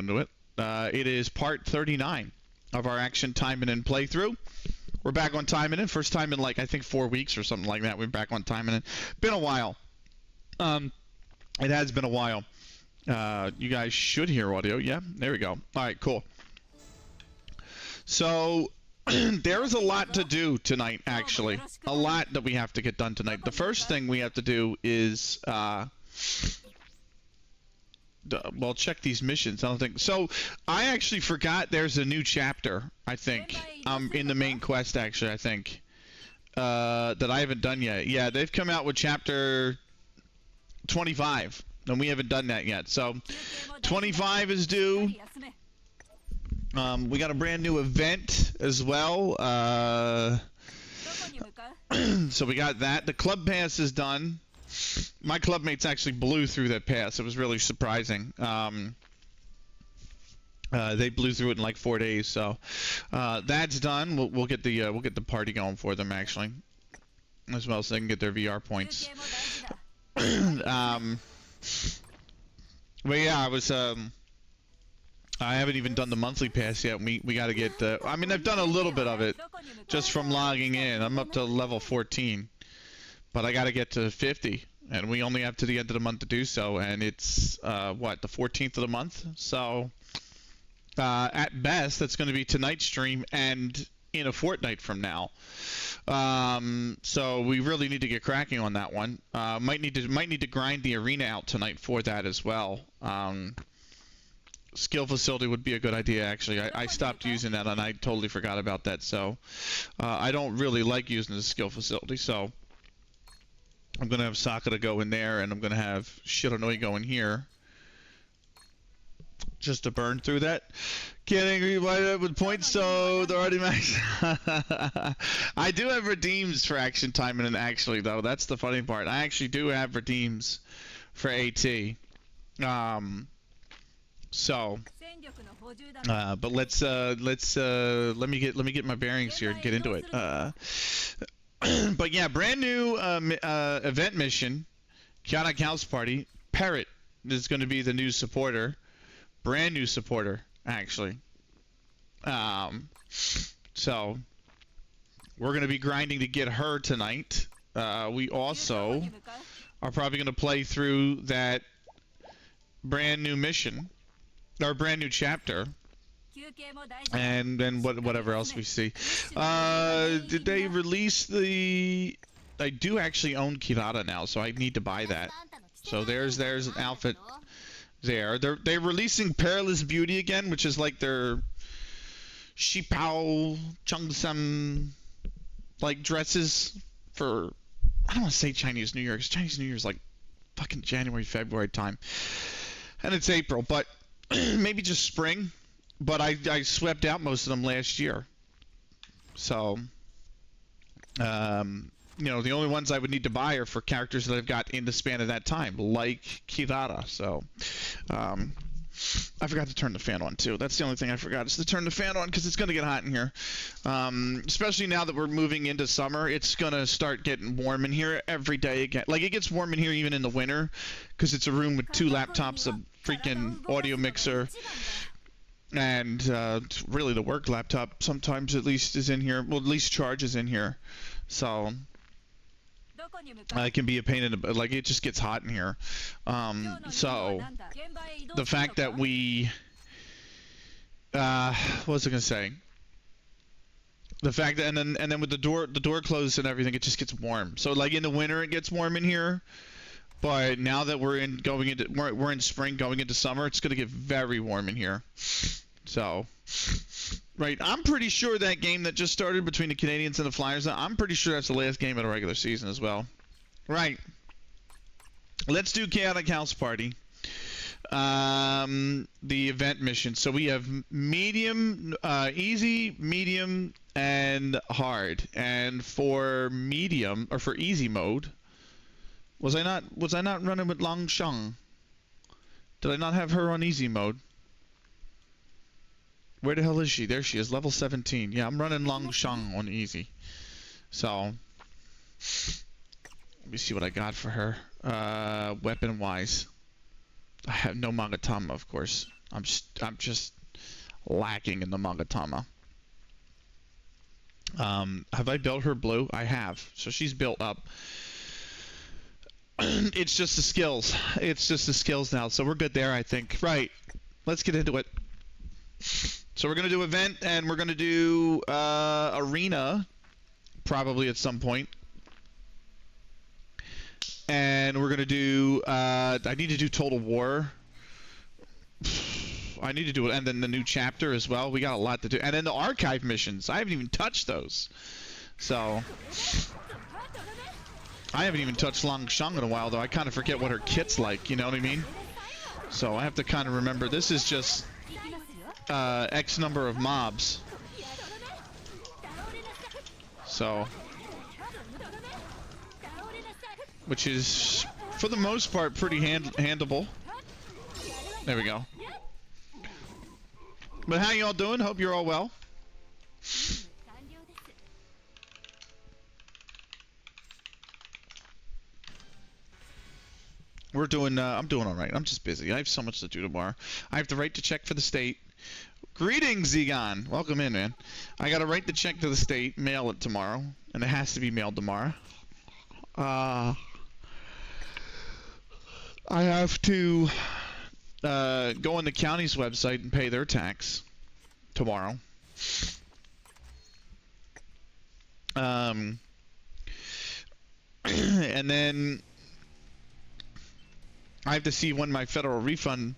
into it. It is part 39 of our Action Taimanin playthrough. We're back on Taimanin. First time in like, I think 4 weeks or something like that. We're back on Taimanin. Been a while. It has been a while. You guys should hear audio. Yeah, there we go. Alright, cool. So, there's a lot to do tonight, actually. A lot that we have to get done tonight. The first thing we have to do is, well, check these missions. I don't think so. I actually forgot there's a new chapter. I think in the main quest. Actually, I think that I haven't done yet. Yeah, they've come out with chapter 25, and we haven't done that yet. So 25 is due. We got a brand new event as well. So we got that. The club pass is done. My clubmates actually blew through that pass. It was really surprising. They blew through it in like 4 days. So that's done. We'll get the party going for them actually, as well, so they can get their VR points. But yeah, I haven't even done the monthly pass yet. We got to get. I mean, I've done a little bit of it just from logging in. I'm up to level 14. But I got to get to 50, and we only have to the end of the month to do so, and it's, what, the 14th of the month? So, at best, that's going to be tonight's stream and in a fortnight from now. So we really need to get cracking on that one. Might need to grind the arena out tonight for that as well. Skill facility would be a good idea, actually. I stopped using that, and I totally forgot about that, so I don't really like using the skill facility, so I'm going to have Sakura go in there, and I'm going to have Shiranui go in here. Just to burn through that. Get angry with points, so they're already max. I do have redeems for Action Taimanin, actually, though. That's the funny part. I actually do have redeems for AT. So, but let's let me get my bearings here and get into it. But yeah, brand new event mission, Chaotic House Party. Parrot is going to be the new supporter, brand new supporter actually. So we're going to be grinding to get her tonight. We also are probably going to play through that brand new mission, or brand new chapter. And then whatever else we see. Did they release the... I do actually own Kirara now, so I need to buy that. So there's an outfit there. They're releasing Perilous Beauty again, which is like their Shipao Cheongsam like dresses for, I don't want to say Chinese New Year, because Chinese New Year is like fucking January, February time. And it's April, but maybe just spring. But I swept out most of them last year. So, you know, the only ones I would need to buy are for characters that I've got in the span of that time, like Kirara. So, I forgot to turn the fan on, too. That's the only thing I forgot, is to turn the fan on, because it's going to get hot in here. Especially now that we're moving into summer, it's going to start getting warm in here every day again. Like, it gets warm in here even in the winter, because it's a room with 2 laptops, a freaking audio mixer, and really the work laptop sometimes at least is in here. Well, at least charge is in here. So it can be a pain in the, like, it just gets hot in here. So the fact that we what was I gonna say? The fact that and then with the door closed and everything, it just gets warm. So like in the winter it gets warm in here. But now that we're in spring going into summer, it's going to get very warm in here. So, right, I'm pretty sure that game that just started between the Canadians and the Flyers, I'm pretty sure that's the last game of the regular season as well. Right. Let's do Chaotic House Party. The event mission. So we have medium, easy, medium, and hard. And for medium, or for easy mode, was I not running with Long Sheng? Did I not have her on easy mode? Where the hell is she? There she is, level 17. Yeah, I'm running Long Sheng on easy. So let me see what I got for her. Weapon wise, I have no Magatama, of course. I'm just lacking in the Magatama. Have I built her blue? I have. So she's built up. It's just the skills. It's just the skills now. So we're good there, I think. Right. Let's get into it. So we're going to do event, and we're going to do arena probably at some point. And we're going to do I need to do Total War. I need to do it, and then the new chapter as well. We got a lot to do. And then the archive missions. I haven't even touched those. So I haven't even touched Long Shang in a while, though. I kind of forget what her kit's like, you know what I mean? So I have to kind of remember. This is just X number of mobs. So, which is, for the most part, pretty handable. There we go. But how y'all doing? Hope you're all well. We're doing, I'm doing all right. I'm just busy. I have so much to do tomorrow. I have to write the check for the state. Greetings, Zegon. Welcome in, man. I got to write the check to the state, mail it tomorrow, and it has to be mailed tomorrow. I have to go on the county's website and pay their tax tomorrow. And then I have to see when my federal refund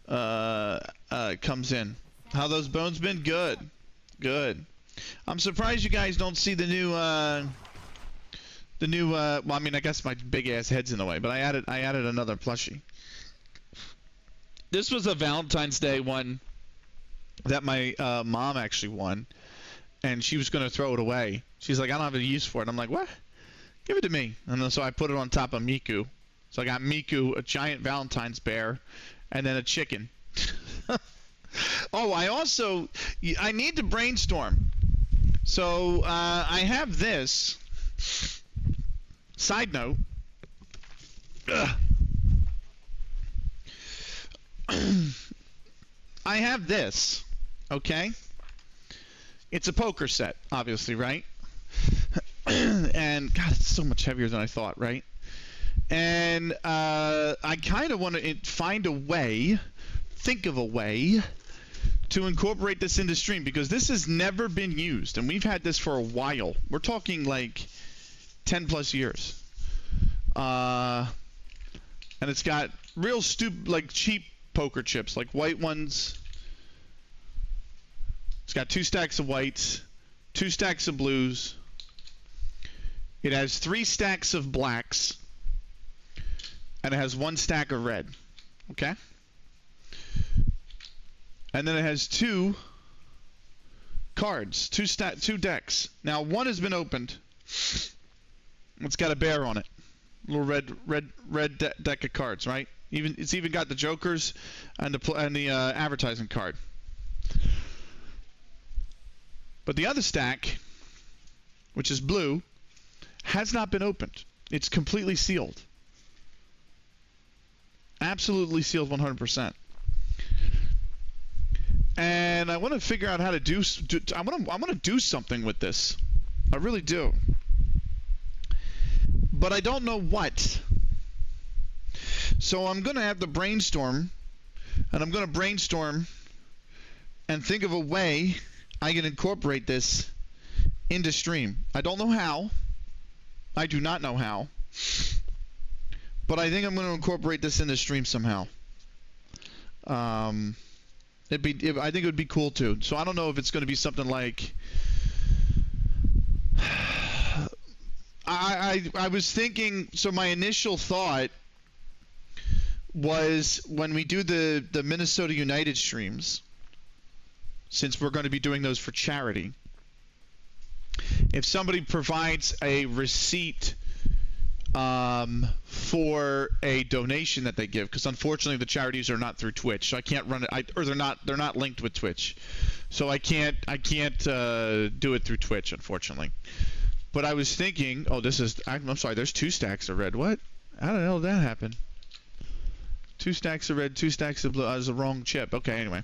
comes in. How those bones been? Good. Good. I'm surprised you guys don't see the new well, I mean, I guess my big ass head's in the way, but I added another plushie. This was a Valentine's Day one that my mom actually won, and she was going to throw it away. She's like, I don't have any use for it. I'm like, what? Give it to me. And then, so I put it on top of Miku. So I got Miku, a giant Valentine's bear, and then a chicken. Oh, I need to brainstorm. So I have this. Side note. I have this, okay? It's a poker set, obviously, right? And, God, it's so much heavier than I thought, right? And I kind of want to find a way, think of a way, to incorporate this into stream, because this has never been used, and we've had this for a while. We're talking like 10 plus years. And it's got real stupid, like cheap poker chips, like white ones. It's got 2 stacks of whites, 2 stacks of blues. It has 3 stacks of blacks, and it has 1 stack of red. Okay? And then it has 2 cards, 2 decks. Now, one has been opened. It's got a bear on it. Little red deck of cards, right? It's even got the jokers and the advertising card. But the other stack, which is blue, has not been opened. It's completely sealed. Absolutely sealed 100%. And I want to figure out how to I want to do something with this. I really do. But I don't know what. So I'm going to have to brainstorm, and I'm going to brainstorm and think of a way I can incorporate this into stream. I don't know how. I do not know how. But I think I'm going to incorporate this into stream somehow. I think it would be cool too. So I don't know if it's going to be something like I was thinking, so my initial thought was when we do the Minnesota United streams, since we're going to be doing those for charity, if somebody provides a receipt for a donation that they give, because unfortunately the charities are not through Twitch, so I can't run it, or they're not linked with Twitch, so I can't do it through Twitch, unfortunately. But I was thinking, oh, I'm sorry, there's 2 stacks of red. What? How the hell did that happen? 2 stacks of red, 2 stacks of blue. That was the wrong chip. Okay, anyway.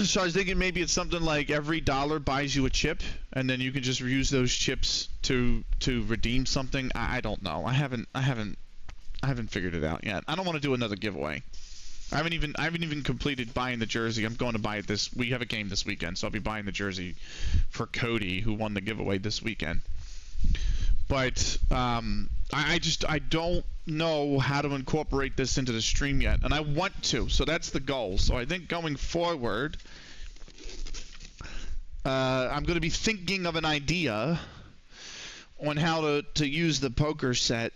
So I was thinking maybe it's something like every dollar buys you a chip, and then you can just use those chips to redeem something. I don't know. I haven't figured it out yet. I don't want to do another giveaway. I haven't even completed buying the jersey. I'm going to buy it we have a game this weekend, so I'll be buying the jersey for Cody, who won the giveaway this weekend. But I don't know how to incorporate this into the stream yet, and I want to, so that's the goal. So I think going forward, I'm going to be thinking of an idea on how to use the poker set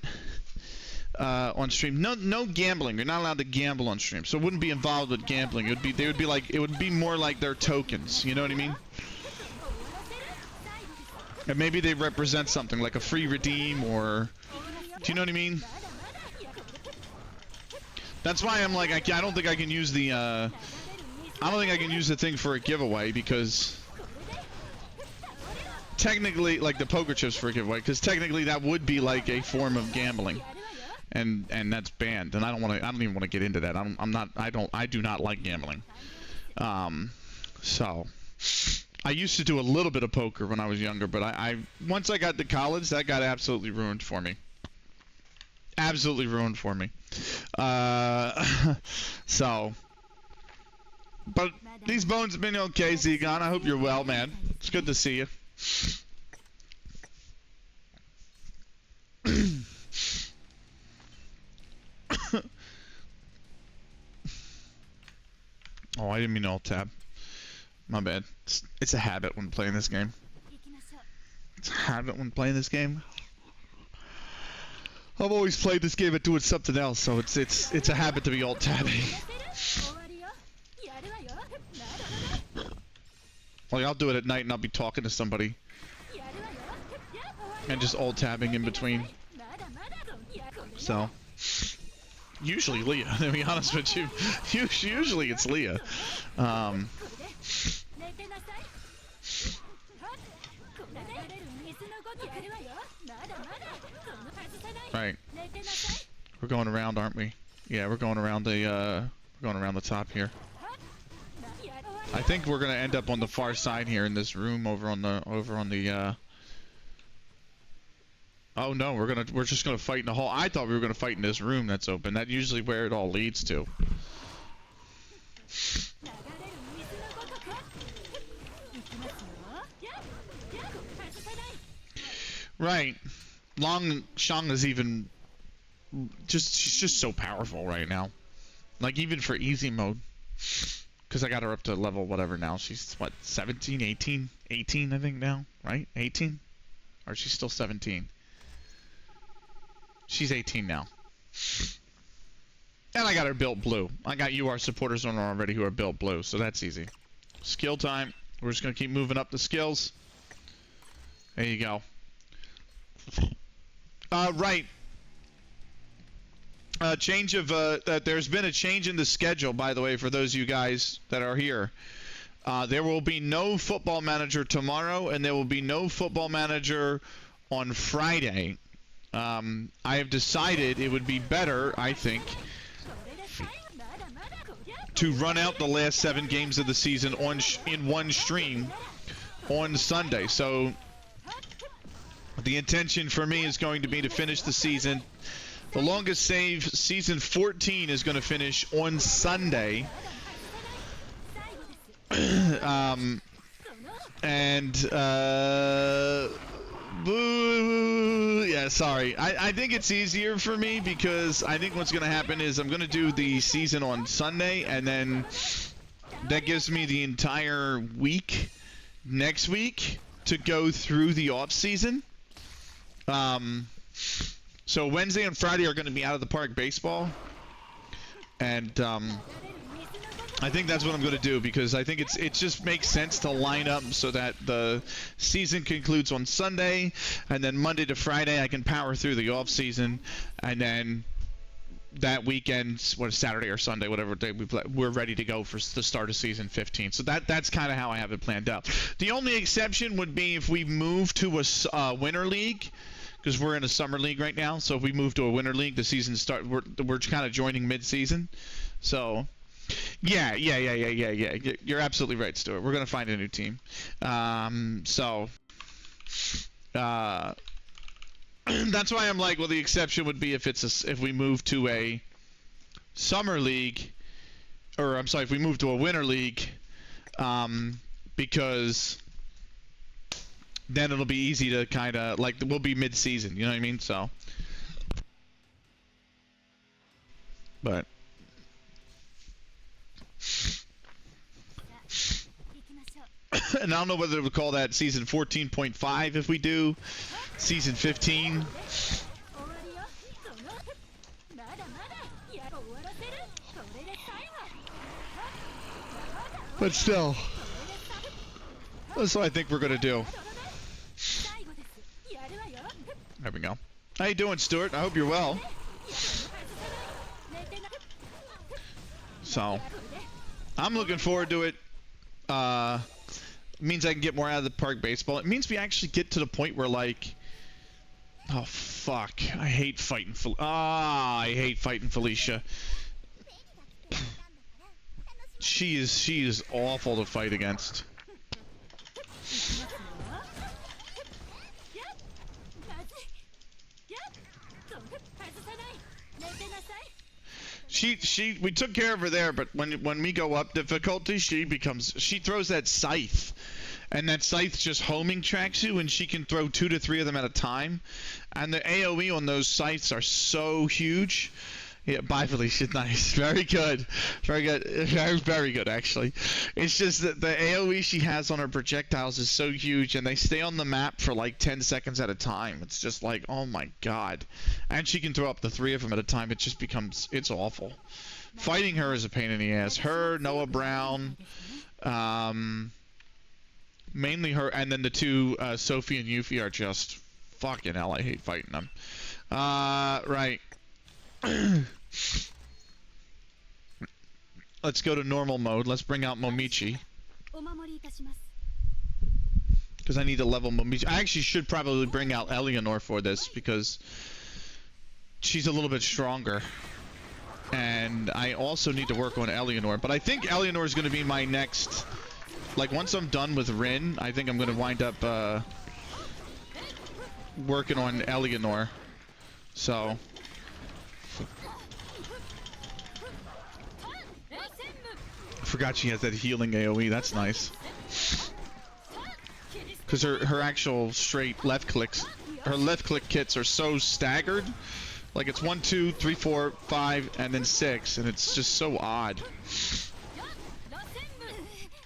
on stream. No gambling. You're not allowed to gamble on stream, so it wouldn't be involved with gambling. It would be more like their tokens. You know what I mean? And maybe they represent something like a free redeem, or do you know what I mean? That's why I'm like, I don't think I can use the I don't think I can use the thing for a giveaway, because technically, like the poker chips for a giveaway, because technically that would be like a form of gambling, and that's banned. And I don't even want to get into that. I do not like gambling. So I used to do a little bit of poker when I was younger, but I once I got to college, that got absolutely ruined for me. Absolutely ruined for me. So, but these bones have been okay, Zegon. I hope you're well, man. It's good to see you. Oh, I didn't mean to alt tab. My bad. It's a habit when playing this game. It's a habit when playing this game. I've always played this game at doing something else, so it's a habit to be alt tabbing. Like, I'll do it at night and I'll be talking to somebody and just alt tabbing in between. So usually Leah, to be honest with you. Usually it's Leah. Right. We're going around, aren't we? Yeah, we're going around the top here. I think we're gonna end up on the far side here in this room over on the oh no, we're just gonna fight in the hall. I thought we were gonna fight in this room that's open. That's usually where it all leads to. Right. Long Shang is even she's just so powerful right now. Like, even for easy mode. Because I got her up to level whatever now. She's what, 17, 18? 18 I think now, right? 18? Or is she still 17? She's 18 now. And I got her built blue. I got UR supporters on her already who are built blue, so that's easy. Skill time. We're just going to keep moving up the skills. There you go. Right. There's been a change in the schedule, by the way, for those of you guys that are here. There will be no Football Manager tomorrow, and there will be no Football Manager on Friday. I have decided it would be better, I think, to run out the last 7 games of the season in one stream on Sunday. So the intention for me is going to be to finish the season. The longest save, season 14, is going to finish on Sunday. Yeah, sorry. I think it's easier for me because I think what's going to happen is I'm going to do the season on Sunday, and then that gives me the entire week next week to go through the off season. So Wednesday and Friday are going to be out of the park baseball, and I think that's what I'm going to do, because I think it just makes sense to line up so that the season concludes on Sunday, and then Monday to Friday I can power through the off season, and then that weekend, Saturday or Sunday, whatever day we play, we're ready to go for the start of season 15. So that's kind of how I have it planned out. The only exception would be if we move to a winter league, because we're in a summer league right now. So if we move to a winter league, the season start. We're kind of joining mid-season. So yeah. You're absolutely right, Stuart. We're gonna find a new team. So that's why I'm like, well, the exception would be if we move to a summer league, or I'm sorry, if we move to a winter league, because then it'll be easy to kind of like we'll be mid-season. You know what I mean? So, but. And I don't know whether we call that season 14.5 if we do season 15. But still, that's what I think we're gonna do. There we go. How you doing, Stuart? I hope you're well. So, I'm looking forward to it. Means I can get more out of the park baseball. It means we actually get to the point where, like, oh fuck, I hate fighting I hate fighting Felicia. She is awful to fight against. We took care of her there, but when we go up difficulty, she throws that scythe, and that scythe just homing tracks you, and she can throw 2 to 3 of them at a time, and the AOE on those scythes are so huge. Yeah, bye Felicia, nice, very good, very good actually. It's just that the AOE she has on her projectiles is so huge, and they stay on the map for like 10 seconds at a time. It's just like, oh my god. And she can throw up to 3 of them at a time. It just becomes, it's awful. Fighting her is a pain in the ass. Her, Noah Brown, mainly her, and then the 2, Sophie and Yuffie are just, fucking hell, I hate fighting them. Right. Let's go to normal mode. Let's bring out Momichi. Because I need to level Momichi. I actually should probably bring out Eleanor for this because she's a little bit stronger. And I also need to work on Eleanor. But I think Eleanor is going to be my next... Like, once I'm done with Rin, I think I'm going to wind up working on Eleanor. So... I forgot she has that healing AoE. That's nice. Because her actual straight left clicks, her left click kits are so staggered. Like it's 1, 2, 3, 4, 5, and then 6, and it's just so odd.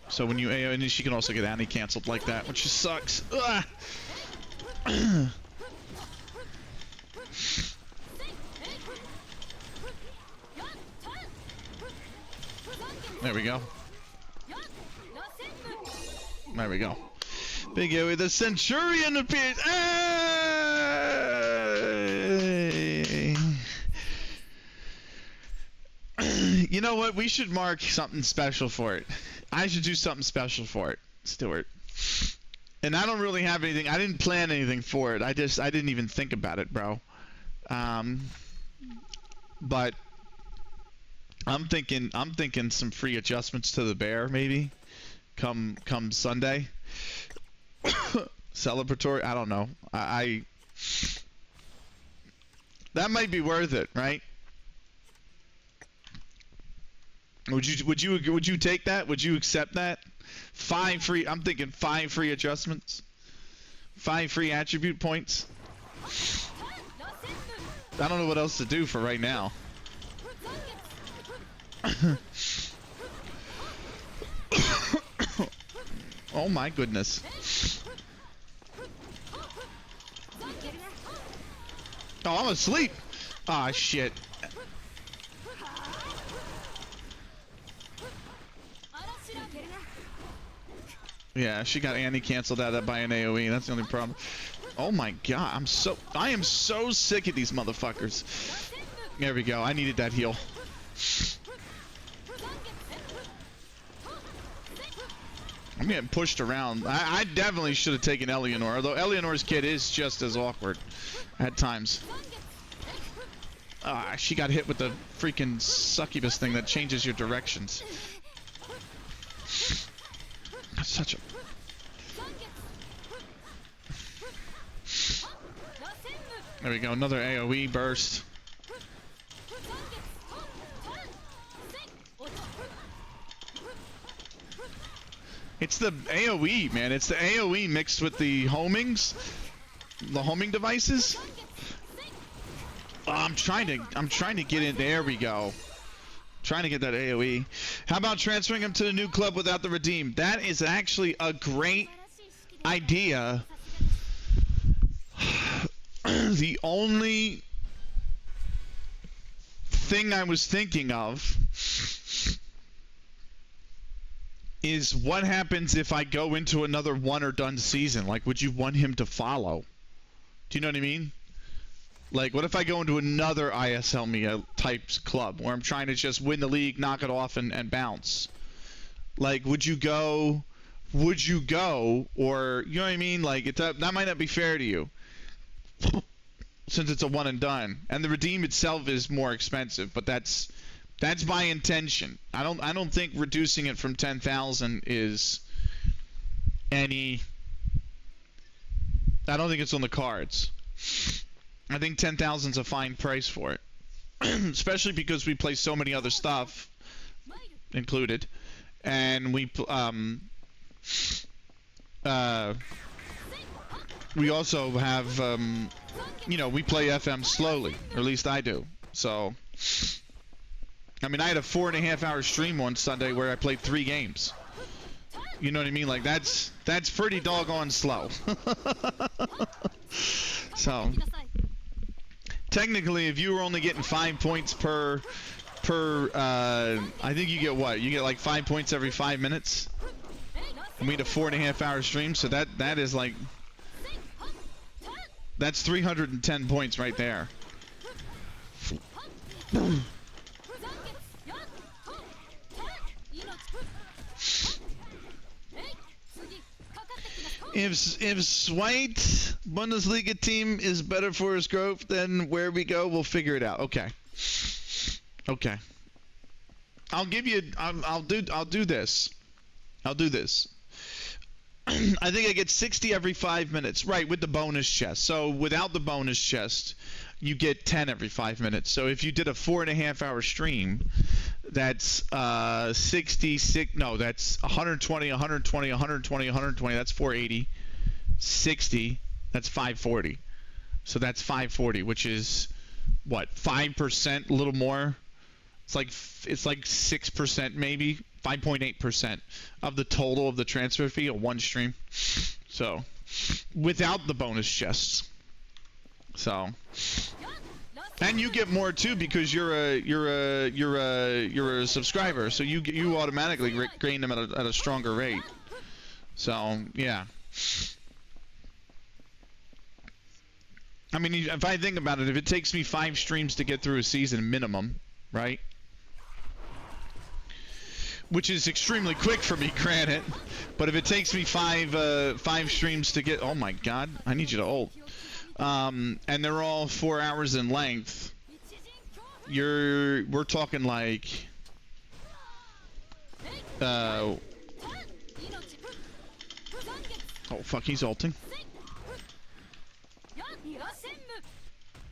So when you AoE, and then she can also get anti-cancelled like that, which just sucks. Ugh. There we go. There we go. Big AoE. The Centurion appears. Hey! You know what? We should mark something special for it. I should do something special for it, Stuart. And I don't really have anything. I didn't plan anything for it. I didn't even think about it, bro. But I'm thinking some free adjustments to the bear maybe come Sunday. Celebratory, I don't know. I that might be worth it, right? Would you take that? Would you accept that? 5 free, I'm thinking 5 free adjustments. 5 free attribute points. I don't know what else to do for right now. Oh my goodness. Oh, I'm asleep. Ah, shit. Yeah, she got anti-canceled out of that by an AoE. That's the only problem. Oh my god, I am so sick of these motherfuckers. There we go. I needed that heal. I'm getting pushed around. I definitely should have taken Eleanor, although Eleanor's kit is just as awkward at times. She got hit with the freaking succubus thing that changes your directions. That's such a... There we go, another AoE burst. It's the AoE, man. It's the AoE mixed with the homings, the homing devices. Oh, I'm trying to get in. There we go. Trying to get that AoE. How about transferring him to the new club without the redeem? That is actually a great idea. The only thing I was thinking of is what happens if I go into another one or done season? Like, would you want him to follow? Do you know what I mean? Like, what if I go into another ISL Mia type club where I'm trying to just win the league, knock it off, and bounce? Like, would you go? Or, you know what I mean? Like, that might not be fair to you. Since it's a one and done. And the redeem itself is more expensive, but that's my intention. I don't think reducing it from 10,000 is any... I don't think it's on the cards. I think 10,000 is a fine price for it. Especially because we play so many other stuff included. And we also have, you know, we play FM slowly. Or at least I do. So... I mean, I had a 4.5 hour stream on Sunday where I played 3 games. You know what I mean? Like, that's pretty doggone slow. So, technically, if you were only getting 5 points per I think you get what? You get like 5 points every 5 minutes. And we had a 4.5 hour stream, so that is like, that's 310 points right there. If Swite Bundesliga team is better for his growth, then where we go, we'll figure it out. Okay. Okay. I'll give you. I'll do this. I'll do this. I think I get 60 every 5 minutes, right? With the bonus chest. So without the bonus chest, you get 10 every 5 minutes. So if you did a 4.5 hour stream, that's 66. No, that's 120, 120, 120, 120. That's 480. 60. That's 540. So that's 540, which is what, 5%, a little more. It's like 6% maybe, 5.8% of the total of the transfer fee of one stream. So without the bonus chests. So. And you get more too because you're a subscriber, so you automatically gain them at a stronger rate. So yeah. I mean, if I think about it, if it takes me 5 streams to get through a season minimum, right? Which is extremely quick for me, granted. But if it takes me 5 streams to get, oh my God, I need you to ult. And they're all 4 hours in length. We're talking like, oh fuck, he's ulting.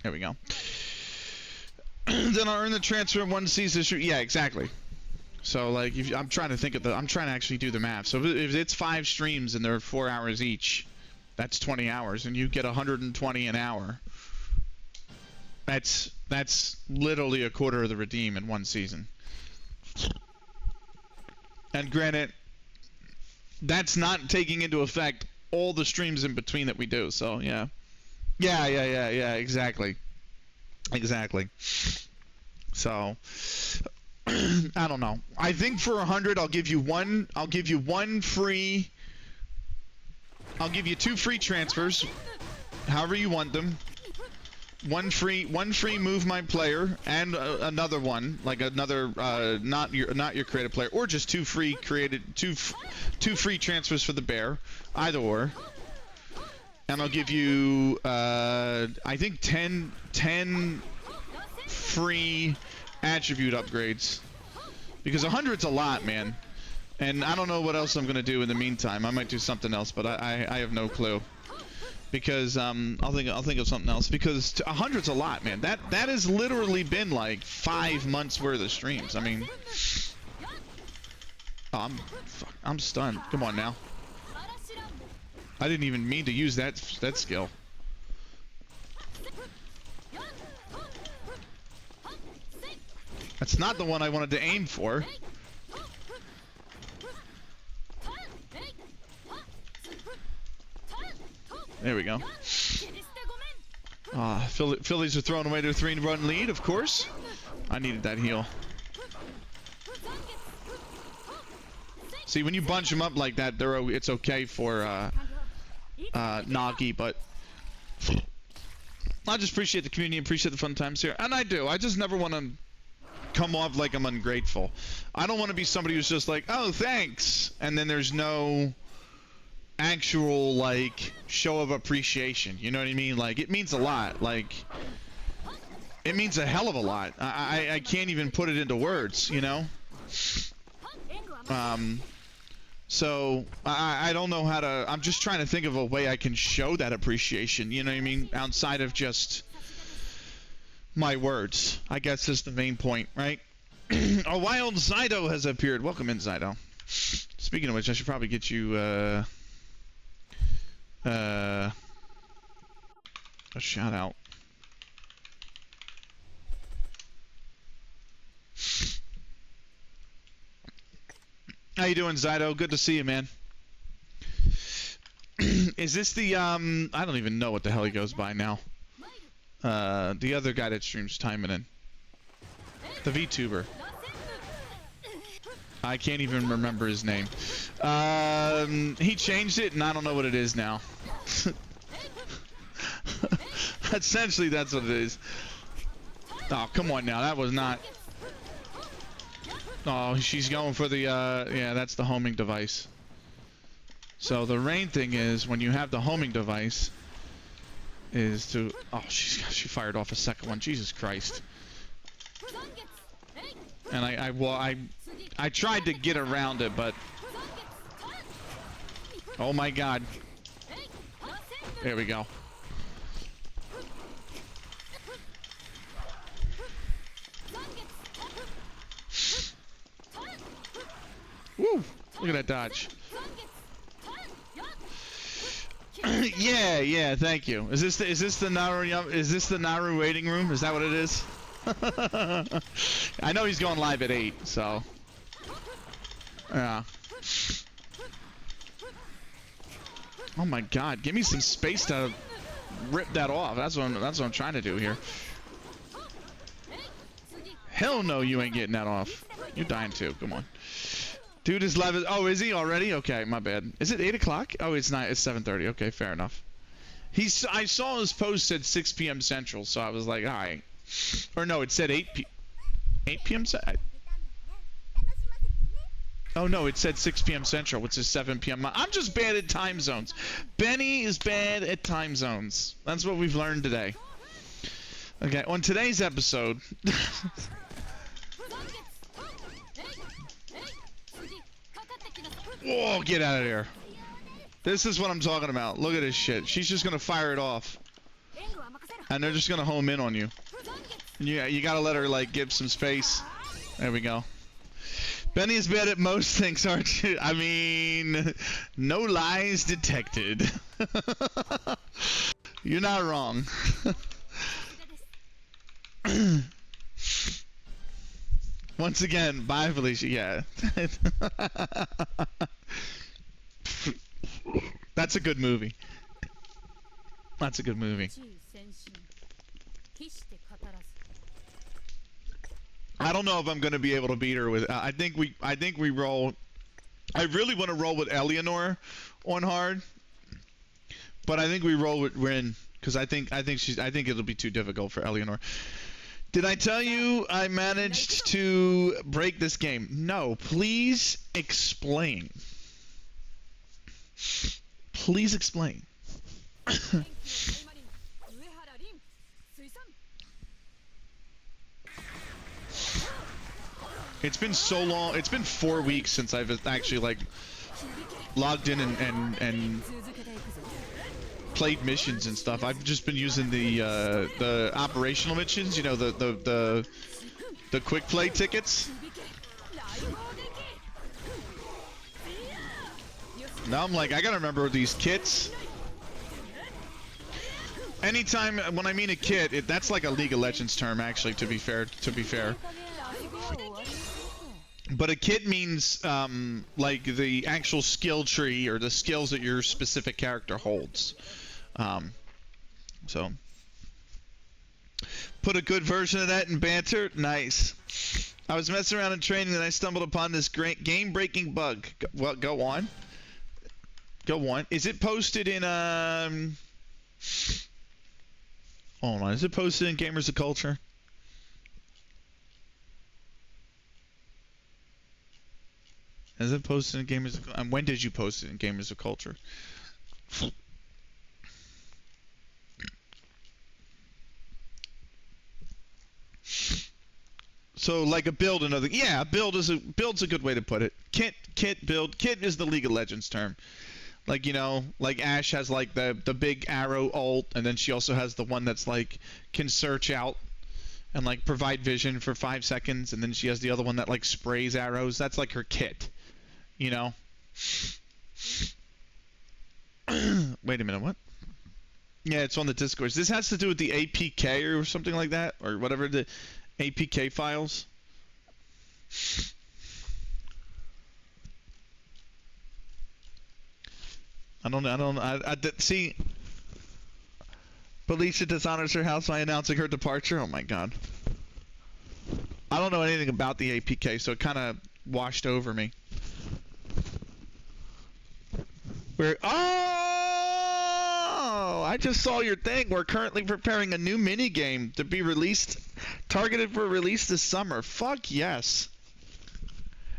There we go. Then I'll earn the transfer in one season. Yeah, exactly. So like, I'm trying to actually do the math. So if it's 5 streams and they're 4 hours each, that's 20 hours, and you get 120 an hour. That's literally a quarter of the redeem in one season. And granted, that's not taking into effect all the streams in between that we do. So yeah, exactly. So I don't know. I think for 100, I'll give you one free. I'll give you 2 free transfers, however you want them. one free move my player, and another one, like another not your creative player, or just two free transfers for the bear, either or. And I'll give you I think 10 free attribute upgrades, because 100's a lot, man. And I don't know what else I'm gonna do in the meantime. I might do something else, but I have no clue. Because I'll think of something else, because 100's a lot, man. That has literally been like 5 months worth of streams. I mean, oh, I'm stunned. Come on now. I didn't even mean to use that skill. That's not the one I wanted to aim for. There we go. Phillies are throwing away their 3-run lead, of course. I needed that heal. See, when you bunch them up like that, it's okay for Nagi, but I just appreciate the community, appreciate the fun times here, and I do. I just never want to come off like I'm ungrateful. I don't want to be somebody who's just like, oh, thanks, and then there's no actual like show of appreciation. You know what I mean? Like, it means a lot. Like, it means a hell of a lot. I can't even put it into words, you know? So I don't know how to. I'm just trying to think of a way I can show that appreciation, you know what I mean, outside of just my words, I guess, is the main point, right? A wild Zydo has appeared. Welcome in, Zydo. Speaking of which, I should probably get you a shout out. How you doing, Zydo? Good to see you, man. Is this the I don't even know what the hell he goes by now. The other guy that streams Taimanin. The VTuber. I can't even remember his name. He changed it, and I don't know what it is now. Essentially, that's what it is. Oh, come on now. That was not... Oh, she's going for the, yeah, that's the homing device. So the rain thing is, when you have the homing device, is to... Oh, she fired off a second one. Jesus Christ. And I tried to get around it, but... Oh my God. There we go. Woo! Look at that dodge. Yeah, thank you. Is this the Naru waiting room? Is that what it is? I know he's going live at 8, so yeah. Oh my God, give me some space to rip that off. That's what I'm trying to do here. Hell no, you ain't getting that off. You're dying too. Come on. Dude is live. Oh, is he already? Okay, my bad. Is it 8 o'clock? Oh, it's not. It's 7:30. Okay, fair enough. I saw his post said 6 p.m. Central, so I was like, all right. Or no, it said 8 p.m. Oh no, it said 6 p.m. Central, which is 7 p.m. I'm just bad at time zones. Benny is bad at time zones. That's what we've learned today. Okay, on today's episode. Whoa, get out of there. This is what I'm talking about. Look at this shit. She's just gonna fire it off. And they're just gonna home in on you. Yeah, you gotta let her, like, give some space. There we go. Benny's bad at most things, aren't you? I mean, no lies detected. You're not wrong. Once again, bye, Felicia. Yeah. That's a good movie. That's a good movie. I don't know if I'm gonna be able to beat her with. I think we roll. I really want to roll with Eleanor on hard, but I think we roll with Rin because I think it'll be too difficult for Eleanor. Did I tell you I managed to break this game? No. Please explain. Please explain. It's been so long. It's been 4 weeks since I've actually like logged in and played missions and stuff. I've just been using the operational missions, you know, the quick play tickets. Now I'm like, I gotta remember these kits. Anytime when I mean a kit, that's like a League of Legends term, actually. To be fair. But a kit means like the actual skill tree or the skills that your specific character holds. So put a good version of that in banter. Nice. I was messing around in training and I stumbled upon this great game-breaking bug. Well, go on. Go on. Is it posted in hold on. Is it posted in Gamers of Culture? Is it posted in Gamers of Culture? And when did you post it in Gamers of Culture? So like a build, another, yeah, build's a good way to put it. Kit, build. Kit is the League of Legends term. Like, you know, like Ashe has like the big arrow ult, and then she also has the one that's like can search out and like provide vision for 5 seconds, and then she has the other one that like sprays arrows. That's like her kit, you know. Wait a minute, what? Yeah, it's on the Discord. This has to do with the APK or something like that, or whatever the APK files. I don't know. I see. Felicia dishonors her house by announcing her departure. Oh my god. I don't know anything about the APK, so it kind of washed over me. I just saw your thing. We're currently preparing a new mini game to be released, targeted for release this summer. Fuck yes.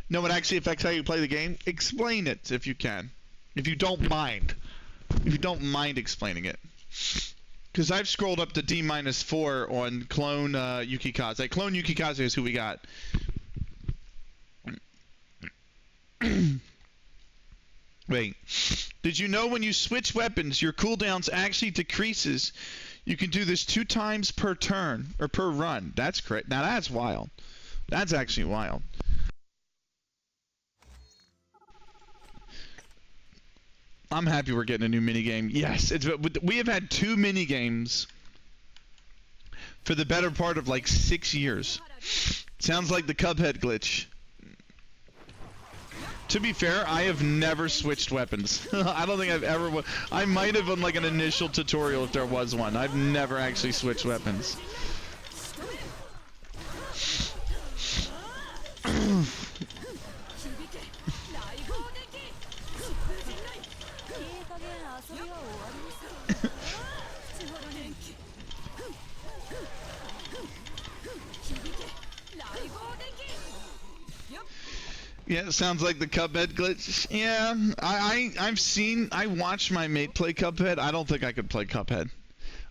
No, it actually affects how you play the game. Explain it if you can. If you don't mind. If you don't mind explaining it. Because I've scrolled up to D-4 on Clone Yukikaze. Clone Yukikaze is who we got. Wait. Did you know when you switch weapons, your cooldowns actually decreases? You can do this 2 times per turn, or per run. That's correct. Now that's wild. That's actually wild. I'm happy we're getting a new minigame. Yes, we have had 2 minigames for the better part of like 6 years. Sounds like the Cuphead glitch. To be fair, I have never switched weapons. I don't think I've ever... I might have on like an initial tutorial if there was one. I've never actually switched weapons. Yeah, it sounds like the Cuphead glitch. Yeah, I watched my mate play Cuphead. I don't think I could play Cuphead.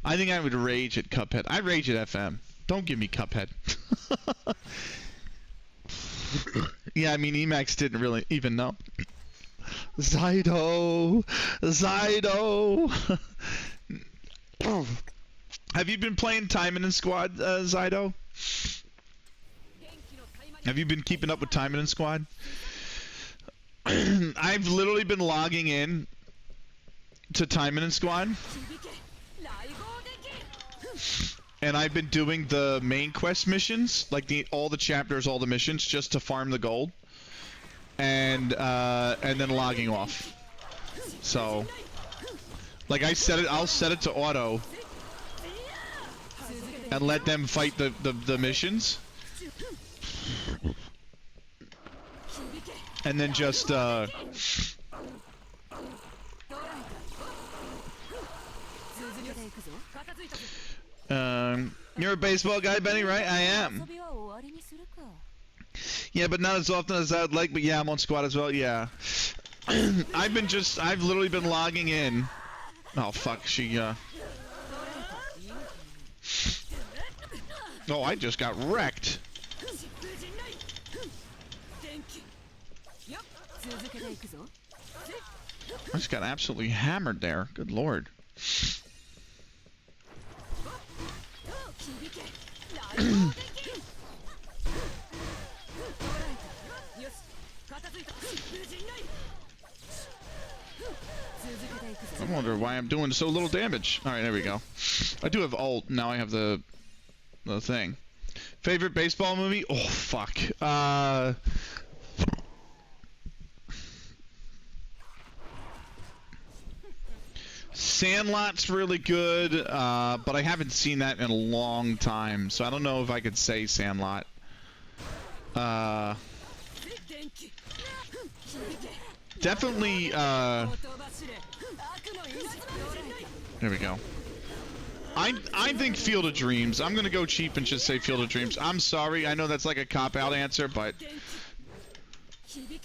I think I would rage at Cuphead. I rage at FM. Don't give me Cuphead. Yeah, I mean, Emacs didn't really even know. Zydo! Have you been playing Taimanin Squad, Zydo? Have you been keeping up with Taimanin Squad? I've literally been logging in to Taimanin Squad, and I've been doing the main quest missions, like all the chapters, all the missions, just to farm the gold, and then logging off. So, like I'll set it to auto, and let them fight the missions. And then just You're a baseball guy, Benny, right? I am. Yeah, but not as often as I'd like. But yeah, I'm on squad as well. Yeah. I've literally been logging in. Oh fuck, Oh, I just got wrecked. I just got absolutely hammered there. Good lord. I wonder why I'm doing so little damage. Alright, there we go. I do have ult. Now I have the thing. Favorite baseball movie? Oh, fuck. Sandlot's really good, but I haven't seen that in a long time, so I don't know if I could say Sandlot. Definitely, there we go. I think Field of Dreams. I'm gonna go cheap and just say Field of Dreams. I'm sorry, I know that's like a cop-out answer, but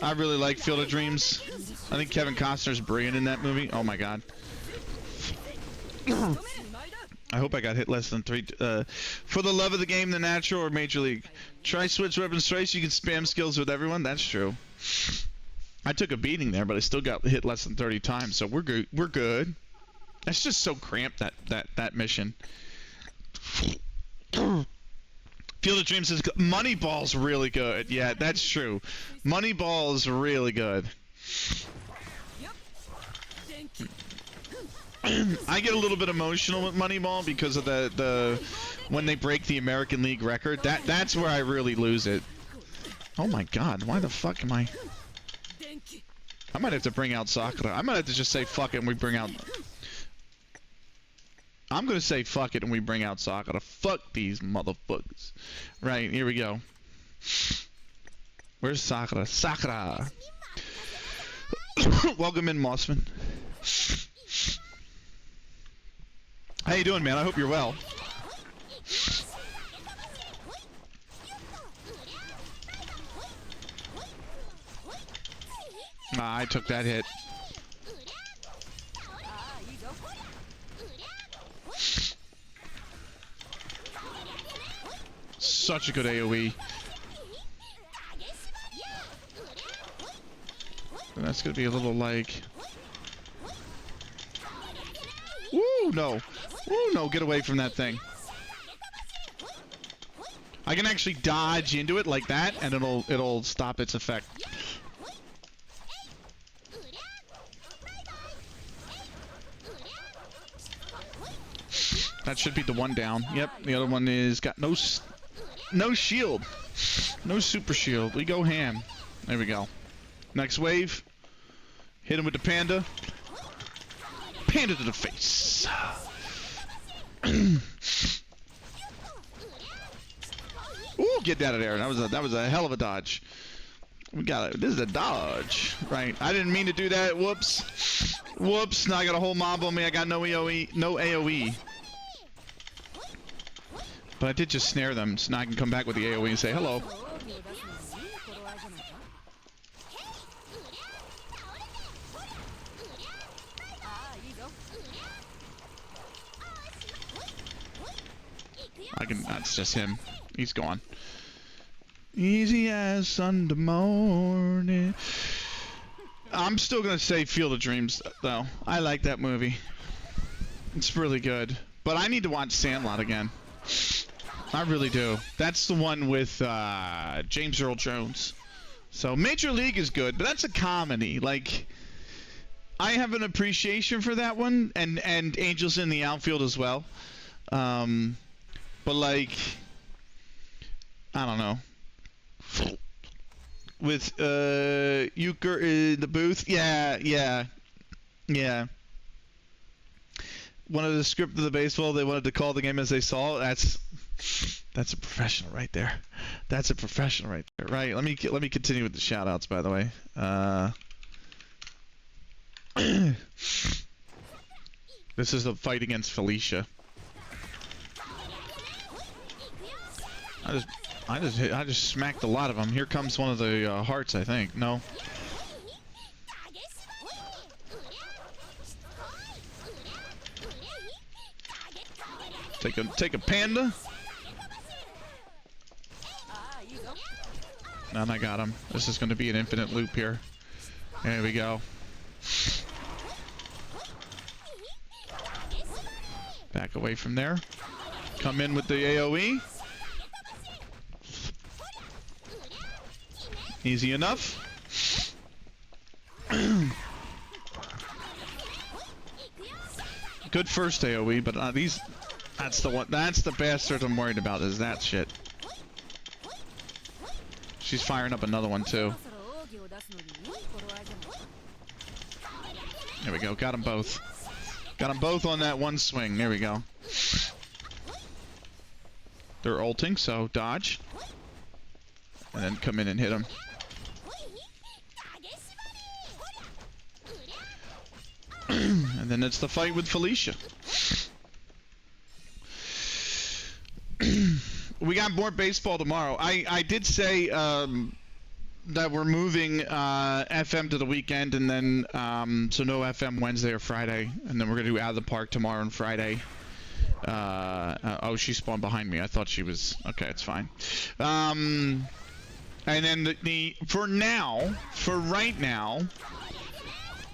I really like Field of Dreams. I think Kevin Costner's brilliant in that movie. Oh my god. I hope I got hit less than 3. For the love of the game, the natural or Major League? Try switch weapons twice, you can spam skills with everyone. That's true. I took a beating there, but I still got hit less than 30 times, so we're good. We're good. That's just so cramped, that mission. Field of Dreams is good. Moneyball's really good. Yeah, that's true. Moneyball's really good. I get a little bit emotional with Moneyball because of the when they break the American League record. That's where I really lose it. Oh my god, why the fuck am I might have to bring out Sakura. I might have to just say fuck it and we bring out... I'm gonna say fuck it and we bring out Sakura. Fuck these motherfuckers. Right, here we go. Where's Sakura? Sakura! Welcome in, Mossman. How you doing, man? I hope you're well. I took that hit. Such a good AoE. And that's gonna be a little like... Woo, no. Woo, no, get away from that thing. I can actually dodge into it like that, and it'll stop its effect. That should be the one down. Yep, the other one is got no shield. No super shield. We go ham. There we go. Next wave. Hit him with the panda. Panda to the face. Ooh, get out of there. That was a hell of a dodge. We got it. This is a dodge. Right. I didn't mean to do that. Whoops. Whoops. Now I got a whole mob on me. I got no AoE. No AoE. But I did just snare them, so now I can come back with the AoE and say hello. That's just him. He's gone. Easy as Sunday morning. I'm still gonna say Field of Dreams, though. I like that movie. It's really good. But I need to watch Sandlot again. I really do. That's the one with James Earl Jones. So Major League is good, but that's a comedy. Like, I have an appreciation for that one, and Angels in the Outfield as well. But like, I don't know. With Euchre in the booth, yeah. One of the script of the baseball, they wanted to call the game as they saw. That's a professional right there. That's a professional right there. Right. Let me continue with the shout outs, by the way. This is the fight against Felicia. I just smacked a lot of them. Here comes one of the hearts, I think. No. Take a panda. And I got him. This is going to be an infinite loop here. There we go. Back away from there. Come in with the AoE. Easy enough. Good first AoE, but that's the one. That's the bastard I'm worried about. Is that shit? She's firing up another one too. There we go. Got them both. Got them both on that one swing. There we go. They're ulting, so dodge. And then come in and hit them. And then it's the fight with Felicia. We got more baseball tomorrow. I did say that we're moving FM to the weekend, and then so no FM Wednesday or Friday, and then we're gonna do Out of the Park tomorrow and Friday. Oh, she spawned behind me. I thought she was okay. It's fine. And then for right now,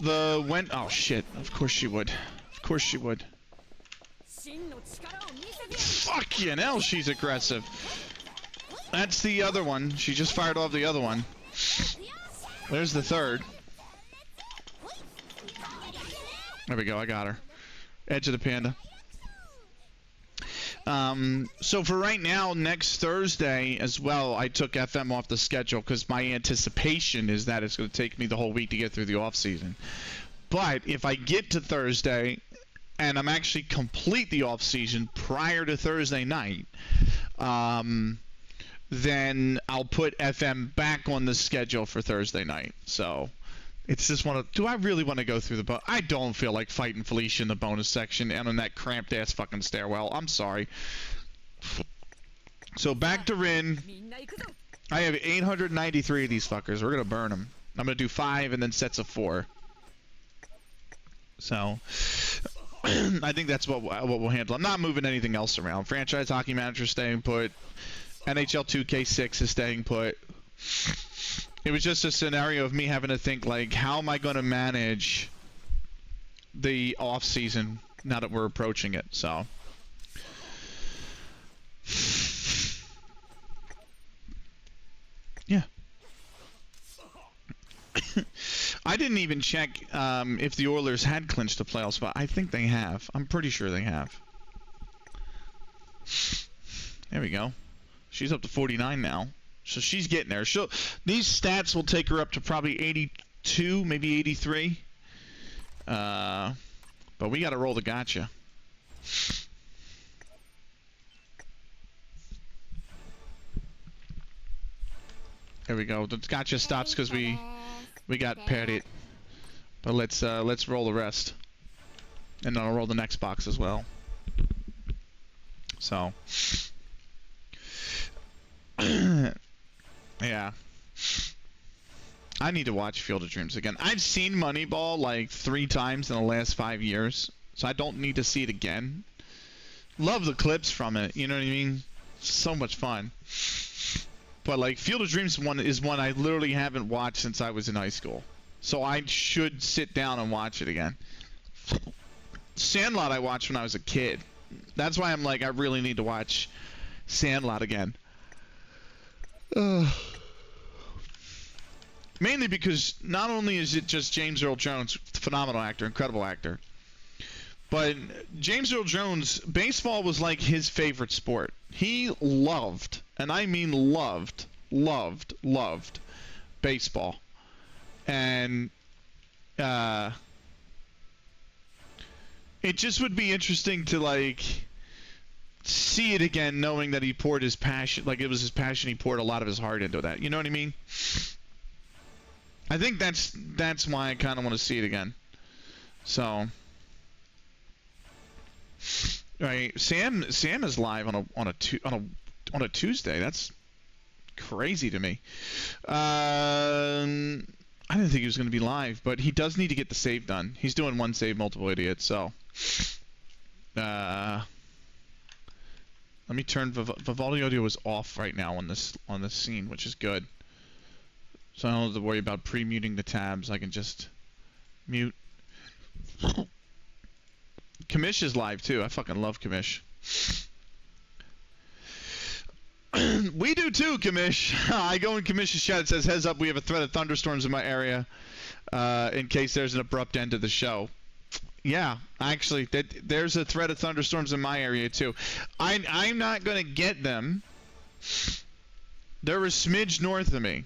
oh shit! Of course she would. Of course she would. Fucking hell, she's aggressive. That's the other one. She just fired off the other one. There's the third. There we go. I got her. Edge of the panda. So for right now, next Thursday as well, I took FM off the schedule because my anticipation is that it's going to take me the whole week to get through the off season. But if I get to Thursday and I'm actually complete the off season prior to Thursday night, then I'll put FM back on the schedule for Thursday night. So it's just do I really want to go through I don't feel like fighting Felicia in the bonus section and on that cramped ass fucking stairwell. I'm sorry. So back to Rin. I have 893 of these fuckers. We're gonna burn them. I'm gonna do 5 and then sets of 4. So I think that's what we'll handle. I'm not moving anything else around. Franchise Hockey Manager staying put. NHL 2K6 is staying put. It was just a scenario of me having to think, like, how am I going to manage the off season now that we're approaching it? So yeah. I didn't even check if the Oilers had clinched the playoff spot. I think they have. I'm pretty sure they have. There we go. She's up to 49 now. So she's getting there. These stats will take her up to probably 82, maybe 83. But we got to roll the gacha. There we go. The gacha stops because we got parried. But let's roll the rest, and then I'll roll the next box as well. So. Yeah. I need to watch Field of Dreams again. I've seen Moneyball like 3 times in the last 5 years, so I don't need to see it again. Love the clips from it, you know what I mean? So much fun. But like Field of Dreams is one I literally haven't watched since I was in high school. So I should sit down and watch it again. Sandlot I watched when I was a kid. That's why I'm like, I really need to watch Sandlot again. Mainly because not only is it just James Earl Jones, phenomenal actor, incredible actor, but James Earl Jones, baseball was like his favorite sport. He loved, and I mean loved baseball. And it just would be interesting to like see it again, knowing that he poured his passion, like it was his passion, he poured a lot of his heart into that. You know what I mean? I think that's why I kind of want to see it again. So Right. Sam is live on a Tuesday. That's crazy to me. I didn't think he was going to be live, but he does need to get the save done. He's doing one save, multiple idiots. So, let me turn Vivaldi audio is off right now on this scene, which is good. So I don't have to worry about pre-muting the tabs. I can just mute. Kamish is live too. I fucking love Kamish. We do too, Kamish. I go in Kamish's chat. It says, "Heads up, we have a threat of thunderstorms in my area, in case there's an abrupt end to the show." Yeah, actually, there's a threat of thunderstorms in my area too. I'm not gonna get them. They're a smidge north of me.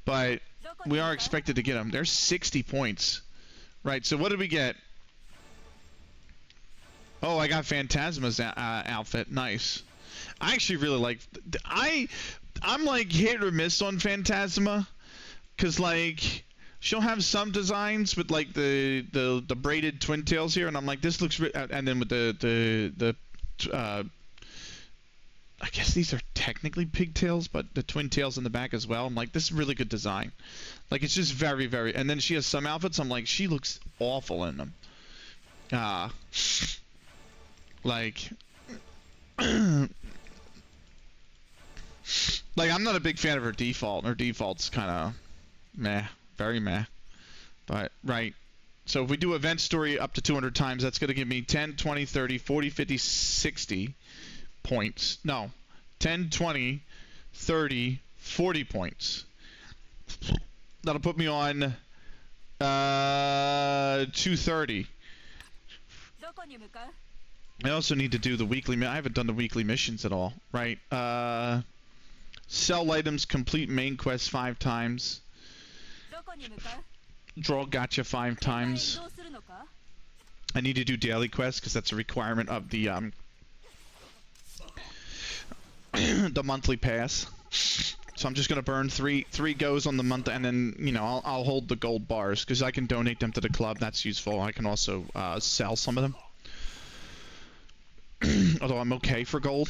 But we are expected to get them. They're 60 points. Right, so what did we get? Oh, I got Phantasma's outfit. Nice. I actually really like... I'm like hit or miss on Phantasma. Because, like, she'll have some designs with, like, the braided twin tails here. And I'm like, this looks... And then with the I guess these are technically pigtails, but the twin tails in the back as well. I'm like, this is really good design. Like, it's just very, very... And then she has some outfits. I'm like, she looks awful in them. Like, like, I'm not a big fan of her default. Her default's kind of meh, very meh. But, right. So if we do event story up to 200 times, that's going to give me 10, 20, 30, 40, 50, 60 points. No, 10, 20, 30, 40 points. That'll put me on 230. I also need to do the weekly... I haven't done the weekly missions at all. Right. Sell items, complete main quest 5 times. Draw gacha 5 times. I need to do daily quests because that's a requirement of the the monthly pass. So I'm just gonna burn three goes on the month, and then, you know, I'll hold the gold bars because I can donate them to the club. That's useful. I can also sell some of them. Although I'm okay for gold,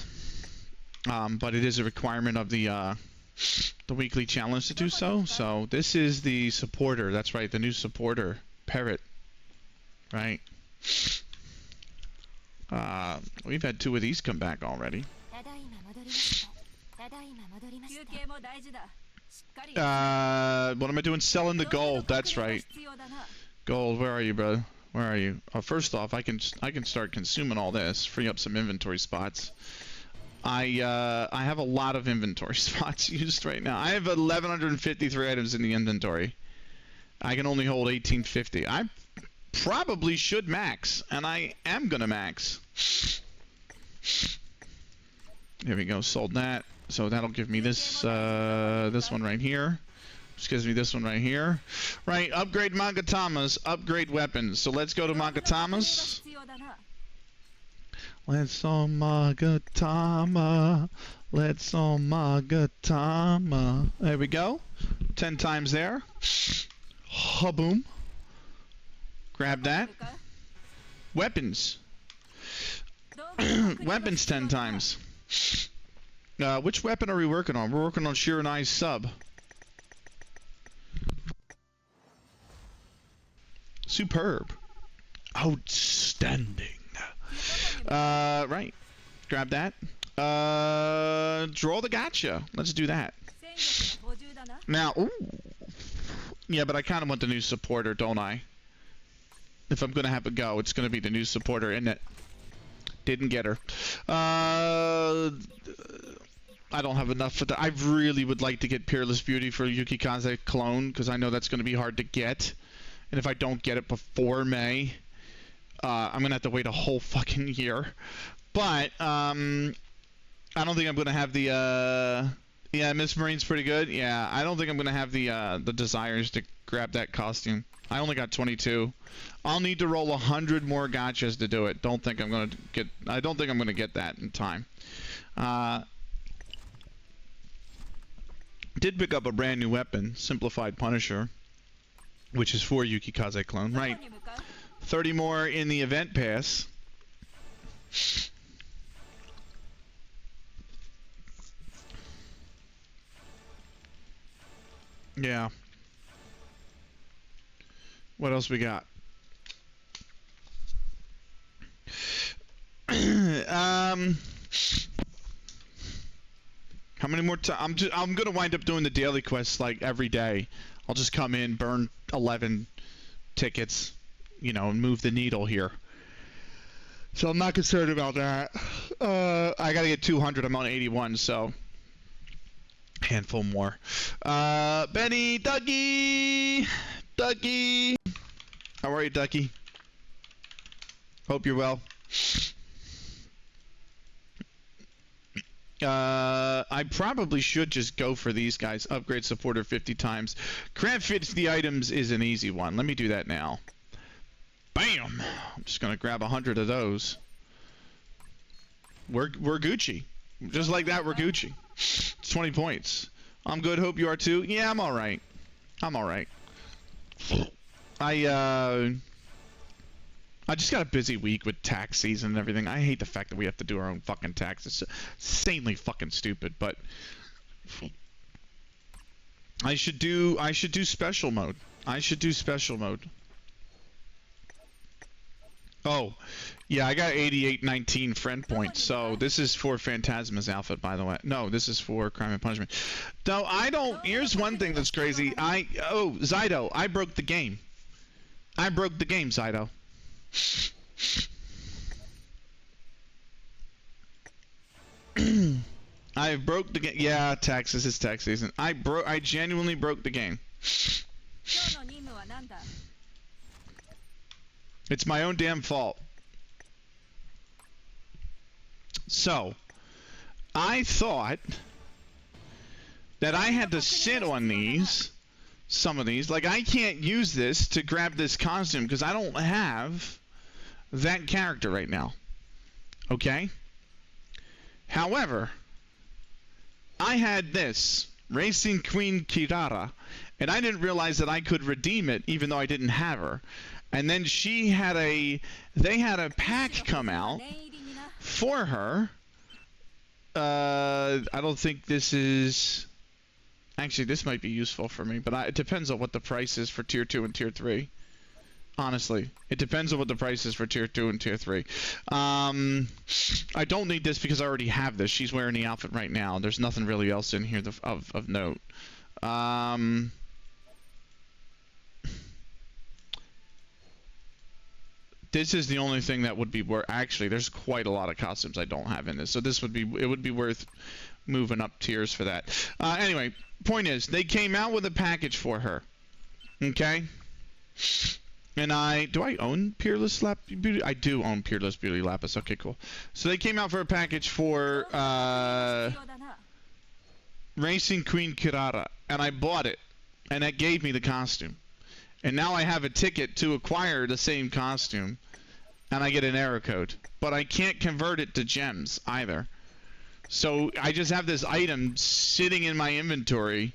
but it is a requirement of the weekly challenge to do so. So this is the supporter. That's right, the new supporter, Parrot. Right. We've had 2 of these come back already. What am I doing? Selling the gold. That's right. Gold. Where are you, bro? Where are you? First off, I can start consuming all this, free up some inventory spots. I have a lot of inventory spots used right now. I have 1,153 items in the inventory. I can only hold 1,850. I probably should max, and I am gonna max. Here we go. Sold that. So that'll give me this one right here. Which gives me this one right here. Right, upgrade Magatamas, upgrade weapons. So let's go to Magatamas. Let's on Magatama. Let's on Magatama. There we go. 10 times there. Ha-boom. Grab that. Weapons. Weapons 10 times. Which weapon are we working on? We're working on Shiranai's sub. Superb. Outstanding. Right. Grab that. Draw the gacha. Let's do that. Now, ooh. Yeah, but I kind of want the new supporter, don't I? If I'm going to have a go, it's going to be the new supporter, isn't it? Didn't get her. I don't have enough for that. I really would like to get Peerless Beauty for Yukikaze clone, because I know that's going to be hard to get. And if I don't get it before May, I'm going to have to wait a whole fucking year. But, I don't think I'm going to have the, yeah, Miss Marine's pretty good. Yeah, I don't think I'm going to have the desires to grab that costume. I only got 22. I'll need to roll 100 more gachas to do it. I don't think I'm going to get that in time. Did pick up a brand new weapon, Simplified Punisher. which is 4 Yukikaze clone, right? 30 more in the event pass. Yeah. What else we got? How many more times? I'm gonna wind up doing the daily quests like every day. I'll just come in, burn 11 tickets, you know, and move the needle here. So I'm not concerned about that. I gotta get 200. I'm on 81, so handful more. Benny, Ducky, how are you, Ducky? Hope you're well. I probably should just go for these guys. Upgrade supporter 50 times. Craft 50 items is an easy one. Let me do that now. Bam! I'm just gonna grab 100 of those. We're Gucci. Just like that, we're Gucci. It's 20 points. I'm good. Hope you are too. Yeah, I'm all right. I'm all right. I just got a busy week with tax season and everything. I hate the fact that we have to do our own fucking tax. It's insanely fucking stupid, but I should do special mode. I should do special mode. Oh, yeah, I got 8819 friend points. So this is for Phantasma's outfit, by the way. No, this is for Crime and Punishment. No, I don't. Here's one thing that's crazy. Oh, Zydo, I broke the game. I broke the game, Zydo. I broke the game. Yeah, taxes. It's tax season. I genuinely broke the game. It's my own damn fault. So, I thought that I had to sit on these, some of these. Like, I can't use this to grab this costume because I don't have that character right now. Okay? However, I had this, Racing Queen Kirara, and I didn't realize that I could redeem it even though I didn't have her. And then they had a pack come out for her. I don't think this is... Actually, this might be useful for me, but it depends on what the price is for Tier 2 and Tier 3. Honestly, it depends on what the price is for Tier 2 and Tier 3. I don't need this because I already have this. She's wearing the outfit right now. There's nothing really else in here of note. This is the only thing that would be worth. Actually, there's quite a lot of costumes I don't have in this, so it would be worth moving up tiers for that. Anyway, point is, they came out with a package for her. Okay. And do I own Peerless Beauty? I do own Peerless Beauty Lapis. Okay, cool. So they came out for a package for Racing Queen Kirara, and I bought it, and that gave me the costume. And now I have a ticket to acquire the same costume, and I get an error code. But I can't convert it to gems either. So I just have this item sitting in my inventory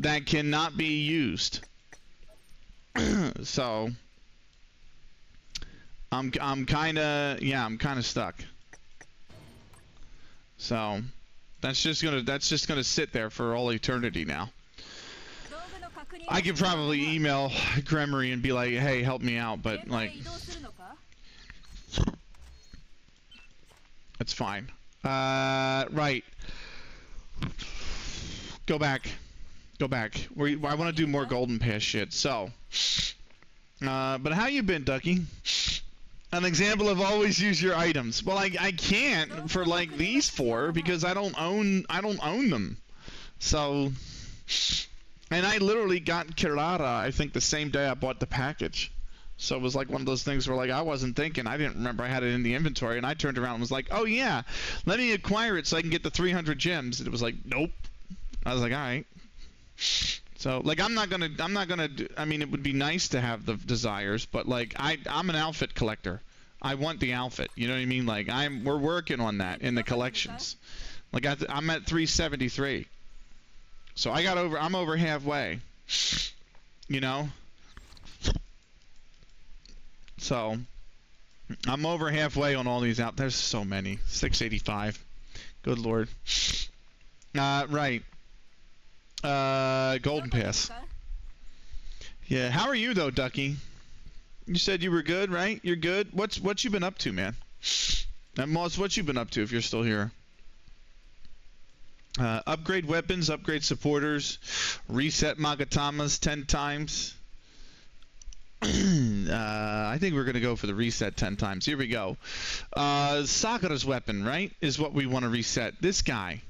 that cannot be used. So I'm kind of stuck. So that's just gonna sit there for all eternity now. I could probably email Gremory and be like, hey, help me out, but like, that's fine. Right. Go back. I want to do more Golden Pass shit. So, but how you been, Ducky? An example of always use your items. Well, I can't for like these 4 because I don't own them. So, and I literally got Kirara, I think, the same day I bought the package. So it was like one of those things where like I wasn't thinking, I didn't remember I had it in the inventory, and I turned around and was like, oh yeah, let me acquire it so I can get the 300 gems. And it was like, nope. I was like, all right. So like I'm not gonna I mean, it would be nice to have the desires, but like I'm an outfit collector. I want the outfit. You know what I mean? Like we're working on that in the collections. Like I'm at 373. So I'm over halfway. You know? So, I'm over halfway on all these out. There's so many. 685. Good lord. Right. Golden Pass. Yeah, how are you though, Ducky? You said you were good, right? You're good? What you been up to, man? And Moss, what you been up to if you're still here? Upgrade weapons, upgrade supporters, reset Magatamas 10 times. I think we're going to go for the reset 10 times. Here we go. Sakura's weapon, right, is what we want to reset. This guy.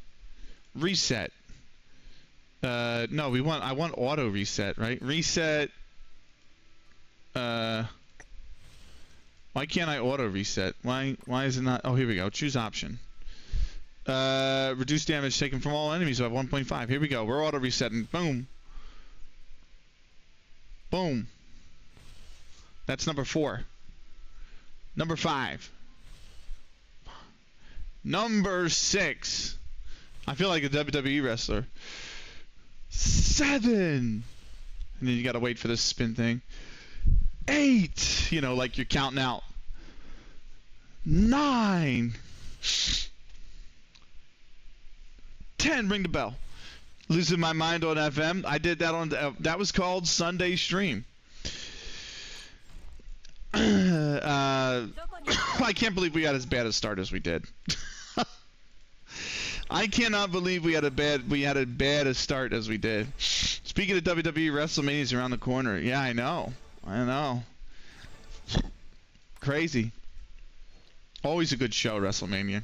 Reset. No, I want auto reset, right? Reset. Why can't I auto reset? Why is it not? Oh, here we go. Choose option. Reduce damage taken from all enemies by 1.5. Here we go. We're auto resetting. Boom. Boom. That's number 4. Number 5. Number 6. I feel like a WWE wrestler. 7. And then you gotta wait for this spin thing. 8. You know, like you're counting out. 9. 10. Ring the bell. Losing my mind on FM. I did that on that was called Sunday Stream. I can't believe we got as bad a start as we did. I cannot believe we had a bad a start as we did. Speaking of WWE, WrestleMania's around the corner. Yeah, I know. Crazy. Always a good show, WrestleMania.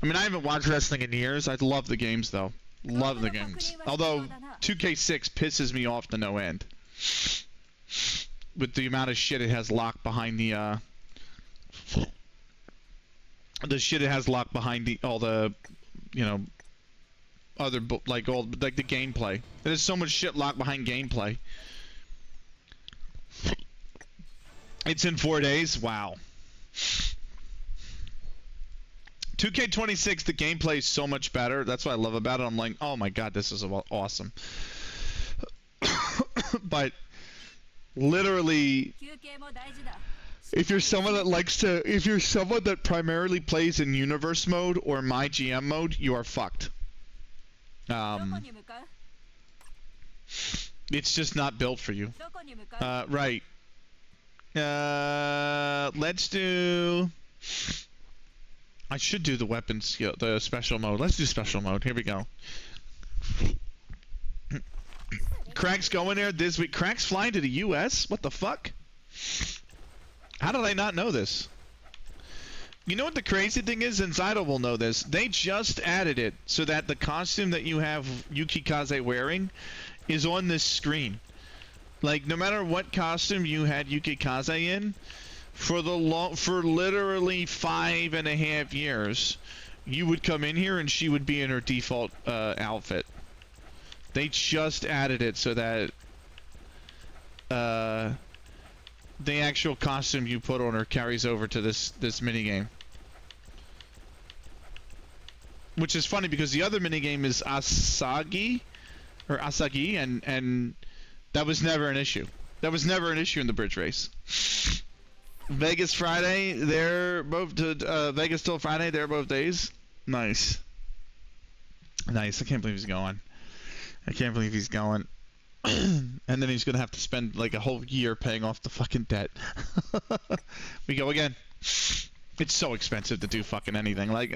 I mean, I haven't watched wrestling in years. I love the games, though. Love the games. Although 2K6 pisses me off to no end. With the amount of shit it has locked behind the shit it has locked behind all the, you know, other like the gameplay. There's so much shit locked behind gameplay. It's in 4 days. Wow. 2K26, the gameplay is so much better. That's what I love about it. I'm like, oh my god, this is awesome. But literally, if you're someone that primarily plays in universe mode or my GM mode, you are fucked. It's just not built for you. Right. Let's do. I should do the weapons skill, the special mode. Let's do special mode. Here we go. Crack's going there this week. Crack's flying to the U.S.? What the fuck? How did I not know this? You know what the crazy thing is? And Zydo will know this. They just added it so that the costume that you have Yukikaze wearing is on this screen. Like, no matter what costume you had Yukikaze in, for literally 5.5 years, you would come in here and she would be in her default outfit. They just added it so that the actual costume you put on her carries over to this minigame. Which is funny because the other minigame is Asagi and that was never an issue. That was never an issue in the bridge race. Vegas Friday, they're both Vegas till Friday, they're both days. Nice. Nice. I can't believe he's going. And then he's gonna have to spend like a whole year paying off the fucking debt. We go again. It's so expensive to do fucking anything. Like,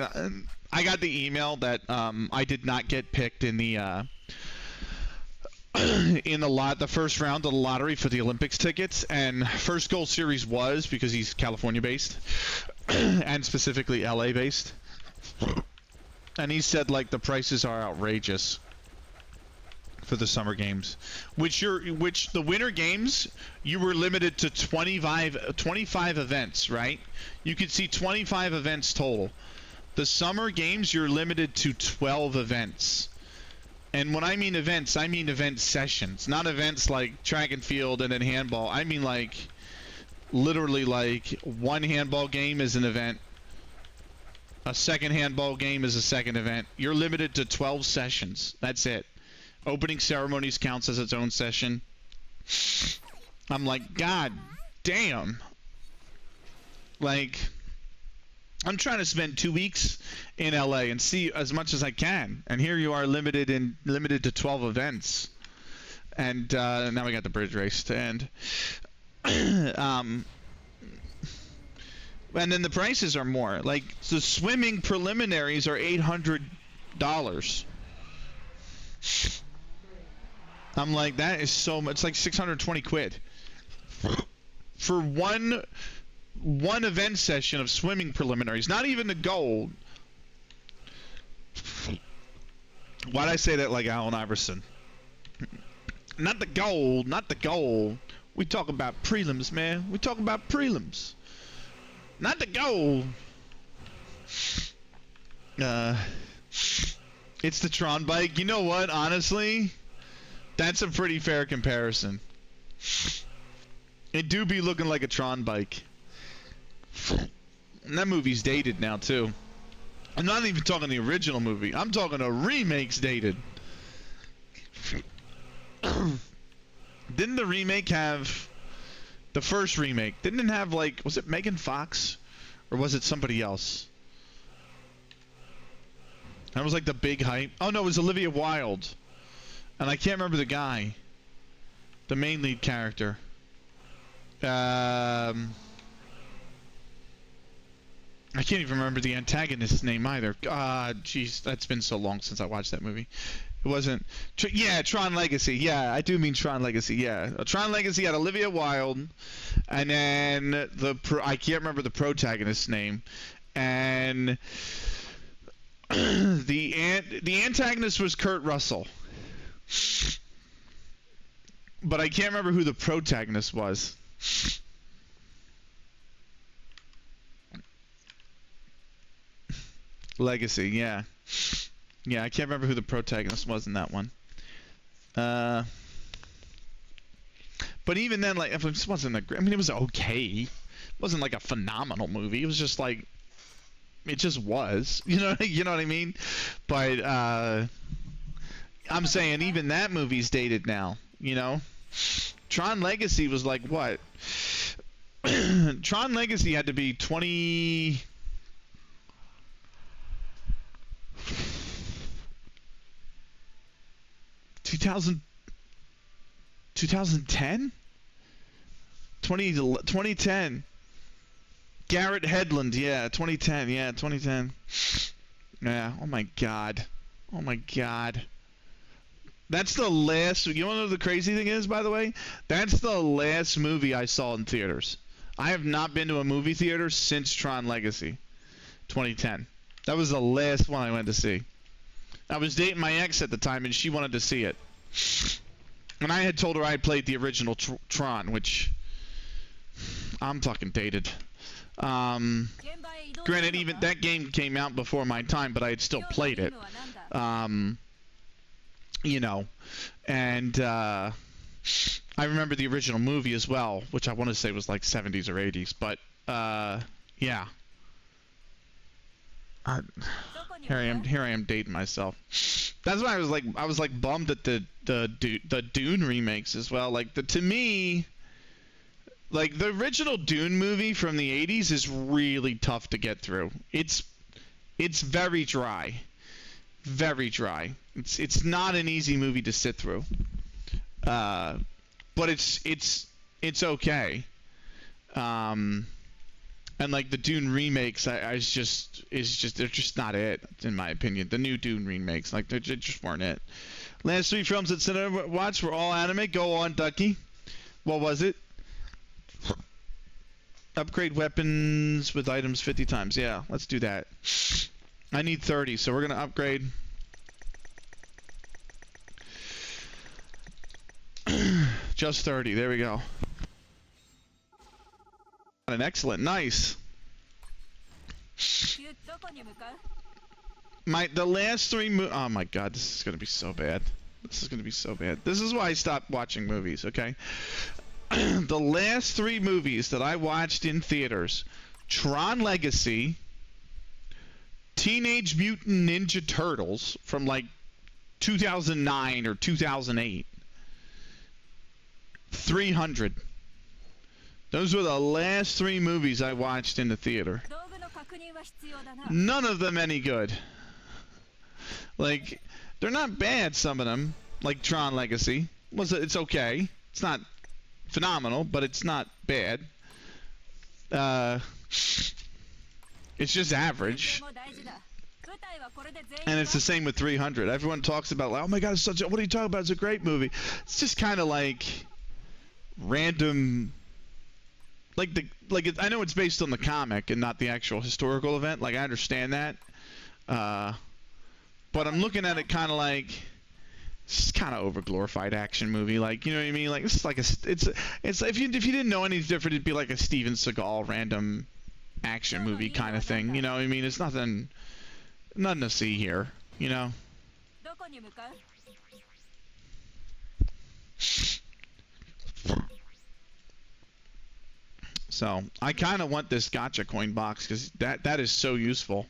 I got the email that I did not get picked in the the first round of the lottery for the Olympics tickets, and First Goal Series was because he's California based and specifically LA based, and he said like the prices are outrageous for the summer games, which the winter games you were limited to 25 events, right? You could see 25 events total. The summer games you're limited to 12 events. And when I mean events, I mean event sessions, not events like track and field and then handball. I mean like literally like one handball game is an event. A second handball game is a second event. You're limited to 12 sessions. That's it. Opening ceremonies counts as its own session. I'm like, God damn. Like, I'm trying to spend 2 weeks in LA and see as much as I can, and here you are limited to 12 events, and now we got the bridge race, and and then the prices are more. Like, the swimming preliminaries are $800. I'm like, that is so much. It's like 620 quid for one event session of swimming preliminaries. Not even the gold. Why'd I say that like Allen Iverson? Not the gold, not the gold. We talk about prelims, man. We talk about prelims. Not the gold. It's the Tron bike. You know what? Honestly, that's a pretty fair comparison. It do be looking like a Tron bike. And that movie's dated now, too. I'm not even talking the original movie. I'm talking a remake's dated. Didn't the remake have... The first remake, didn't it have, like... Was it Megan Fox? Or was it somebody else? That was, like, the big hype. Oh, no, it was Olivia Wilde. And I can't remember the guy. The main lead character. I can't even remember the antagonist's name either. God, jeez, that's been so long since I watched that movie. It wasn't... yeah, Tron Legacy. Yeah, I do mean Tron Legacy. Yeah, Tron Legacy had Olivia Wilde, and then I can't remember the protagonist's name, and the antagonist was Kurt Russell, but I can't remember who the protagonist was. Legacy, yeah. Yeah, I can't remember who the protagonist was in that one. But even then, like, it just wasn't a great... I mean, it was okay. It wasn't, like, a phenomenal movie. It was just, like... It just was. You know what I mean? But, I'm saying even that movie's dated now, you know? Tron Legacy was, like, what? Tron Legacy had to be 20... 2010? 2010. Garrett Hedlund, yeah, 2010, yeah, 2010. Yeah, oh my god. Oh my god. That's the last... You wanna know what the crazy thing is, by the way? That's the last movie I saw in theaters. I have not been to a movie theater since Tron Legacy. 2010. That was the last one I went to see. I was dating my ex at the time, and she wanted to see it. And I had told her I had played the original Tron, which... I'm fucking dated. Granted, even that game came out before my time, but I had still played it. You know. And, I remember the original movie as well, which I want to say was like 70s or 80s, but, yeah. Here I am dating myself. That's why I was like bummed at the Dune remakes as well. Like, to me, like, the original Dune movie from the 80s is really tough to get through. It's very dry. Very dry. It's not an easy movie to sit through. But it's okay. And like the Dune remakes, they're just not it, in my opinion. The new Dune remakes, like, they just weren't it. Last 3 films that Cinema watched were all anime. Go on, Ducky. What was it? Upgrade weapons with items 50 times. Yeah, let's do that. I need 30, so we're gonna upgrade. Just 30. There we go. An excellent, nice. The last 3 oh my god, this is gonna be so bad. This is gonna be so bad. This is why I stopped watching movies, okay? The last 3 movies that I watched in theaters: Tron Legacy, Teenage Mutant Ninja Turtles from like 2009 or 2008, 300. Those were the last 3 movies I watched in the theater. None of them any good. Like, they're not bad, some of them. Like Tron Legacy. It's okay. It's not phenomenal, but it's not bad. It's just average. And it's the same with 300. Everyone talks about, like, oh my god, it's such a, what are you talking about? It's a great movie. It's just kind of like random, I know it's based on the comic and not the actual historical event. Like, I understand that. But I'm looking at it kind of like, it's kind of overglorified action movie. Like, you know what I mean? Like, it's like it's if you didn't know any different, it'd be like a Steven Seagal random action movie kind of thing. You know what I mean? It's nothing to see here. You know. So I kind of want this gacha coin box because that is so useful.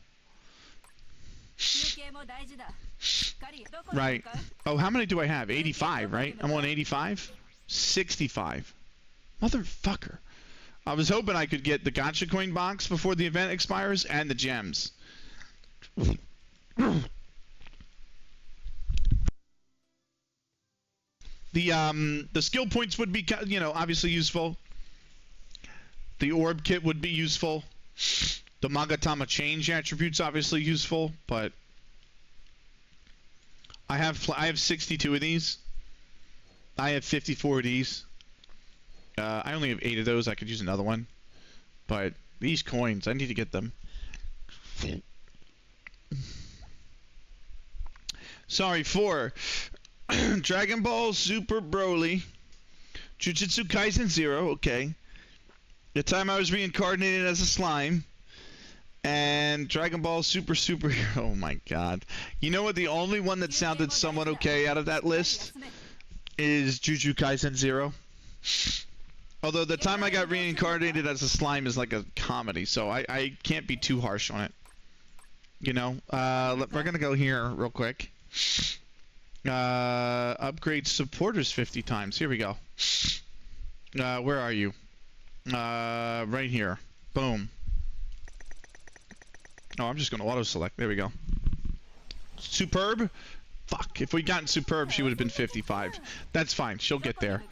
Right. Oh, how many do I have? 85, right? I'm on 85? 65. Motherfucker. I was hoping I could get the gacha coin box before the event expires and the gems. The skill points would be, you know, obviously useful. The orb kit would be useful. The Magatama change attribute's obviously useful, but I have 62 of these. I have 54 of these. I only have 8 of those. I could use another one. But these coins, I need to get them. Sorry, 4. Dragon Ball Super Broly. Jujutsu Kaisen 0, okay. The time I was reincarnated as a slime. And Dragon Ball Super Superhero. Oh my god. You know what? The only one that sounded somewhat okay out of that list is Jujutsu Kaisen 0. Although the time I got reincarnated as a slime is like a comedy, so I can't be too harsh on it. You know? We're gonna go here real quick. Upgrade supporters 50 times. Here we go. Where are you? Right here. Boom. Oh, I'm just going to auto-select. There we go. Superb? Fuck. If we'd gotten Superb, she would have been 55. That's fine. She'll get there.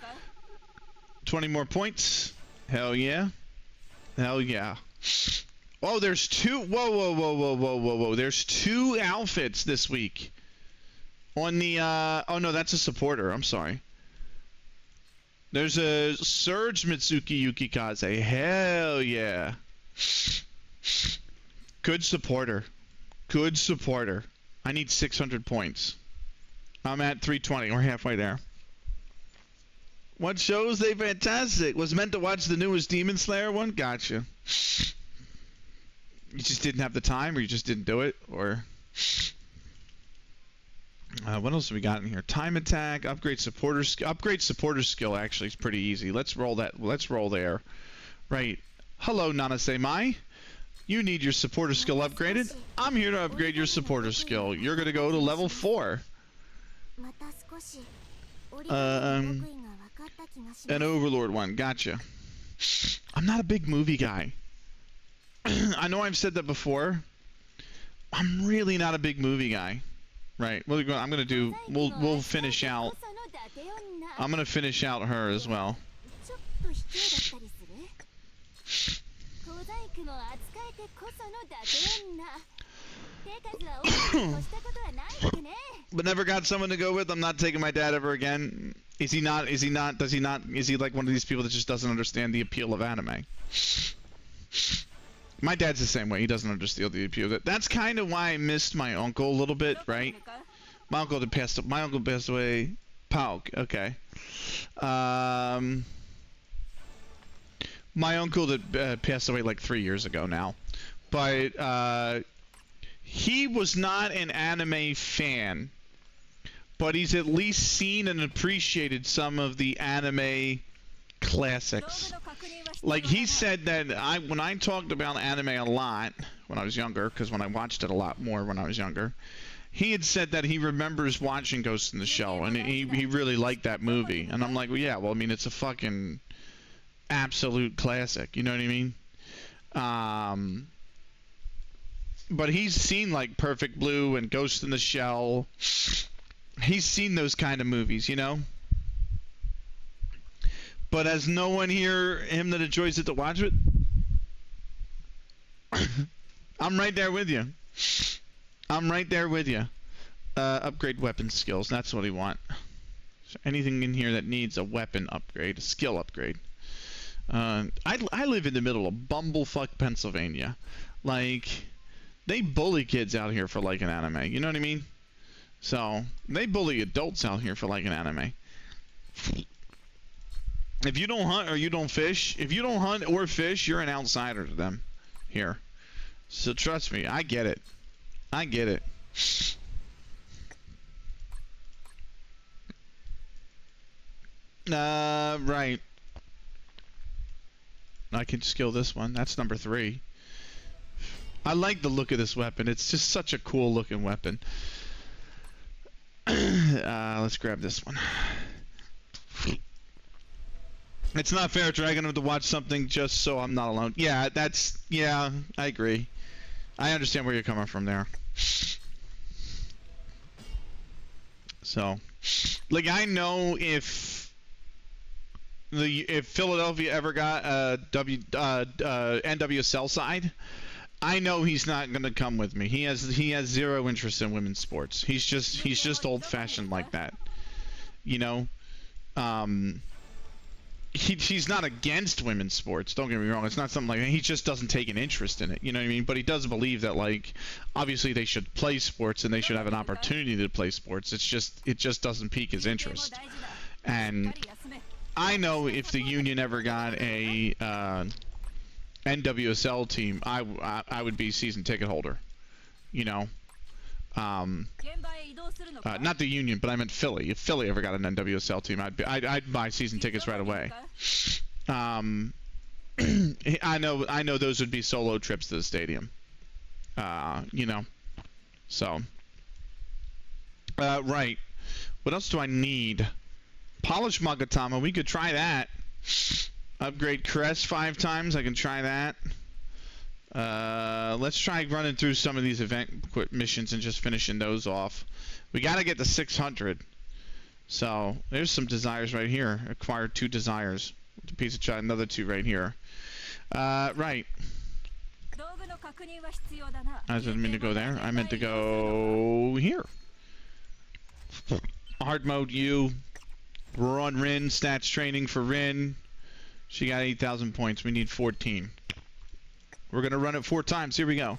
20 more points. Hell yeah. Hell yeah. Oh, there's 2. Whoa, whoa, whoa, whoa, whoa, whoa, whoa. There's 2 outfits this week. On the, oh no, that's a supporter. I'm sorry. There's a Surge Mitsuki Yukikaze. Hell yeah. Good supporter. Good supporter. I need 600 points. I'm at 320. We're halfway there. What shows? They fantastic. Was meant to watch the newest Demon Slayer one? Gotcha. You just didn't have the time, or you just didn't do it, or... what else have we got in here? Time attack, upgrade supporter skill actually is pretty easy. Let's roll that. Let's roll there. Right. Hello, Nanase Mai. You need your supporter skill upgraded. I'm here to upgrade your supporter skill. You're gonna go to level 4. An Overlord one. Gotcha. I'm not a big movie guy. I know I've said that before. I'm really not a big movie guy. Right. Well, I'm gonna do. We'll finish out. I'm gonna finish out her as well. But never got someone to go with. I'm not taking my dad ever again. Is he not? Is he not? Does he not? Is he like one of these people that just doesn't understand the appeal of anime? My dad's the same way. He doesn't understand the appeal of it. That's kind of why I missed my uncle a little bit, right? My uncle passed away. Pauk, okay. My uncle that passed away like 3 years ago now. But he was not an anime fan. But he's at least seen and appreciated some of the anime classics. Like, he said that when I talked about anime a lot when I was younger, because when I watched it a lot more when I was younger, he had said that he remembers watching Ghost in the Shell, and he really liked that movie. And I'm like, well, yeah, well, I mean, it's a fucking absolute classic. You know what I mean? But he's seen like Perfect Blue and Ghost in the Shell. He's seen those kind of movies, you know? But has no one here him that enjoys it to watch it? I'm right there with you. I'm right there with you. Upgrade weapon skills. That's what we want. Is there anything in here that needs a weapon upgrade, a skill upgrade? I live in the middle of bumblefuck Pennsylvania. Like, they bully kids out here for like an anime. You know what I mean? So, they bully adults out here for like an anime. If you don't hunt or you don't fish, if you don't hunt or fish, you're an outsider to them here. So trust me, I get it. I get it. Right. I can skill this one. That's number 3. I like the look of this weapon. It's just such a cool looking weapon. Let's grab this one. It's not fair dragging him to watch something just so I'm not alone. Yeah, I agree. I understand where you're coming from there. So, like, I know if Philadelphia ever got a NWSL side, I know he's not gonna come with me. He has 0 interest in women's sports. He's just old-fashioned like that. You know, he's not against women's sports. Don't get me wrong. It's not something like that. He just doesn't take an interest in it. You know what I mean? But he does believe that, like, obviously they should play sports and they should have an opportunity to play sports. It just doesn't pique his interest. And I know if the union ever got a NWSL team, I would be season ticket holder. You know. Not the union, but I meant Philly. If Philly ever got an NWSL team, I'd buy season tickets right away. I know those would be solo trips to the stadium. You know. So. Right. What else do I need? Polish Magatama. We could try that. Upgrade Crest 5 times. I can try that. Let's try running through some of these event missions and just finishing those off. We gotta get to 600. So, there's some desires right here. Acquire 2 desires. With a piece of chai, another 2 right here. Right. I didn't mean to go there. I meant to go here. Hard mode U. We're on Rin. Stats training for Rin. She got 8,000 points. We need 14. We're gonna run it 4 times. Here we go.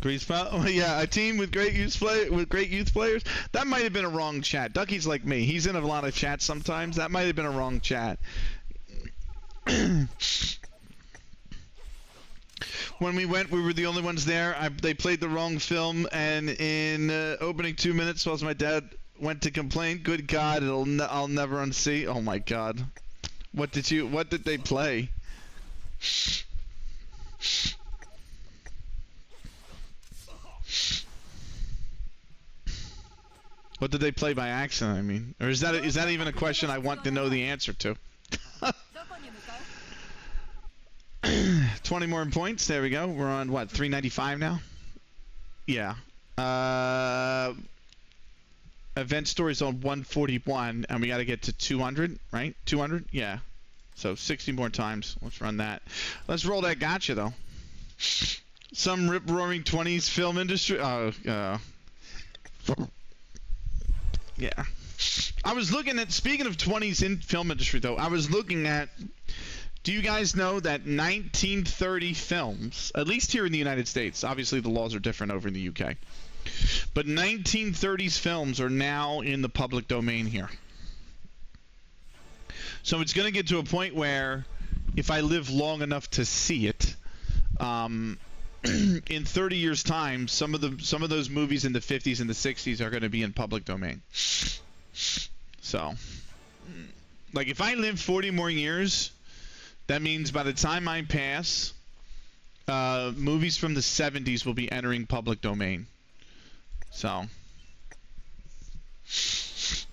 Yeah, a team with great youth players. That might have been a wrong chat. Ducky's like me. He's in a lot of chats sometimes. That might have been a wrong chat. When we went, we were the only ones there. They played the wrong film, and in opening 2 minutes, whilst my dad went to complain, good God, I'll never unsee. Oh my God, what did they play? What did they play by accident? I mean, or is that even a question I want to know the answer to? 20 more points. There we go. We're on what, 395 now? Yeah. Event stories on 141, and we got to get to 200, right? 200? Yeah. So 60 more times. Let's run that. Let's roll that gacha though. Some rip-roaring 20s film industry. Yeah. I was looking at, speaking of 20s in film industry though, I was looking at, do you guys know that 1930 films, at least here in the United States, obviously the laws are different over in the UK, but 1930s films are now in the public domain here. So it's going to get to a point where, if I live long enough to see it, in 30 years' time, some of those movies in the 50s and the 60s are going to be in public domain. So, like, if I live 40 more years, that means by the time I pass, movies from the 70s will be entering public domain. So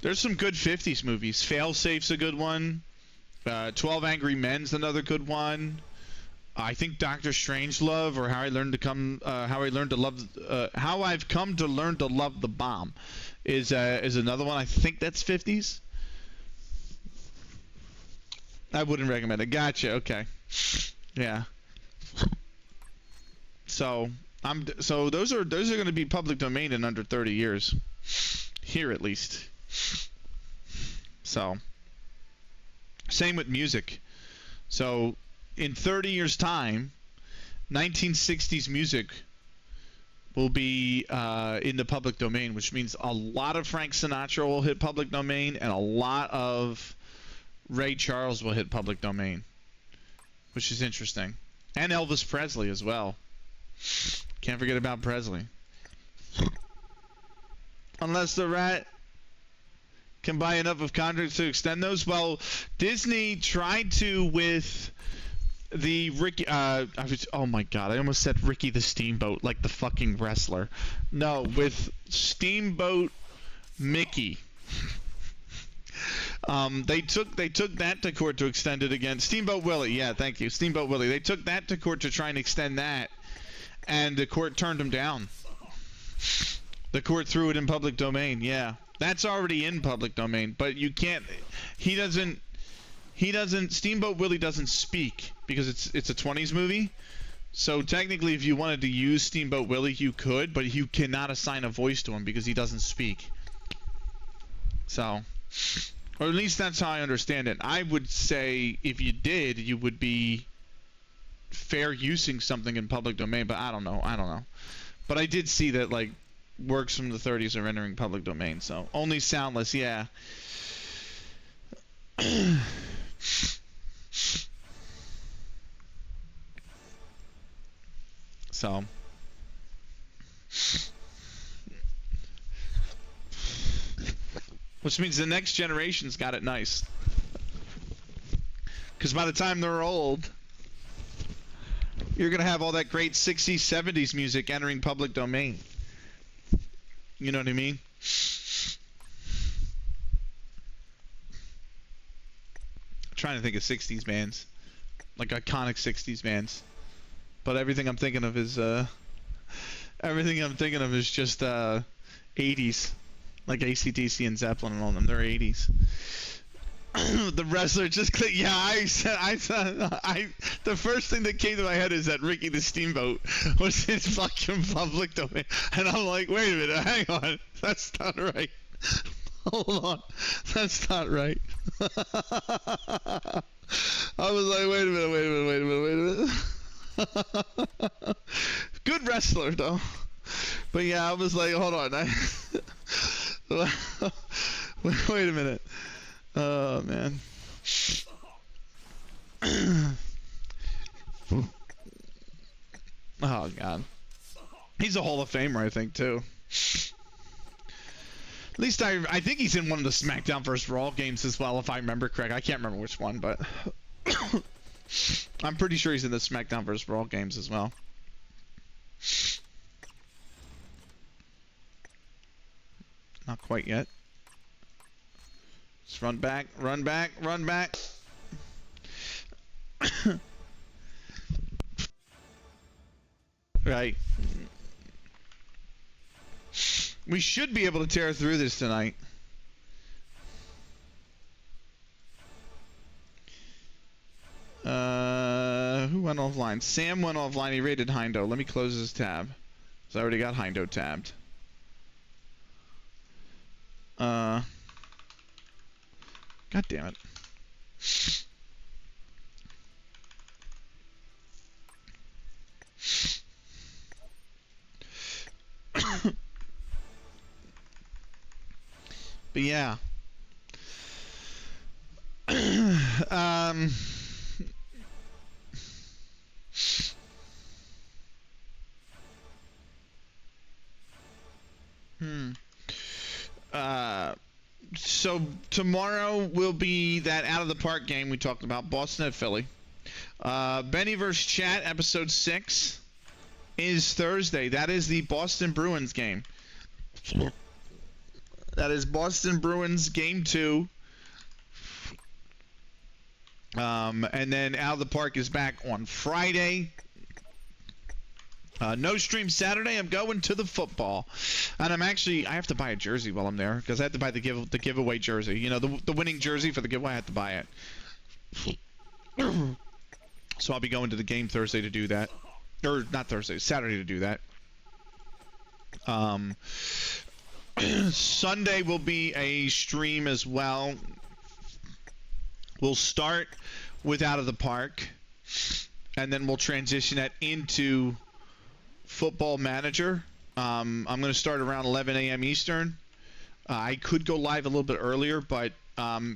there's some good 50s movies. Failsafe's a good one. 12 Angry Men's another good one. I think Doctor Strangelove, or How I've Come to Learn to Love the Bomb, is another one. I think that's 50s. I wouldn't recommend it. Gotcha. Okay. Yeah. So those are going to be public domain in under 30 years, here at least. So same with music. So in 30 years' time, 1960s music will be in the public domain, which means a lot of Frank Sinatra will hit public domain, and a lot of Ray Charles will hit public domain, which is interesting. And Elvis Presley as well. Can't forget about Presley. Unless the rat can buy enough of contracts to extend those. Well, Disney tried to with the Ricky. Oh my God! I almost said Ricky the Steamboat, like the fucking wrestler. No, with Steamboat Mickey. They took that to court to extend it again. Steamboat Willie, yeah, thank you, Steamboat Willie. They took that to court to try and extend that, and the court turned them down. The court threw it in public domain. Yeah, that's already in public domain, but you can't. He doesn't. Steamboat Willie doesn't speak because it's a 20s movie. So technically, if you wanted to use Steamboat Willie, you could, but you cannot assign a voice to him because he doesn't speak. So, or at least that's how I understand it. I would say if you did, you would be fair using something in public domain, but I don't know. But I did see that like works from the 30s are entering public domain, so only soundless, yeah. So which means the next generation's got it nice. Because by the time they're old, you're going to have all that great 60s, 70s music entering public domain. You know what I mean? I'm trying to think of 60s bands. Like iconic 60s bands. But everything I'm thinking of is just 80s. Like AC/DC and Zeppelin and all them. They're 80s. The wrestler just clicked. Yeah, the first thing that came to my head is that Ricky the Steamboat was in fucking public domain. And I'm like, wait a minute, hang on. That's not right. Hold on. That's not right. I was like, wait a minute. Good wrestler, though. But yeah, I was like, hold on. Wait a minute. Oh, man. Oh, God. He's a Hall of Famer, I think, too. At least I think he's in one of the SmackDown vs. Raw games as well, if I remember correct. I can't remember which one, but I'm pretty sure he's in the SmackDown vs. Raw games as well. Not quite yet. Just run back. Right. We should be able to tear through this tonight. Who went offline? Sam went offline. He raided Hindo. Let me close this tab. So I already got Hindo tabbed. God damn it. But yeah. So tomorrow will be that out of the park game we talked about, Boston at Philly. Benny vs. Chat, episode 6 is Thursday. That is the Boston Bruins game. That is Boston Bruins game 2. And then Out of the Park is back on Friday. No stream Saturday. I'm going to the football, and I have to buy a jersey while I'm there because I had to buy the giveaway jersey. You know, the winning jersey for the giveaway. I had to buy it. So I'll be going to the game Thursday to do that, or not Thursday, Saturday to do that. Sunday will be a stream as well. We'll start with Out of the Park, and then we'll transition that into Football Manager. I'm going to start around 11 a.m. Eastern. I could go live a little bit earlier, but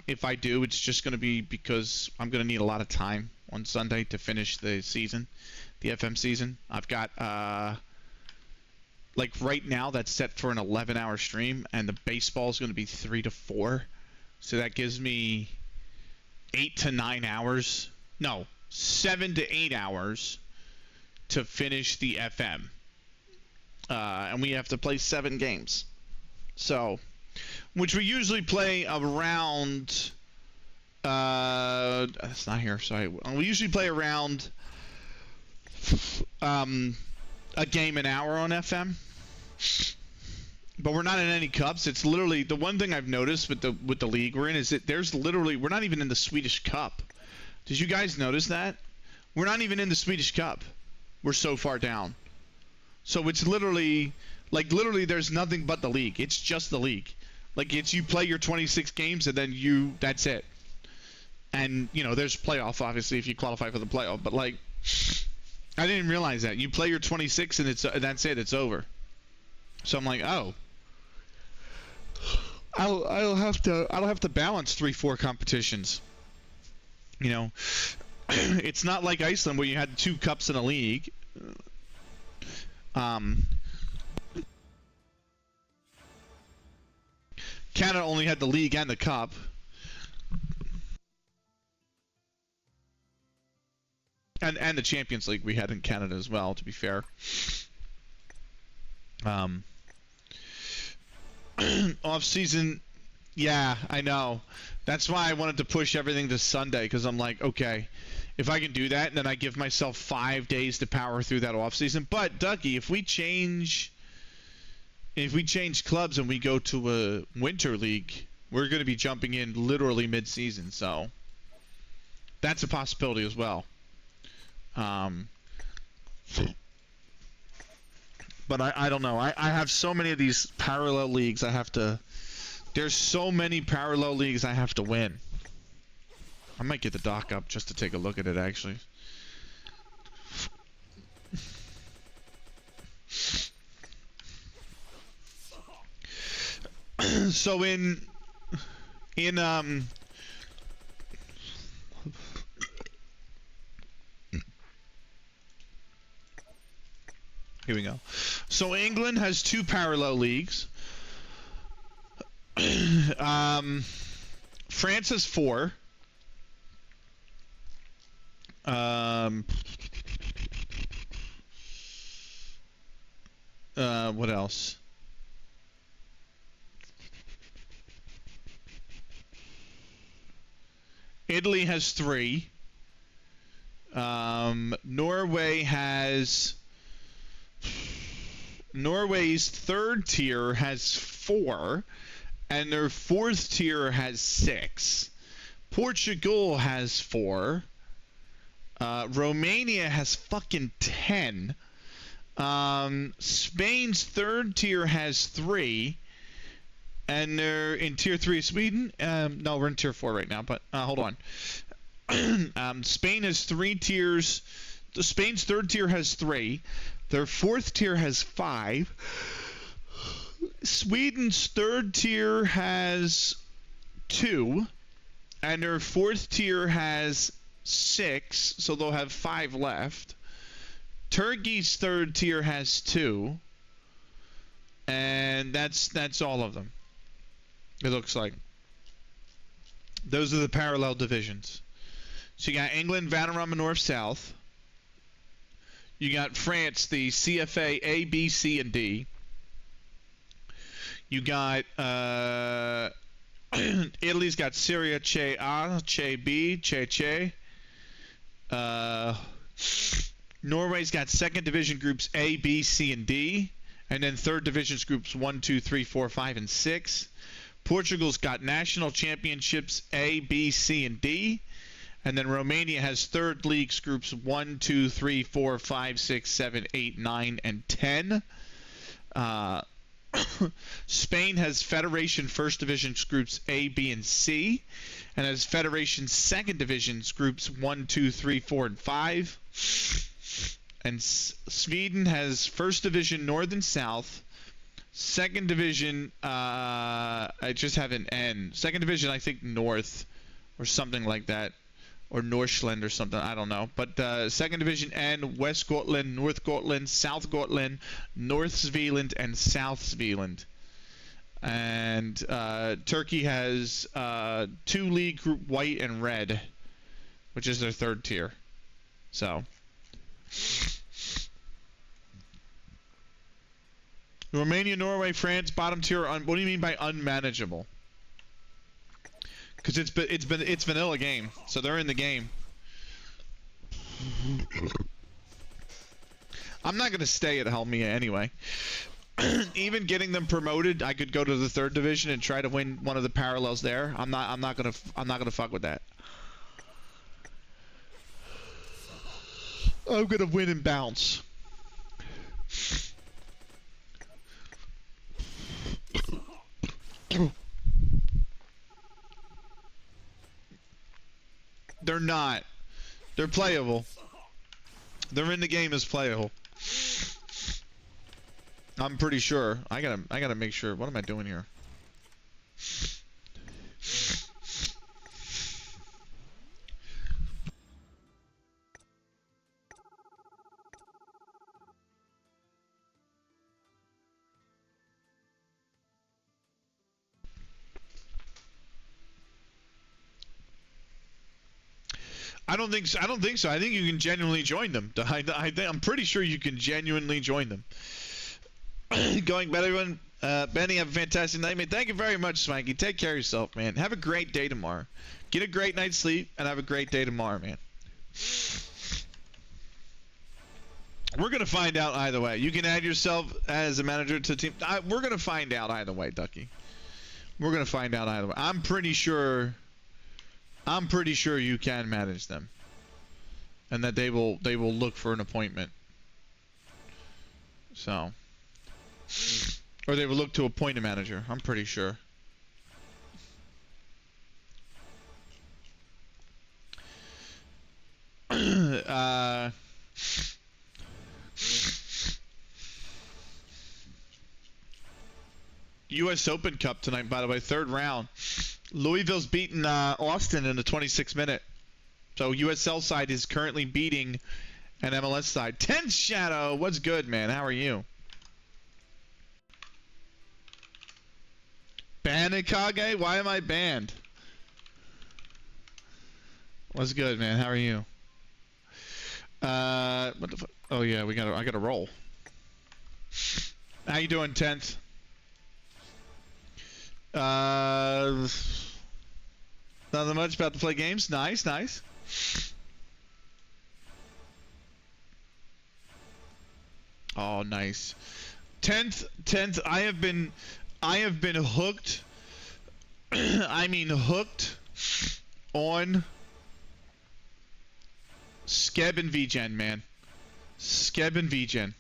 if I do, it's just going to be because I'm going to need a lot of time on Sunday to finish the season, the FM season. I've got, like right now, that's set for an 11-hour stream, and the baseball is going to be 3 to 4. So that gives me 8 to 9 hours. No, 7 to 8 hours to finish the FM. And we have to play 7 games. So, which we usually play around, that's not here, sorry. We usually play around a game an hour on FM. But we're not in any cups. It's literally, the one thing I've noticed with the league we're in is that there's literally, we're not even in the Swedish Cup. Did you guys notice that? We're not even in the Swedish Cup. We're so far down. So it's literally, there's nothing but the league. It's just the league. Like, it's you play your 26 games and then that's it. And, you know, there's playoff, obviously, if you qualify for the playoff. But, like, I didn't realize that. You play your 26 and that's it. It's over. So I'm like, oh. I'll have to balance 3-4 competitions. You know, it's not like Iceland where you had 2 cups in a league. Canada only had the league and the cup. And the Champions League we had in Canada as well, to be fair. Off season, yeah, I know. That's why I wanted to push everything to Sunday, because I'm like, okay, if I can do that, then I give myself 5 days to power through that off season. But Dougie, if we change clubs and we go to a winter league, we're going to be jumping in literally mid-season, so that's a possibility as well. But I don't know. I have so many of these parallel leagues there's so many parallel leagues I have to win. I might get the doc up just to take a look at it, actually. So in here we go. So England has 2 parallel leagues. France has 4. What else? Italy has 3. Norway's 3rd tier has 4, and their 4th tier has 6. Portugal has 4. Romania has fucking 10. Spain's 3rd tier has 3. And they're in tier 3 of Sweden. No, we're in tier 4 right now, but hold on. Spain has 3 tiers. Spain's 3rd tier has 3. Their 4th tier has 5. Sweden's 3rd tier has 2. And their 4th tier has 6. So they'll have 5 left. Turkey's 3rd tier has 2. And that's all of them. It looks like. Those are the parallel divisions. So you got England, Vanarama, North, South. You got France, the CFA A, B, C, and D. You got Italy's got Syria, Che A, Che B, Che Che. Norway's got second division groups A, B, C, and D. And then third divisions groups 1, 2, 3, 4, 5, and 6. Portugal's got national championships A, B, C, and D. And then Romania has third leagues groups 1, 2, 3, 4, 5, 6, 7, 8, 9, and 10. Spain has Federation First Divisions groups A, B, and C, and has Federation Second Divisions groups 1, 2, 3, 4, and 5. And Sweden has First Division North and South. Second Division, I just have an N. Second Division, I think North, or something like that. Or Northland or something, I don't know. But Second Division N, West Gotland, North Gotland, South Gotland, North Zealand, and South Zealand. And Turkey has 2 league group white and red, which is their third tier. So Romania, Norway, France, bottom tier. What do you mean by unmanageable? Because it's vanilla game, so they're in the game. I'm not gonna stay at Helmia anyway. Even getting them promoted, I could go to the third division and try to win one of the parallels there. I'm not gonna fuck with that. I'm gonna win and bounce. They're not. They're playable. They're in the game as playable. I'm pretty sure. I gotta make sure. What am I doing here? I don't think so. I think you can genuinely join them. I'm pretty sure you can genuinely join them. Going better, everyone. Benny, have a fantastic night, man. Thank you very much, Swanky. Take care of yourself, man. Have a great day tomorrow. Get a great night's sleep, and have a great day tomorrow, man. We're gonna find out either way. You can add yourself as a manager to the team. We're gonna find out either way, Ducky. We're gonna find out either way. I'm pretty sure you can manage them, and that they will look for an appointment. So, or they will look to appoint a manager. I'm pretty sure. U.S. Open Cup tonight, by the way, third round. Louisville's beaten Austin in the 26th minute. So USL side is currently beating an MLS side. 10th Shadow, what's good, man? How are you? Banikage? Why am I banned? What's good, man? How are you? What the fuck? Oh yeah, I gotta roll. How you doing, 10th? Nothing much, about to play games. Nice, nice. Oh, nice. 10th. I have been hooked. I mean hooked on Skeb and VGen, man. Skeb and VGen.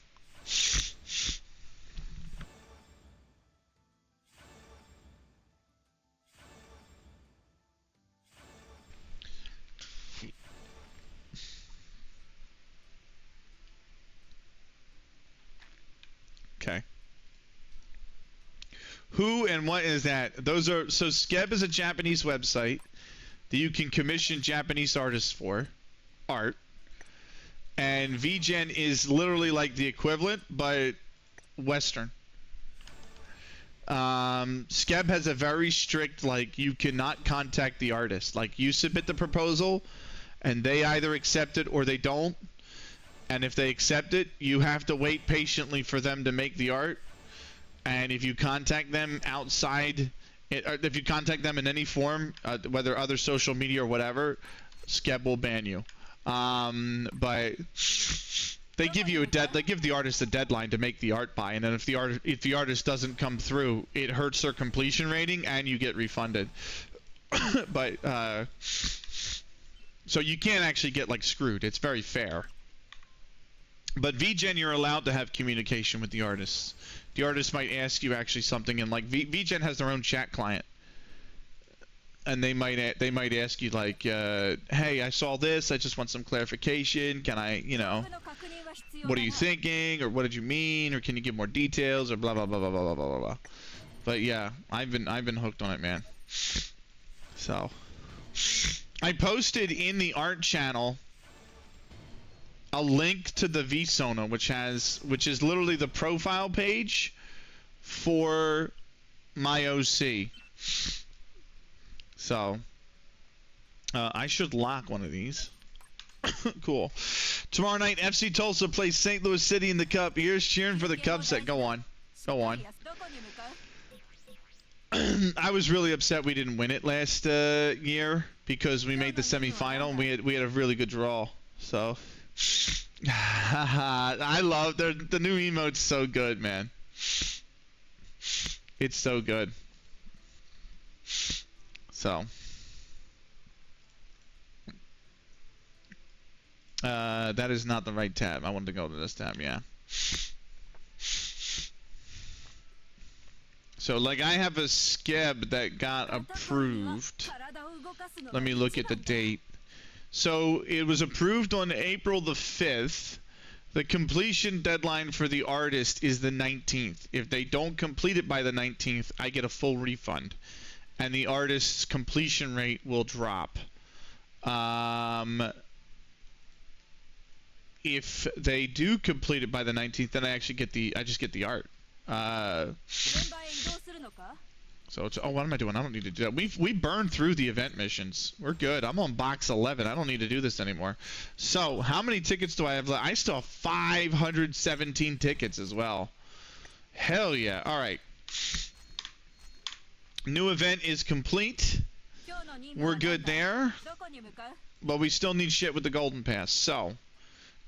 Okay. Who and what is that? Those are, so Skeb is a Japanese website that you can commission Japanese artists for art, and VGen is literally like the equivalent but Western. Skeb has a very strict, like, you cannot contact the artist. Like, you submit the proposal and they either accept it or they don't. And if they accept it, you have to wait patiently for them to make the art. And if you contact them outside, if you contact them in any form, whether other social media or whatever, Skeb will ban you. But they give the artist a deadline to make the art by, and then if the artist doesn't come through, it hurts their completion rating and you get refunded. But so you can't actually get like screwed. It's very fair. But VGen, you're allowed to have communication with the artists. The artist might ask you actually something, and like VGen has their own chat client, and they might ask you like, hey, I saw this, I just want some clarification. Can I, what are you thinking, or what did you mean, or can you give more details, or blah blah blah blah blah blah blah blah. But yeah, I've been hooked on it, man. So I posted in the art channel a link to the VSona, which is literally the profile page for my OC. So I should lock one of these. Cool. Tomorrow night, FC Tulsa plays St. Louis City in the Cup. Here's cheering for the Cubs set. Go on. Go on. I was really upset we didn't win it last year because we made the semifinal and we had a really good draw. So I love the new emote's so good, man. It's so good. So that is not the right tab. I wanted to go to this tab, yeah. So like I have a Skeb that got approved. Let me look at the date. So it was approved on April the 5th. The completion deadline for the artist is the 19th. If they don't complete it by the 19th, I get a full refund. And the artist's completion rate will drop. If they do complete it by the 19th, then I just get the art. So it's, oh, what am I doing? I don't need to do that. We burned through the event missions. We're good. I'm on box 11. I don't need to do this anymore. So how many tickets do I have left? I still have 517 tickets as well. Hell yeah. All right. New event is complete. We're good there. But we still need shit with the golden pass. So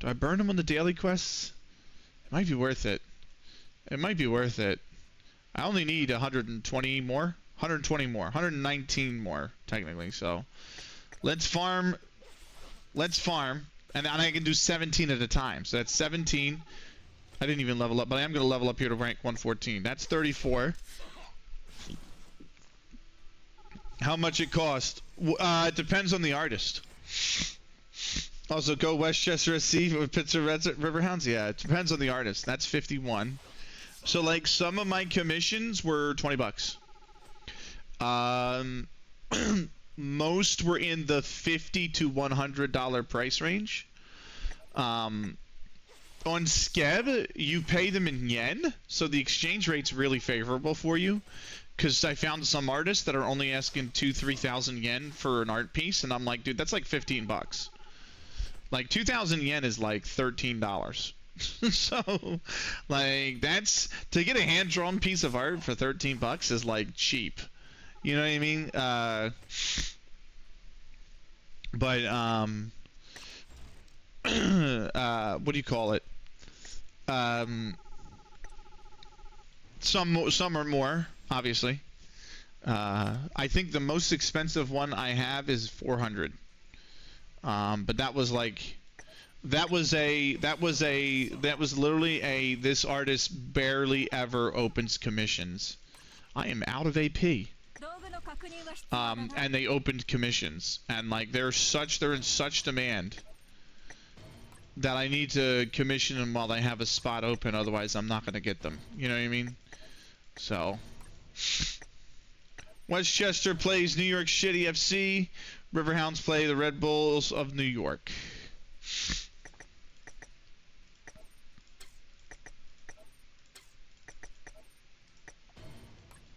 do I burn them on the daily quests? It might be worth it. It might be worth it. I only need 120 more. 120 more. 119 more, technically. So let's farm. Let's farm. And I can do 17 at a time. So that's 17. I didn't even level up, but I am going to level up here to rank 114. That's 34. How much it cost? It depends on the artist. Also, go Westchester SC with Pittsburgh Riverhounds. Yeah, it depends on the artist. That's 51. So like some of my commissions were $20. Most were in the $50 to $100 price range. On Skeb, you pay them in yen, so the exchange rate's really favorable for you. Because I found some artists that are only asking 2,000-3,000 yen for an art piece, and I'm like, dude, that's like $15. Like 2,000 yen is like $13. So, like, that's to get a hand-drawn piece of art for $13 is like cheap. You know what I mean? What do you call it? Some are more, obviously. I think the most expensive one I have is 400. But that was like. That was literally a this artist barely ever opens commissions. I am out of AP. And they opened commissions, and like they're in such demand that I need to commission them while they have a spot open, otherwise I'm not going to get them. You know what I mean? So Westchester plays New York City FC. Riverhounds play the Red Bulls of New York.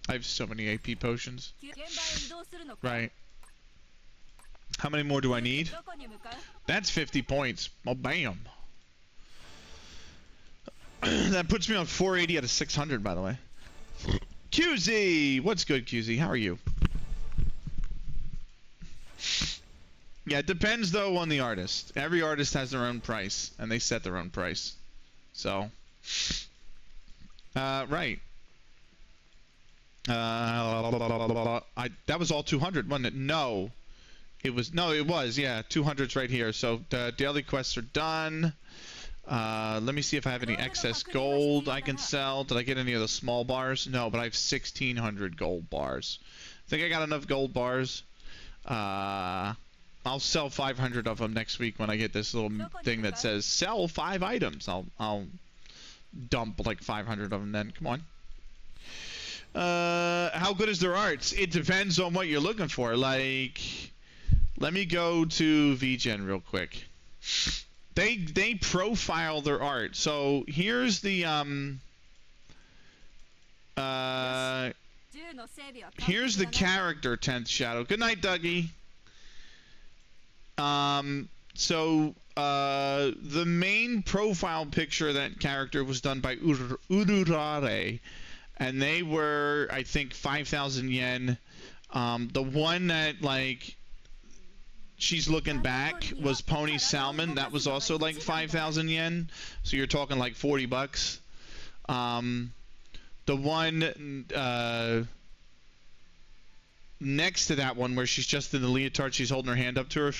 I have so many AP potions. Right. How many more do I need? That's 50 points. Oh, bam. That puts me on 480 out of 600, by the way. QZ! What's good, QZ? How are you? Yeah, it depends, though, on the artist. Every artist has their own price, and they set their own price. So, right. That was all 200, wasn't it? No. It was, yeah. 200's right here. So, the daily quests are done. Let me see if I have any excess gold I can sell. Did I get any of the small bars? No, but I have 1,600 gold bars. I think I got enough gold bars. I'll sell 500 of them next week when I get this little thing that says sell 5 items. I'll dump like 500 of them then. Come on. How good is their arts? It depends on what you're looking for. Like, let me go to VGen real quick. They profile their art. So here's the here's the character 10th Shadow. Good night, Dougie. So the main profile picture of that character was done by Ururare, and they were, I think, 5,000 yen. The one that, like, she's looking back was Pony Salmon. That was also like 5,000 yen. So you're talking like 40 bucks. The one next to that one where she's just in the leotard, she's holding her hand up to her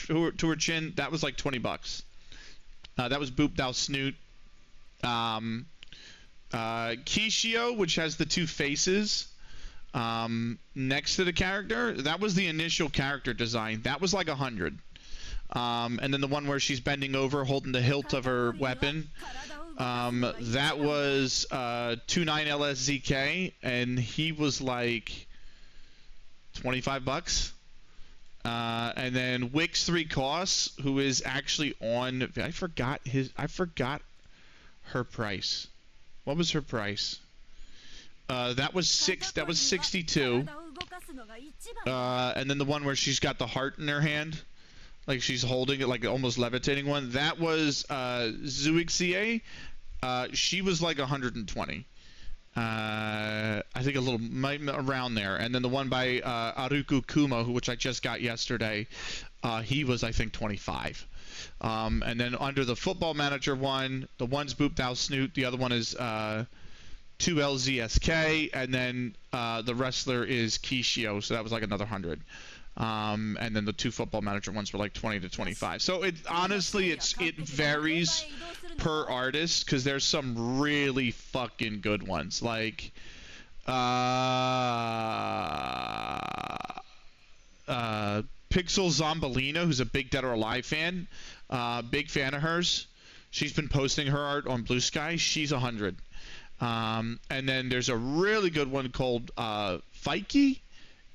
chin, that was like 20 bucks. That was Boop Thou Snoot. Kishio, which has the 2 faces next to the character, that was the initial character design. That was like 100. And then the one where she's bending over holding the hilt of her weapon, that was 29 LSZK, and he was like 25 bucks. And then Wix 3 Costs, who is actually on, I forgot her price. What was her price? That was 62. And then the one where she's got the heart in her hand, like she's holding it, like almost levitating one, that was Zuixie. She was like 120. I think a little around there. And then the one by Aruku Kuma, which I just got yesterday, he was, I think, 25. And then under the Football Manager one, the one's Boop Thou Snoot, the other one is 2LZSK, and then the wrestler is Kishio, so that was like another 100. And then the 2 Football Manager ones were like 20 to 25. So it honestly, it varies per artist, because there's some really fucking good ones, like Pixel Zombolina, who's a big Dead or Alive fan, big fan of hers. She's been posting her art on Blue Sky. She's 100. And then there's a really good one called Feiky,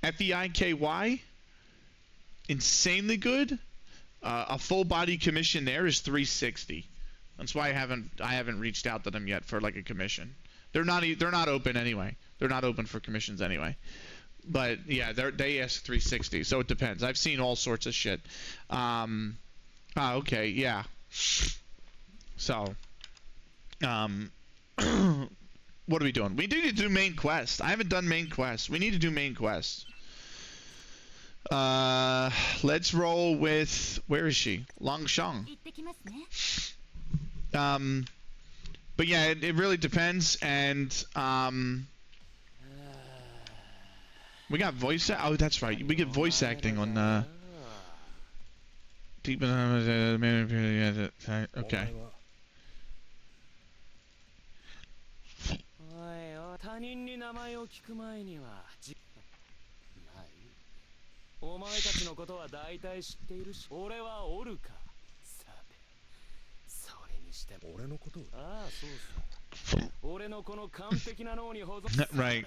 Feiky. Insanely good. A full body commission there is 360. That's why I haven't reached out to them yet for like a commission. They're not open anyway. They're not open for commissions anyway. But yeah, they ask 360, so it depends. I've seen all sorts of shit. Okay, yeah. So, what are we doing? We need to do main quest. I haven't done main quest. We need to do main quest. Let's roll with, where is she? Longshang. But yeah, it really depends, and we got voice. Oh, that's right. We get voice acting on deep. Okay. Right.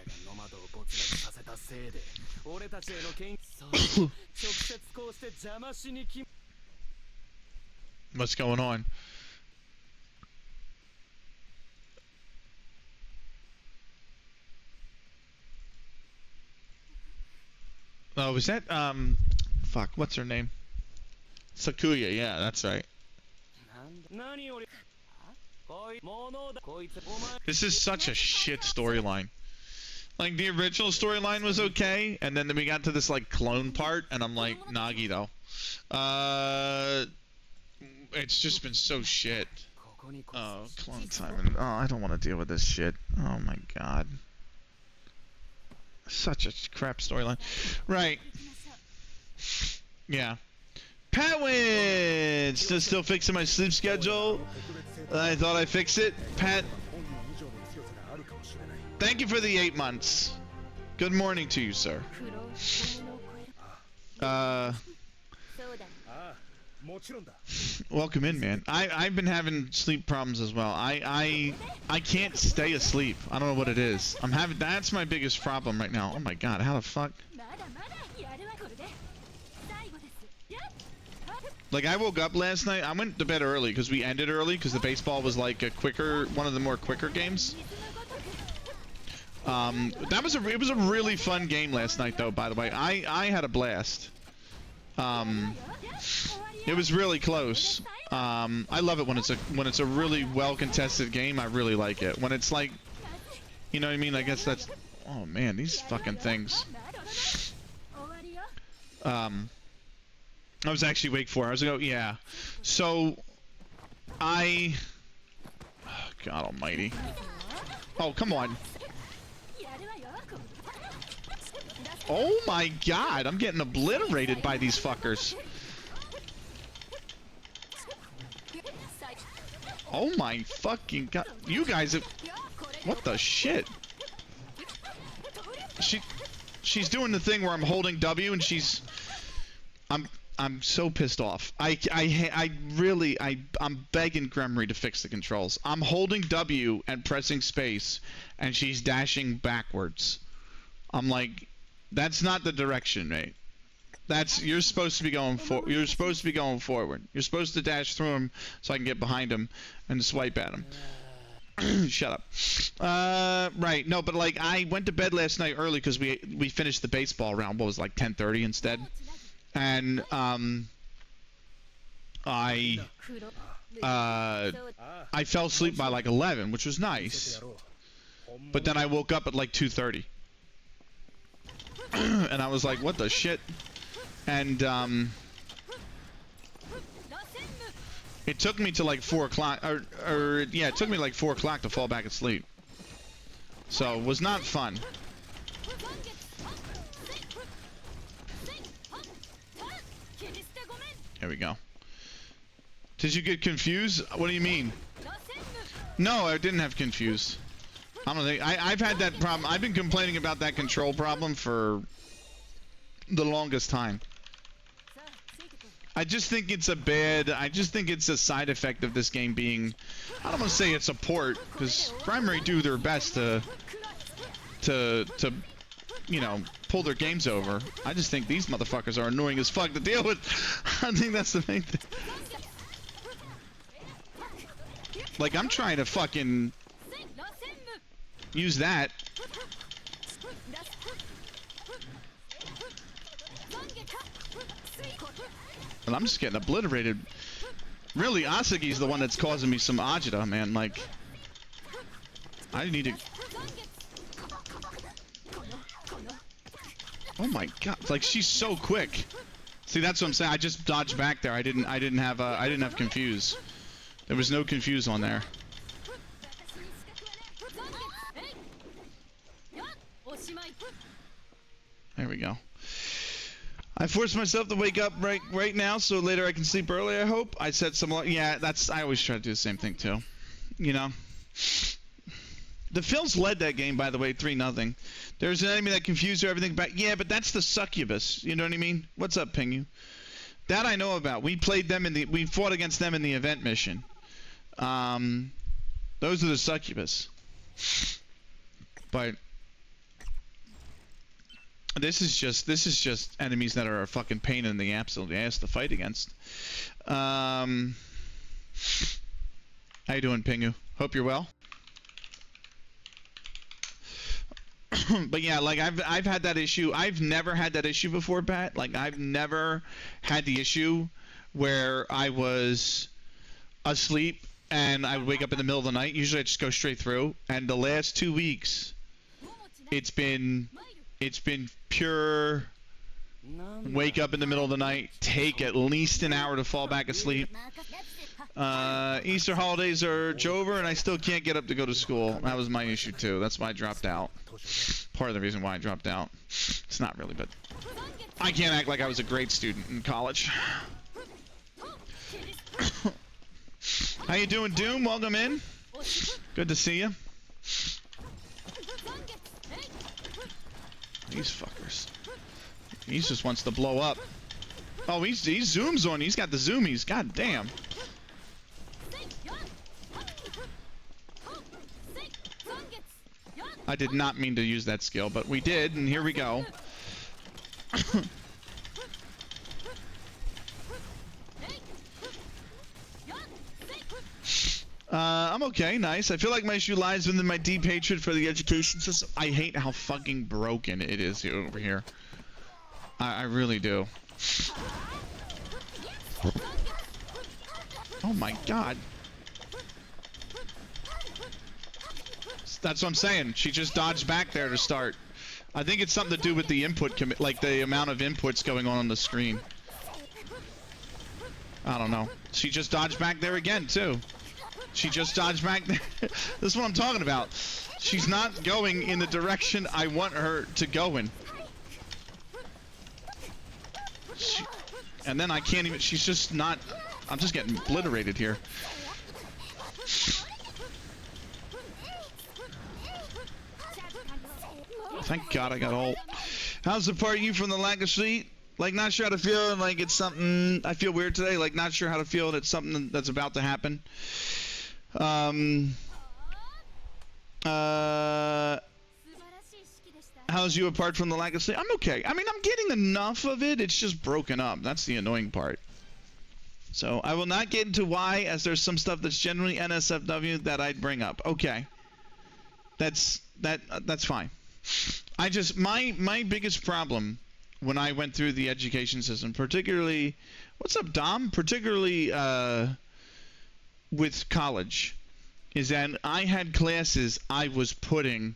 What's going on? Oh, was that fuck, what's her name? Sakuya, yeah, that's right. This is such a shit storyline. Like, the original storyline was okay, and then we got to this, like, clone part, and I'm like, Nagi, though. It's just been so shit. Oh, clone Taimanin. Oh, I don't want to deal with this shit. Oh my god. Such a crap storyline. Right. Yeah. Pat wins! Still fixing my sleep schedule. I thought I fixed it. Pat, thank you for the 8 months. Good morning to you, sir. Welcome in, man. I've been having sleep problems as well. I can't stay asleep. I don't know what it is. That's my biggest problem right now. Oh my god, how the fuck? Like, I woke up last night. I went to bed early because we ended early because the baseball was like one of the more quicker games. It was a really fun game last night, though. By the way, I had a blast. It was really close. I love it when it's a really well contested game. I really like it when it's like, you know what I mean. I guess that's. Oh man, these fucking things. I was actually awake 4 hours ago. Yeah. So oh, God Almighty. Oh, come on. Oh my god, I'm getting obliterated by these fuckers. Oh my fucking god. You guys have... What the shit? She's doing the thing where I'm holding W and she's... I'm so pissed off. I'm begging Gremory to fix the controls. I'm holding W and pressing space and she's dashing backwards. I'm like, that's not the direction, mate. You're supposed to be going forward. You're supposed to be going forward. You're supposed to dash through him so I can get behind him and swipe at him. Shut up. Right. No, but like I went to bed last night early because we finished the baseball round. What was it, like 10:30 instead? And I fell asleep by like 11, which was nice. But then I woke up at like 2:30. And I was like, what the shit? And it took me to like 4 o'clock, yeah, it took me like 4 o'clock to fall back asleep. So it was not fun. There we go. Did you get confused? What do you mean? No, I didn't have confused. I don't think I've had that problem. I've been complaining about that control problem for the longest time. I just think it's a side effect of this game being, I don't want to say it's a port, because Gremory do their best to you know, pull their games over. I just think these motherfuckers are annoying as fuck to deal with. I think that's the main thing. Like, I'm trying to fucking use that. And I'm just getting obliterated. Really, Asagi's the one that's causing me some agita, man. Like, I need to... Oh my god! Like, she's so quick. See, that's what I'm saying. I just dodged back there. I didn't have confuse. There was no confuse on there. There we go. I forced myself to wake up right now, so later I can sleep early. I hope. I said some. Yeah, I always try to do the same thing too. You know. The Phils led that game, by the way, 3-0. There's an enemy that confused everything back. Yeah, but that's the succubus. You know what I mean? What's up, Pingu? That I know about. We played them we fought against them in the event mission. Those are the succubus. But this is just enemies that are a fucking pain in the absolute ass to fight against. How you doing, Pingu? Hope you're well. But yeah, like I've had that issue. I've never had that issue before, Pat. Like, I've never had the issue where I was asleep and I would wake up in the middle of the night. Usually I just go straight through. And the last 2 weeks, it's been pure wake up in the middle of the night, take at least an hour to fall back asleep. Easter holidays are over and I still can't get up to go to school. That was my issue too. That's why I dropped out. Part of the reason why I dropped out. It's not really, but I can't act like I was a great student in college. How you doing, Doom? Welcome in. Good to see you. These fuckers. He just wants to blow up. Oh, he zooms on. He's got the zoomies. God damn. I did not mean to use that skill, but we did, and here we go. I'm okay, nice. I feel like my issue lies within my deep hatred for the education system. I hate how fucking broken it is over here. I really do. Oh my god. That's what I'm saying. She just dodged back there to start. I think it's something to do with the input like the amount of inputs going on the screen. I don't know. She just dodged back there again, too. She just dodged back there. This is what I'm talking about. She's not going in the direction I want her to go in. And then I can't even... She's just not... I'm just getting obliterated here. Thank God I got ult. How's the part you from the lack of sleep? Like, not sure how to feel, and like it's something... I feel weird today. Like, not sure how to feel, and it's something that's about to happen. How's you apart from the lack of sleep? I'm okay. I mean, I'm getting enough of it. It's just broken up. That's the annoying part. So I will not get into why, as there's some stuff that's generally NSFW that I'd bring up. Okay. That's fine. I just my biggest problem when I went through the education system, particularly, what's up, Dom? Particularly with college, is that I had classes I was putting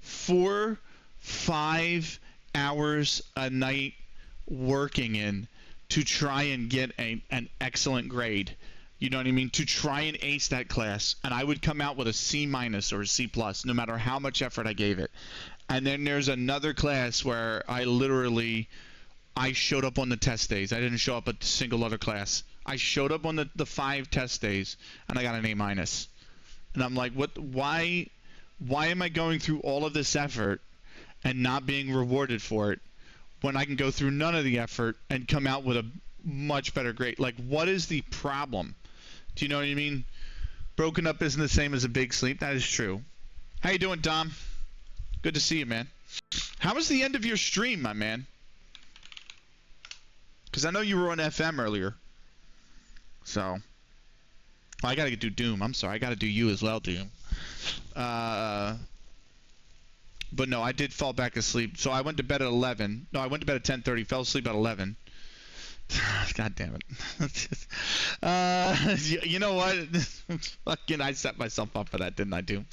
4-5 hours a night working in to try and get an excellent grade. You know what I mean? To try and ace that class. And I would come out with a C- or a C+, no matter how much effort I gave it. And then there's another class where I showed up on the test days. I didn't show up at a single other class. I showed up on the 5 test days, and I got an A-. And I'm like, what? Why am I going through all of this effort and not being rewarded for it when I can go through none of the effort and come out with a much better grade? Like, what is the problem? Do you know what I mean? Broken up isn't the same as a big sleep. That is true. How you doing, Dom? Good to see you, man. How was the end of your stream, my man? Because I know you were on FM earlier. So, I gotta do Doom. I'm sorry, I gotta do you as well, Doom. But no, I did fall back asleep. So I went to bed at 11. No, I went to bed at 10:30. Fell asleep at 11. God damn it. You know what? Fucking, I set myself up for that, didn't I, Doom?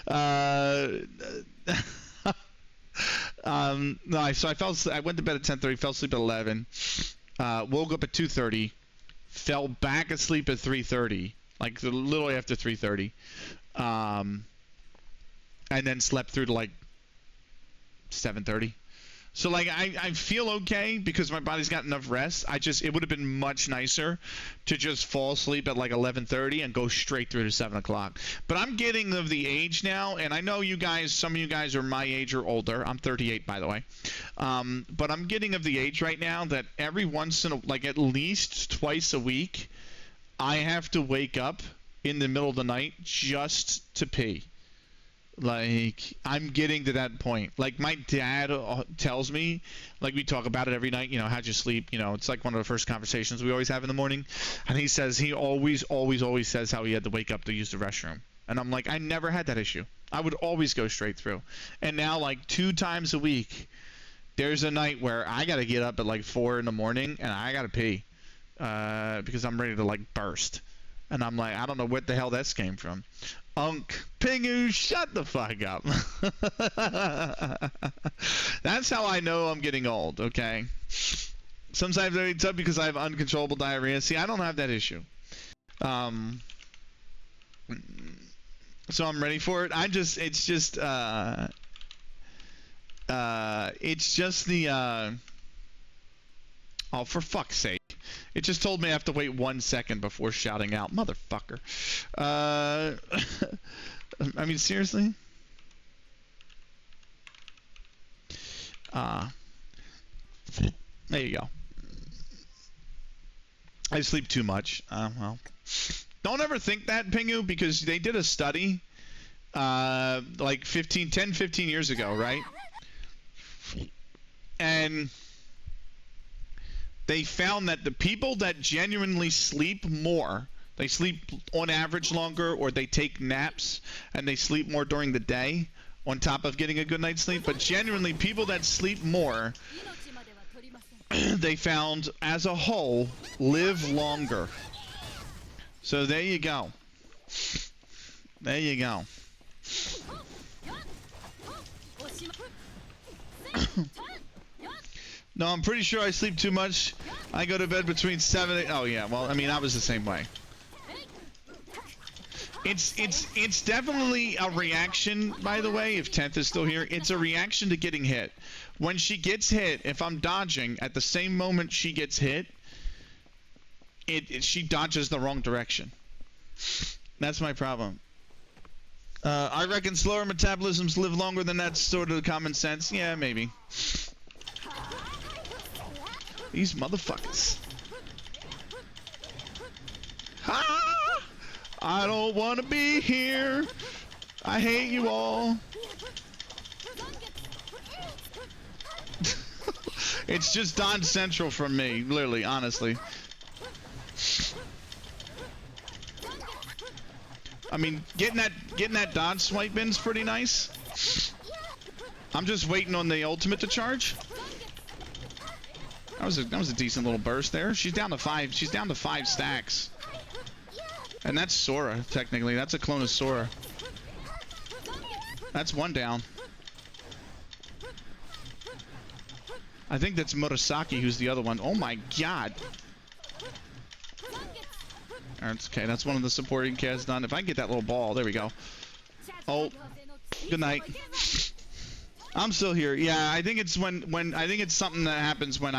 No, so I went to bed at 10:30. Fell asleep at 11. Woke up at 2:30. Fell back asleep at 3:30, like a little after 3:30, and then slept through to like 7:30. So like I feel okay because my body's got enough rest. It would have been much nicer to just fall asleep at like 11:30 and go straight through to 7 o'clock. But I'm getting of the age now, and I know you guys, some of you guys are my age or older. I'm 38, by the way. But I'm getting of the age right now that every once in like at least twice a week, I have to wake up in the middle of the night just to pee. Like, I'm getting to that point. Like, my dad tells me, like, we talk about it every night, you know, how'd you sleep? You know, it's like one of the first conversations we always have in the morning. And he says he always says how he had to wake up to use the restroom. And I'm like, I never had that issue. I would always go straight through. And now, like, 2 times a week, there's a night where I got to get up at, like, 4 in the morning, and I got to pee. because I'm ready to like burst. And I'm like, I don't know what the hell this came from. Pingu, shut the fuck up. That's how I know I'm getting old, okay? Sometimes I eat up because I have uncontrollable diarrhea. See, I don't have that issue. So I'm ready for it. It's just the, oh, for fuck's sake. It just told me I have to wait 1 second before shouting out, motherfucker. I mean, seriously? There you go. I sleep too much. Well, don't ever think that, Pingu, because they did a study like 10, 15 years ago, right? And they found that the people that genuinely sleep more, they sleep on average longer, or they take naps and they sleep more during the day on top of getting a good night's sleep, but genuinely people that sleep more, they found as a whole live longer. So there you go. There you go. No, I'm pretty sure I sleep too much. I go to bed between 7 and 8. Oh yeah, well, I mean, I was the same way. It's definitely a reaction, by the way, if 10th is still here. It's a reaction to getting hit. When she gets hit, if I'm dodging, at the same moment she gets hit, she dodges the wrong direction. That's my problem. I reckon slower metabolisms live longer than that sort of common sense. Yeah, maybe. These motherfuckers. Ha! I don't want to be here. I hate you all. It's just Don Central from me, literally, honestly. I mean, getting that dodge swipe in's pretty nice. I'm just waiting on the ultimate to charge. That was a decent little burst there. She's down to 5. She's down to 5 stacks. And that's Sora, technically. That's a clone of Sora. That's one down. I think that's Murasaki who's the other one. Oh my god. That's okay. That's one of the supporting cats done. If I can get that little ball, there we go. Oh, good night. I'm still here. Yeah, I think it's when I think it's something that happens when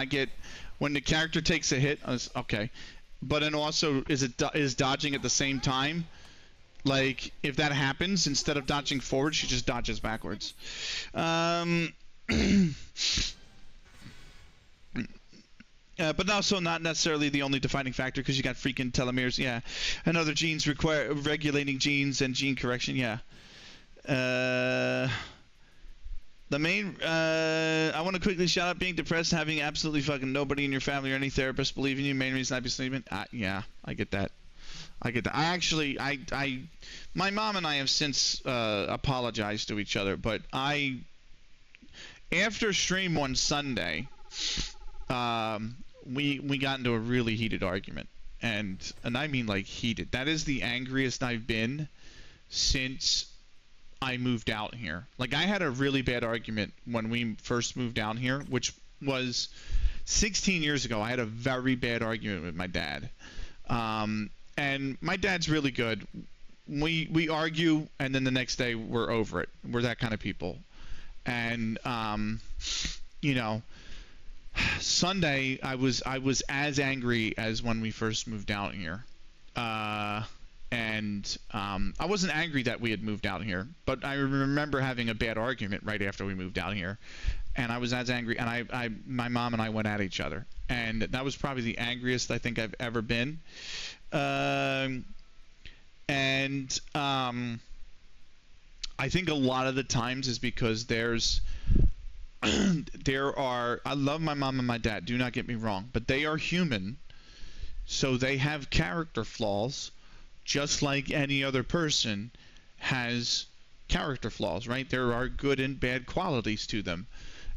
the character takes a hit. Okay, but and also is dodging at the same time. Like if that happens, instead of dodging forward, she just dodges backwards. But also not necessarily the only defining factor, because you got freaking telomeres, yeah, and other genes require regulating genes and gene correction, yeah. The main, I want to quickly shout out being depressed, having absolutely fucking nobody in your family or any therapist believe in you. Main reason I'd be sleeping. Yeah, I get that. I get that. I actually, my mom and I have since apologized to each other, but after stream one Sunday, we got into a really heated argument, and I mean like heated. That is the angriest I've been since I moved out here. Like I had a really bad argument when we first moved down here, which was 16 years ago. I had a very bad argument with my dad, and my dad's really good. We argue, and then the next day we're over it. We're that kind of people, and you know. Sunday, I was as angry as when we first moved down here, and I wasn't angry that we had moved out here, but I remember having a bad argument right after we moved out here, and I was as angry, and my mom and I went at each other, and that was probably the angriest I think I've ever been, and I think a lot of the times is because I love my mom and my dad, do not get me wrong, but they are human, so they have character flaws just like any other person has character flaws, right? There are good and bad qualities to them,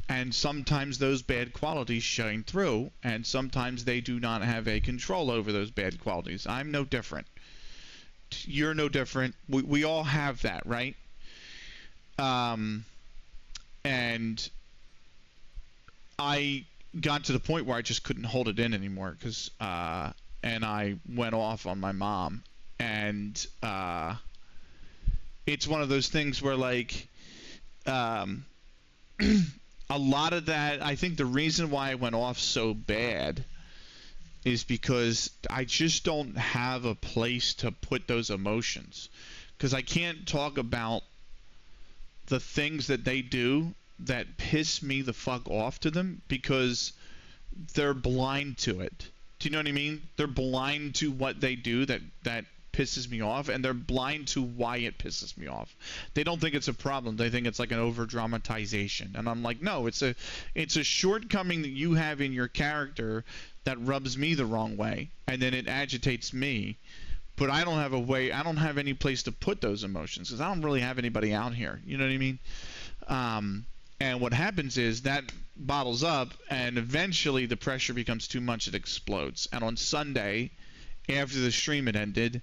And sometimes those bad qualities shine through, and sometimes they do not have a control over those bad qualities. I'm no different. You're no different. We all have that, right? Um, and I got to the point where I just couldn't hold it in anymore, and I went off on my mom. And it's one of those things where, like, um, a lot of that, I think the reason why I went off so bad is because I just don't have a place to put those emotions. Because I can't talk about the things that they do that piss me the fuck off to them because they're blind to it. Do you know what I mean? They're blind to what they do that pisses me off, and they're blind to why it pisses me off. They don't think it's a problem. They think it's like an over dramatization. And I'm like, no, it's a shortcoming that you have in your character that rubs me the wrong way, and then it agitates me. But I don't have any place to put those emotions because I don't really have anybody out here. You know what I mean? And what happens is that bottles up, and eventually the pressure becomes too much. It explodes. And on Sunday, after the stream had ended,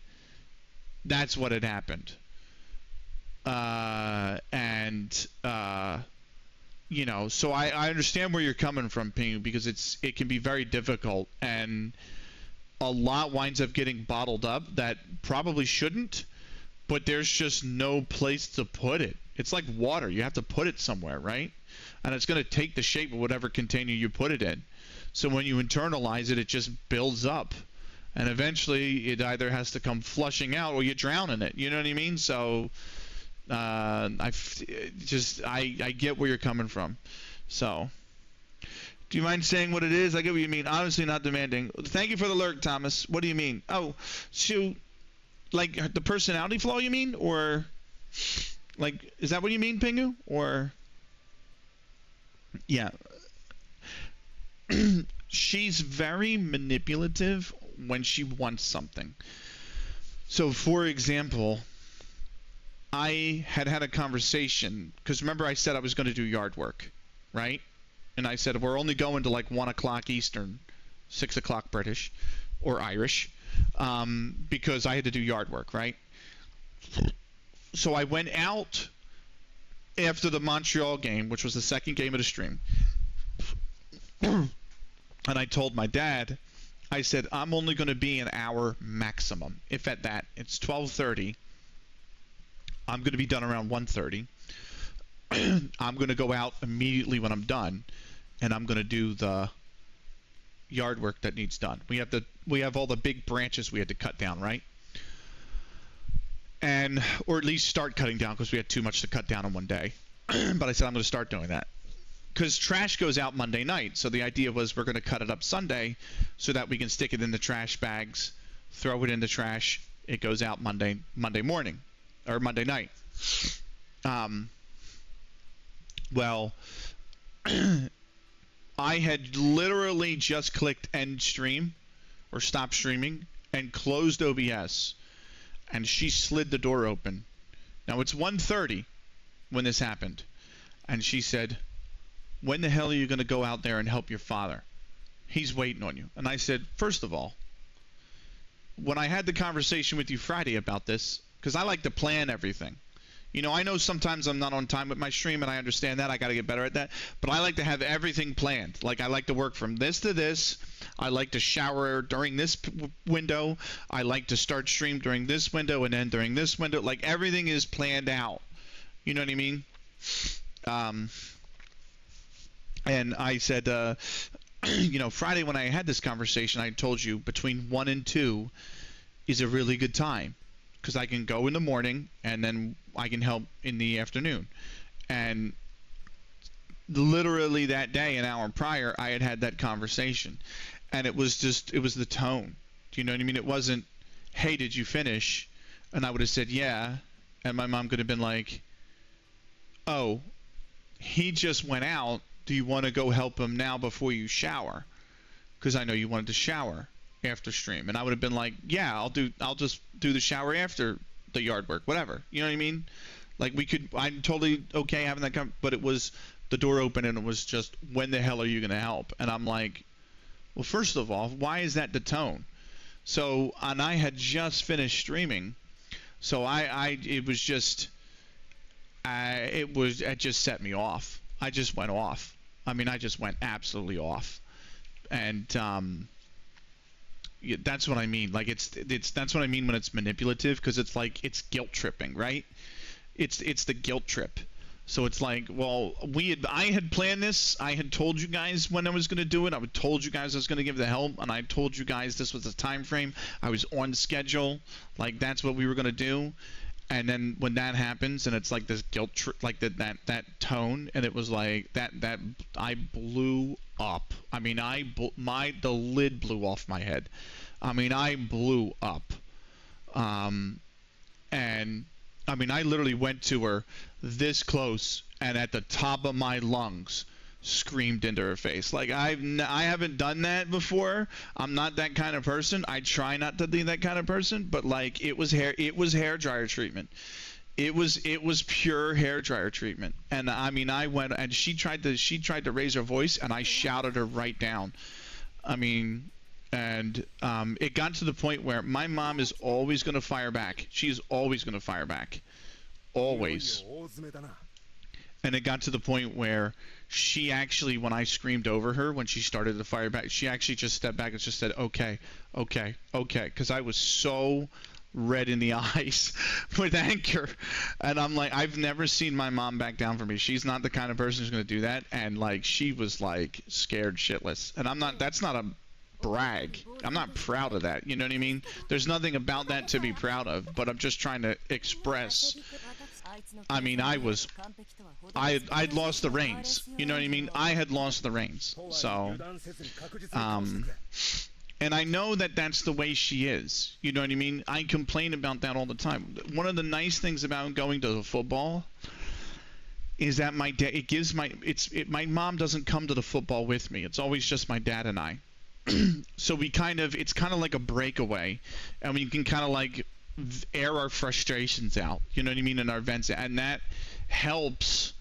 that's what had happened. So I understand where you're coming from, Ping, because it can be very difficult, and a lot winds up getting bottled up that probably shouldn't, but there's just no place to put it. It's like water. You have to put it somewhere, right? And it's going to take the shape of whatever container you put it in. So when you internalize it, it just builds up. And eventually it either has to come flushing out or you drown in it. You know what I mean? So I get where you're coming from. So do you mind saying what it is? I get what you mean. Honestly, not demanding. Thank you for the lurk, Thomas. What do you mean? Oh, shoot. Like the personality flaw, you mean? Or like, is that what you mean, Pingu? Or yeah. She's very manipulative when she wants something. So, for example, I had a conversation, because remember I said I was going to do yard work, right? And I said, we're only going to like 1 o'clock Eastern, 6 o'clock British, or Irish, because I had to do yard work, right? So I went out after the Montreal game, which was the second game of the stream, and I told my dad, I said, I'm only going to be an hour maximum, if at that. It's 12:30. I'm going to be done around 1:30. I'm going to go out immediately when I'm done, and I'm going to do the yard work that needs done. We have all the big branches we had to cut down, right? Or at least start cutting down, because we had too much to cut down in one day. But I said I'm going to start doing that. Because trash goes out Monday night, so the idea was we're going to cut it up Sunday so that we can stick it in the trash bags, throw it in the trash. It goes out Monday morning or Monday night. Well, I had literally just clicked end stream or stop streaming and closed OBS, and she slid the door open. Now it's 1:30 when this happened, and she said, when the hell are you going to go out there and help your father? He's waiting on you. And I said, first of all, when I had the conversation with you Friday about this, because I like to plan everything. You know, I know sometimes I'm not on time with my stream, and I understand that. I got to get better at that. But I like to have everything planned. Like, I like to work from this to this. I like to shower during this window. I like to start stream during this window and end during this window. Like, everything is planned out. You know what I mean? And I said, Friday when I had this conversation, I told you between 1 and 2 is a really good time, because I can go in the morning and then I can help in the afternoon. And literally that day, an hour prior, I had that conversation. And it was the tone. Do you know what I mean? It wasn't, hey, did you finish? And I would have said, yeah. And my mom could have been like, oh, he just went out. Do you want to go help him now before you shower? Because I know you wanted to shower after stream. And I would have been like, yeah, I'll just do the shower after the yard work, whatever. You know what I mean? Like, I'm totally okay having that but it was the door opened and it was just, when the hell are you going to help? And I'm like, well, first of all, why is that the tone? So, and I had just finished streaming, so it was just, it just set me off. I just went off. I mean, I just went absolutely off. And yeah, that's what I mean. Like that's what I mean when it's manipulative, because it's like it's guilt tripping, right? It's the guilt trip. So it's like, well, I had planned this. I had told you guys when I was going to do it. I told you guys I was going to give the help, and I told you guys this was the time frame. I was on schedule. Like, that's what we were going to do. And then when that happens, and it's like this guilt trip, like that tone, and it was like that I blew up. I mean, the lid blew off my head. I mean, I blew up. And I mean, I literally went to her this close and at the top of my lungs screamed into her face. Like, I haven't done that before. I'm not that kind of person. I try not to be that kind of person, but like, it was hair dryer treatment. It was pure hair dryer treatment. And I mean, I went, and she tried to raise her voice, and I shouted her right down. I mean, and it got to the point where my mom is always going to fire back. She's always going to fire back. Always. And it got to the point where she actually, when I screamed over her, when she started to fire back, she actually just stepped back and just said, okay, because I was so red in the eyes with anger. And I'm like, I've never seen my mom back down for me. She's not the kind of person who's going to do that. And like, she was like scared shitless. And that's not a brag. I'm not proud of that. You know what I mean? There's nothing about that to be proud of, but I'm just trying to express. I mean, I'd lost the reins. You know what I mean? I had lost the reins. So, and I know that that's the way she is. You know what I mean? I complain about that all the time. One of the nice things about going to the football is that my mom doesn't come to the football with me. It's always just my dad and I. So it's kind of like a breakaway, and we can kind of like air our frustrations out, you know what I mean, in our events, and that helps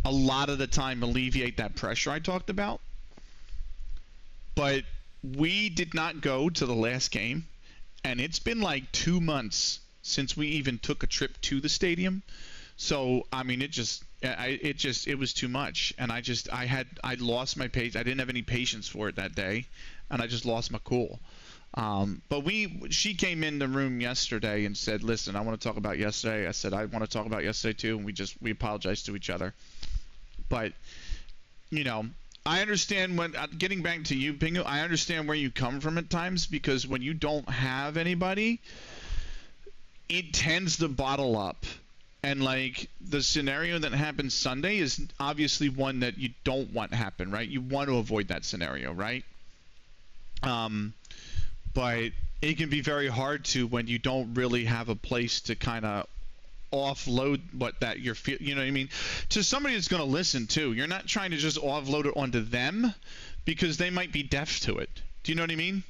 a lot of the time alleviate that pressure I talked about. But we did not go to the last game, and it's been like 2 months since we even took a trip to the stadium. So I mean, it was too much, and I lost my patience. I didn't have any patience for it that day, and I just lost my cool. But she came in the room yesterday and said, listen, I want to talk about yesterday. I said, I want to talk about yesterday too, and we apologized to each other. But you know, I understand getting back to you, Pingu, I understand where you come from at times, because when you don't have anybody, it tends to bottle up. And like, the scenario that happened Sunday is obviously one that you don't want happen, right? You want to avoid that scenario, right? But it can be very hard to, when you don't really have a place to kind of offload what that you're you know what I mean, to somebody that's going to listen too. You're not trying to just offload it onto them, because they might be deaf to it. Do you know what I mean?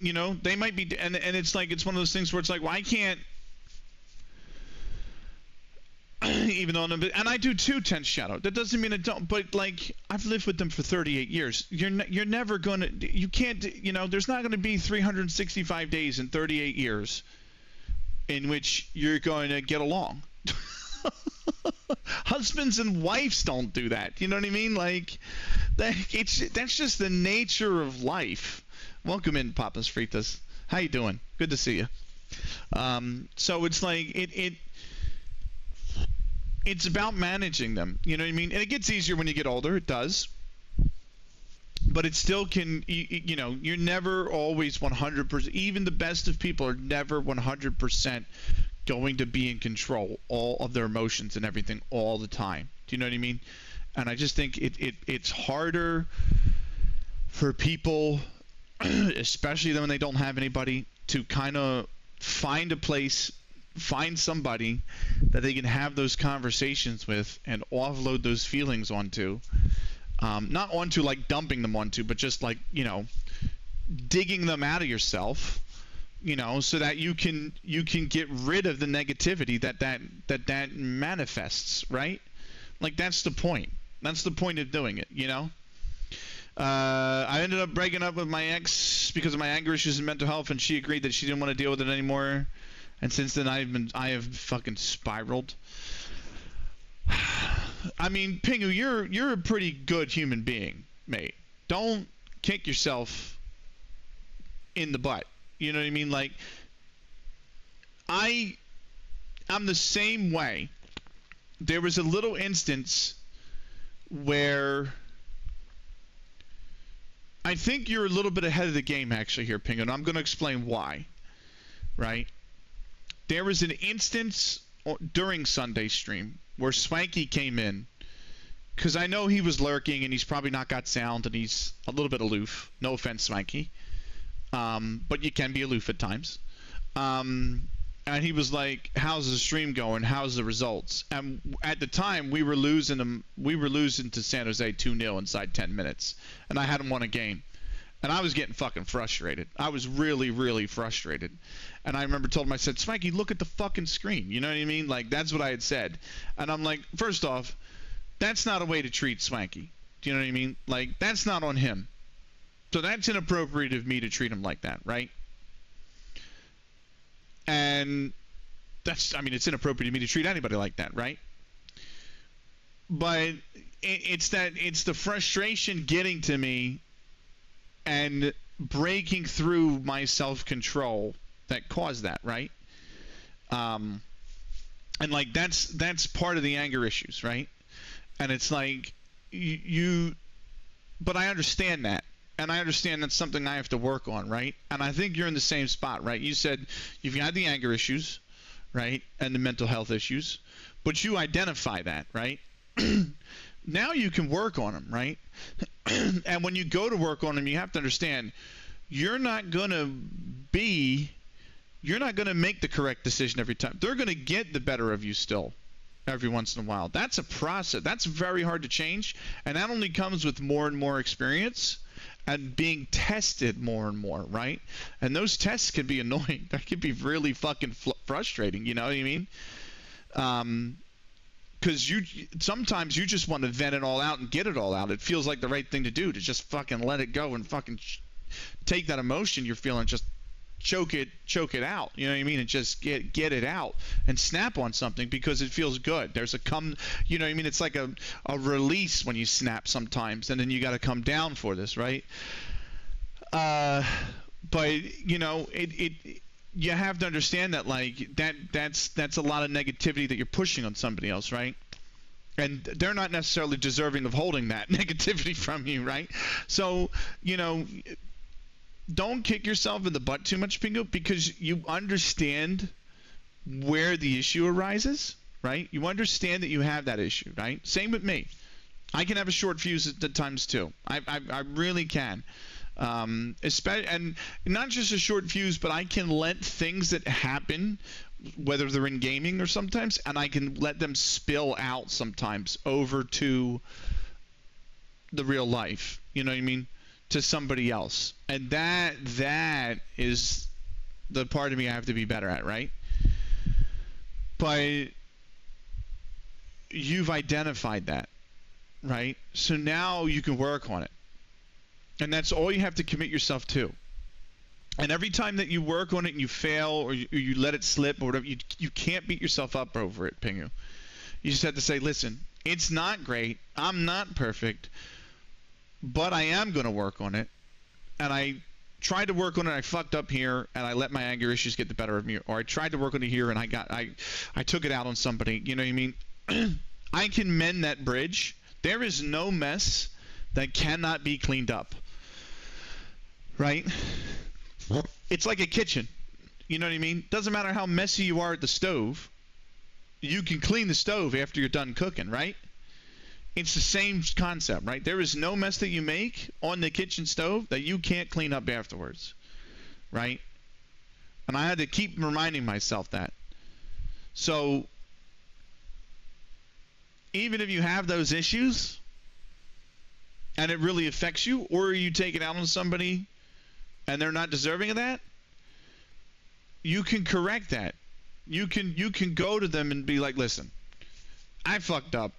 You know, they might be, and it's like, it's one of those things where it's like, well, I can't, even though and I do too, Tense Shadow. That doesn't mean I don't, but like, I've lived with them for 38 years. You're never going to, you can't, you know, there's not going to be 365 days in 38 years in which you're going to get along. Husbands and wives don't do that. You know what I mean? Like, that's just the nature of life. Welcome in, Papas Fritas. How you doing? Good to see you. So it's like, it's about managing them, you know what I mean? And it gets easier when you get older, it does. But it still can, you know, you're never always 100%, even the best of people are never 100% going to be in control all of their emotions and everything all the time. Do you know what I mean? And I just think it's harder for people, especially when they don't have anybody, to kind of find a place, find somebody that they can have those conversations with and offload those feelings onto. Not onto like dumping them onto, but just like, you know, digging them out of yourself, you know, so that you can get rid of the negativity that manifests, right? Like, that's the point. That's the point of doing it, you know? I ended up breaking up with my ex because of my anger issues and mental health, and she agreed that she didn't want to deal with it anymore. And since then, I have fucking spiraled. I mean, Pingu, you're a pretty good human being, mate. Don't kick yourself in the butt. You know what I mean? Like, I'm the same way. There was a little instance where I think you're a little bit ahead of the game actually here, Pingu, and I'm going to explain why. Right? There was an instance during Sunday stream where Swanky came in, because I know he was lurking and he's probably not got sound and he's a little bit aloof. No offense, Swanky. But you can be aloof at times. And he was like, "How's the stream going? How's the results?" And at the time, we were losing to San Jose 2-0 inside 10 minutes, and I hadn't won a game. And I was getting fucking frustrated. I was really, really frustrated. And I remember told him, I said, "Swanky, look at the fucking screen." You know what I mean? Like, that's what I had said. And I'm like, first off, that's not a way to treat Swanky. Do you know what I mean? Like, that's not on him. So that's inappropriate of me to treat him like that, right? And it's inappropriate of me to treat anybody like that, right? But it's the frustration getting to me and breaking through my self-control that caused that, right? And like, that's part of the anger issues, right? And it's like, but I understand that. And I understand that's something I have to work on, right? And I think you're in the same spot, right? You said you've got the anger issues, right? And the mental health issues. But you identify that, right? Now you can work on them, right? And when you go to work on them, you have to understand you're not going to make the correct decision every time. They're going to get the better of you still every once in a while. That's a process. That's very hard to change. And that only comes with more and more experience and being tested more and more, right? And those tests can be annoying. That can be really fucking frustrating, you know what I mean? Because sometimes you just want to vent it all out and get it all out. It feels like the right thing to do, to just fucking let it go and fucking take that emotion you're feeling, just choke it out, you know what I mean, and just get it out and snap on something because it feels good. There's you know what I mean, it's like a release when you snap sometimes, and then you got to come down for this, right? But you know, you have to understand that, like, that's a lot of negativity that you're pushing on somebody else, right? And they're not necessarily deserving of holding that negativity from you, right? So, you know, don't kick yourself in the butt too much, Pingu, because you understand where the issue arises, right? You understand that you have that issue, right? Same with me. I can have a short fuse at times too. I really can. And not just a short fuse, but I can let things that happen, whether they're in gaming or sometimes, and I can let them spill out sometimes over to the real life. You know what I mean? To somebody else. And that is the part of me I have to be better at, right? But you've identified that, right? So now you can work on it. And that's all you have to commit yourself to. And every time that you work on it and you fail, or you let it slip or whatever, you can't beat yourself up over it, Pingu. You just have to say, listen, it's not great. I'm not perfect. But I am going to work on it. And I tried to work on it. I fucked up here, and I let my anger issues get the better of me. Or I tried to work on it here, and I took it out on somebody. You know what I mean? I can mend that bridge. There is no mess that cannot be cleaned up. Right? It's like a kitchen. You know what I mean? Doesn't matter how messy you are at the stove. You can clean the stove after you're done cooking, right? It's the same concept, right? There is no mess that you make on the kitchen stove that you can't clean up afterwards, right? And I had to keep reminding myself that. So even if you have those issues and it really affects you, or you take it out on somebody and they're not deserving of that, you can correct that. You can go to them and be like, listen, I fucked up.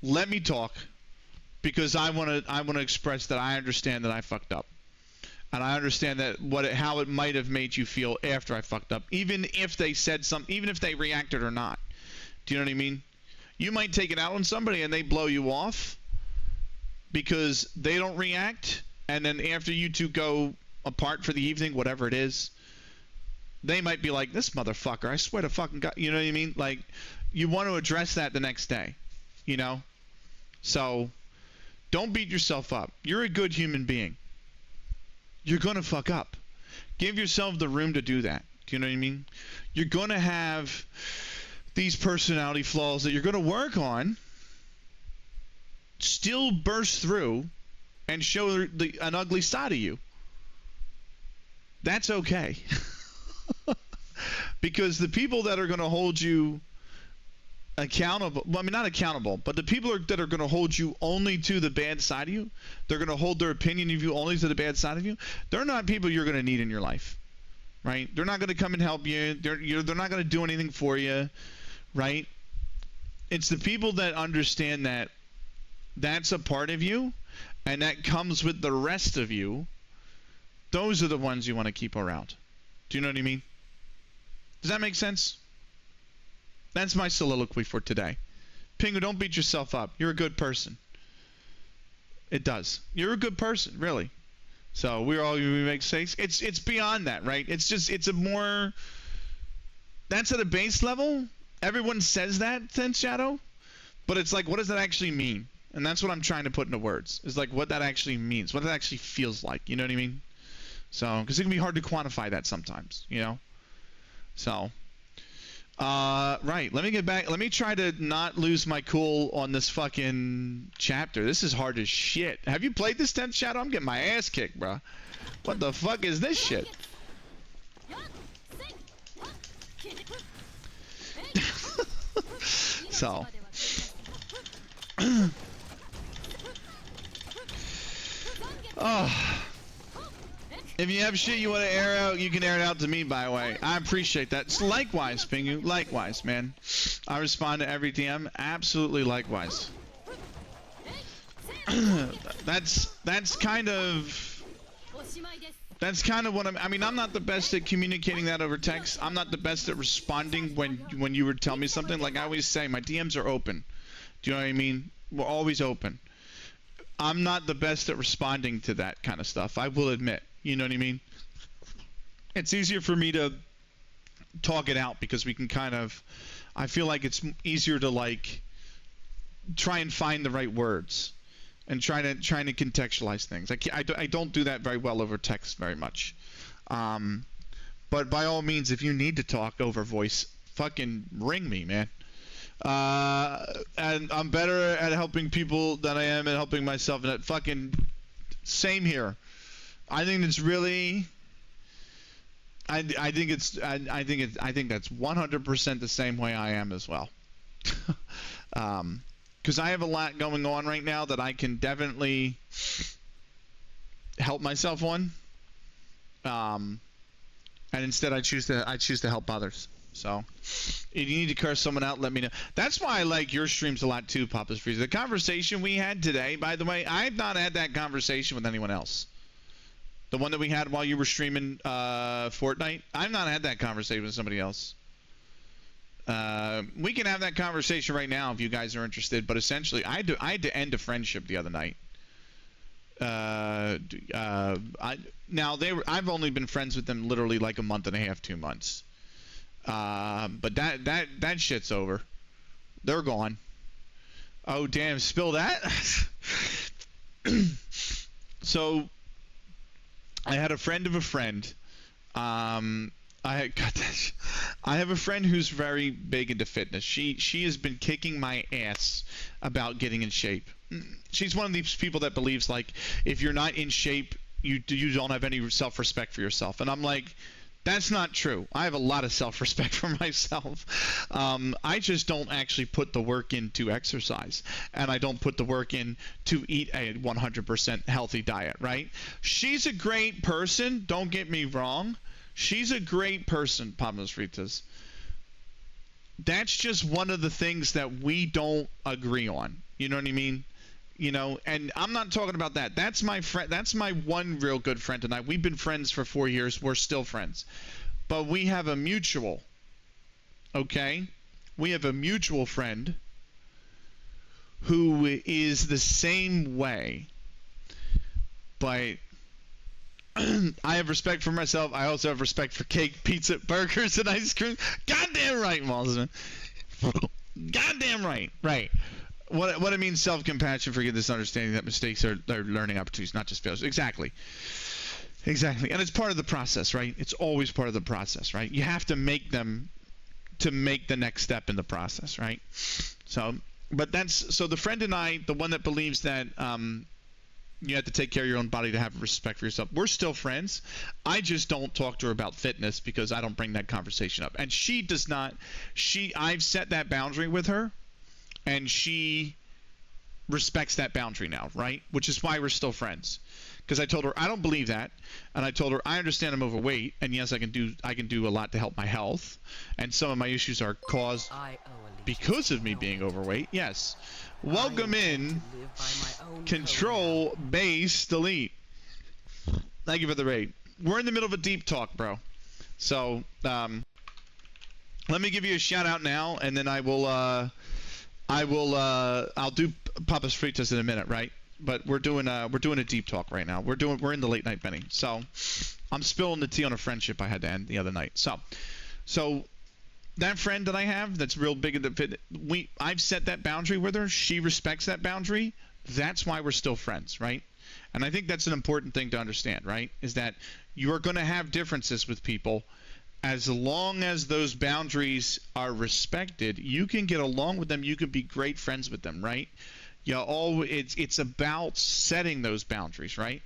let me talk, because I want to express that I understand that I fucked up. And I understand that how it might have made you feel after I fucked up, even if they said something, even if they reacted or not. Do you know what I mean? You might take it out on somebody and they blow you off because they don't react, and then after you two go apart for the evening, whatever it is, they might be like, this motherfucker, I swear to fucking God, you know what I mean? Like, you want to address that the next day, you know? So, don't beat yourself up. You're a good human being. You're going to fuck up. Give yourself the room to do that. Do you know what I mean? You're going to have these personality flaws that you're going to work on, still burst through, and show an ugly side of you. That's okay. Because the people that are going to hold you accountable, well, I mean, not accountable, but the people that are going to hold you only to the bad side of you, they're going to hold their opinion of you only to the bad side of you, they're not people you're going to need in your life, right? They're not going to come and help you. They're not going to do anything for you, right? It's the people that understand that that's a part of you and that comes with the rest of you. Those are the ones you want to keep around. Do you know what I mean? Does that make sense? That's my soliloquy for today. Pingu, don't beat yourself up. You're a good person. It does. You're a good person, really. So we make mistakes. It's beyond that, right? It's a more, that's at a base level. Everyone says that, Thin Shadow, but it's like, what does that actually mean? And that's what I'm trying to put into words. Is like what that actually means, what that actually feels like. You know what I mean? So, because it can be hard to quantify that sometimes, you know. So. Right, let me get back. Let me try to not lose my cool on this fucking chapter. This is hard as shit. Have you played this 10th Shadow? I'm getting my ass kicked, bro. What the fuck is this shit? So. Oh. If you have shit you want to air out, you can air it out to me, by the way. I appreciate that. It's likewise, Pingu. Likewise, man. I respond to every DM. Absolutely likewise. That's kind of what I mean, I'm not the best at communicating that over text. I'm not the best at responding when you would tell me something. Like I always say, my DMs are open. Do you know what I mean? We're always open. I'm not the best at responding to that kind of stuff, I will admit. You know what I mean? It's easier for me to talk it out because we can kind of, I feel like it's easier to like try and find the right words and trying to contextualize things. I don't do that very well over text very much. But by all means, if you need to talk over voice, fucking ring me, man. And I'm better at helping people than I am at helping myself, and that fucking same here. I think it's really. I think that's 100% the same way I am as well. Because I have a lot going on right now that I can definitely help myself on. And instead, I choose to help others. So, if you need to curse someone out, let me know. That's why I like your streams a lot too, Papa's Freezer. The conversation we had today, by the way, I've not had that conversation with anyone else. The one that we had while you were streaming Fortnite, I've not had that conversation with somebody else. We can have that conversation right now if you guys are interested. But essentially, I had to end a friendship the other night. I've only been friends with them literally like a month and a half, 2 months. But that shit's over. They're gone. Oh damn! Spill that. So. I had a friend of a friend. I have a friend who's very big into fitness. She has been kicking my ass about getting in shape. She's one of these people that believes like if you're not in shape, you don't have any self-respect for yourself. And I'm like, that's not true. I have a lot of self-respect for myself. I just don't actually put the work in to exercise, and I don't put the work in to eat a 100% healthy diet, right? She's a great person. Don't get me wrong. She's a great person, Pablo's Fritas. that's just one of the things that we don't agree on. You know what I mean? And I'm not talking about that. That's my friend. That's my one real good friend tonight. We've been friends for 4 years. We're still friends. But we have a mutual, okay? We have a mutual friend who is the same way. But I have respect for myself. I also have respect for cake, pizza, burgers, and ice cream. Goddamn right, Malzman. Goddamn right. Right. What I mean, self-compassion, forgiveness, understanding that mistakes are learning opportunities, not just failures. Exactly. And it's part of the process, right? It's always part of the process, right? You have to make them to make the next step in the process, right? So the friend and I, the one that believes that you have to take care of your own body to have respect for yourself. We're still friends. I just don't talk to her about fitness because I don't bring that conversation up. And she does not. I've set that boundary with her, and she respects that boundary now, right? Which is why we're still friends. Because I told her I don't believe that, and I told her I understand I'm overweight, and yes, I can do a lot to help my health, and some of my issues are caused because of me being overweight. Yes. Welcome in. Control, base, delete. Thank you for the raid. We're in the middle of a deep talk, bro. So, let me give you a shout out now, and then I'll do Papa's Fritas in a minute, right? But we're doing a deep talk right now. We're in the late night Benny. So, I'm spilling the tea on a friendship I had to end the other night. So that friend that I have that's real big in the fit, I've set that boundary with her. She respects that boundary. That's why we're still friends, right? And I think that's an important thing to understand, right? Is that you are going to have differences with people. As long as those boundaries are respected, you can get along with them. You can be great friends with them, right? It's about setting those boundaries, right?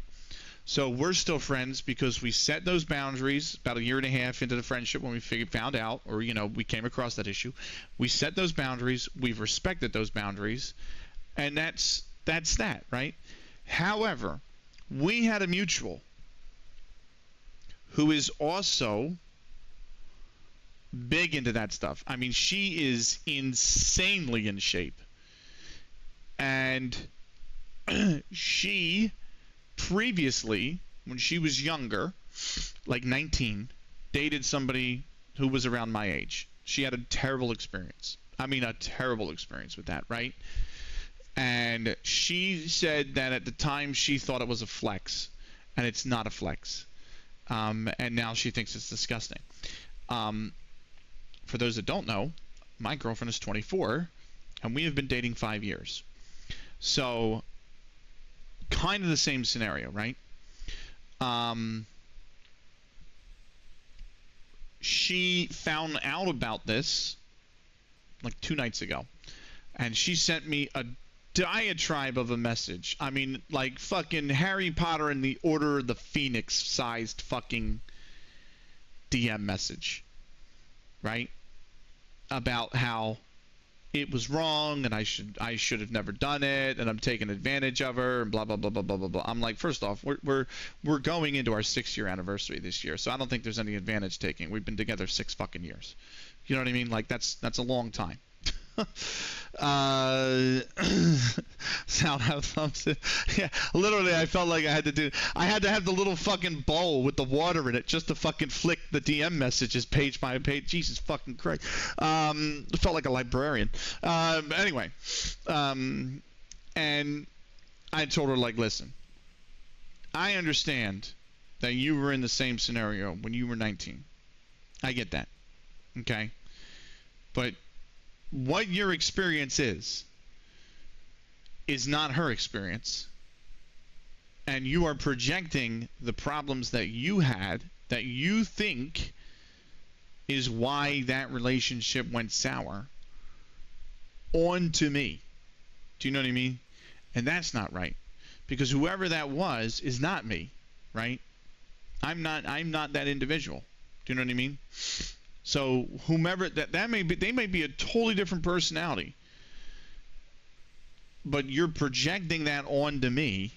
So we're still friends because we set those boundaries about a year and a half into the friendship when we found out, or we came across that issue. We set those boundaries. We've respected those boundaries, and that's that, right? However, we had a mutual who is also big into that stuff. I mean, she is insanely in shape, and she previously, when she was younger, like 19, dated somebody who was around my age. She had a terrible experience. I mean, a terrible experience with that, right? And she said that at the time she thought it was a flex, and it's not a flex. And now she thinks it's disgusting. For those that don't know, my girlfriend is 24, and we have been dating 5 years. So, kind of the same scenario, right? She found out about this like 2 nights ago, and she sent me a diatribe of a message. I mean, like fucking Harry Potter and the Order of the Phoenix sized fucking DM message, right? About how it was wrong and I should have never done it, and I'm taking advantage of her, and blah blah blah blah blah blah blah. I'm like, first off, we're going into our 6-year anniversary this year, so I don't think there's any advantage taking. We've been together 6 fucking years. You know what I mean? Like that's a long time. Sound out thumbs in. Yeah, literally I felt like I had to have the little fucking bowl with the water in it just to fucking flick the DM messages page by page. Jesus fucking Christ. It felt like a librarian. Anyway, and I told her, like, listen, I understand that you were in the same scenario when you were 19. I get that. Okay? But what your experience is not her experience, and you are projecting the problems that you had that you think is why that relationship went sour onto me. Do you know what I mean? And that's not right, because whoever that was is not me, right? I'm not that individual. Do you know what I mean? So whomever that may be, they may be a totally different personality, but you're projecting that onto me,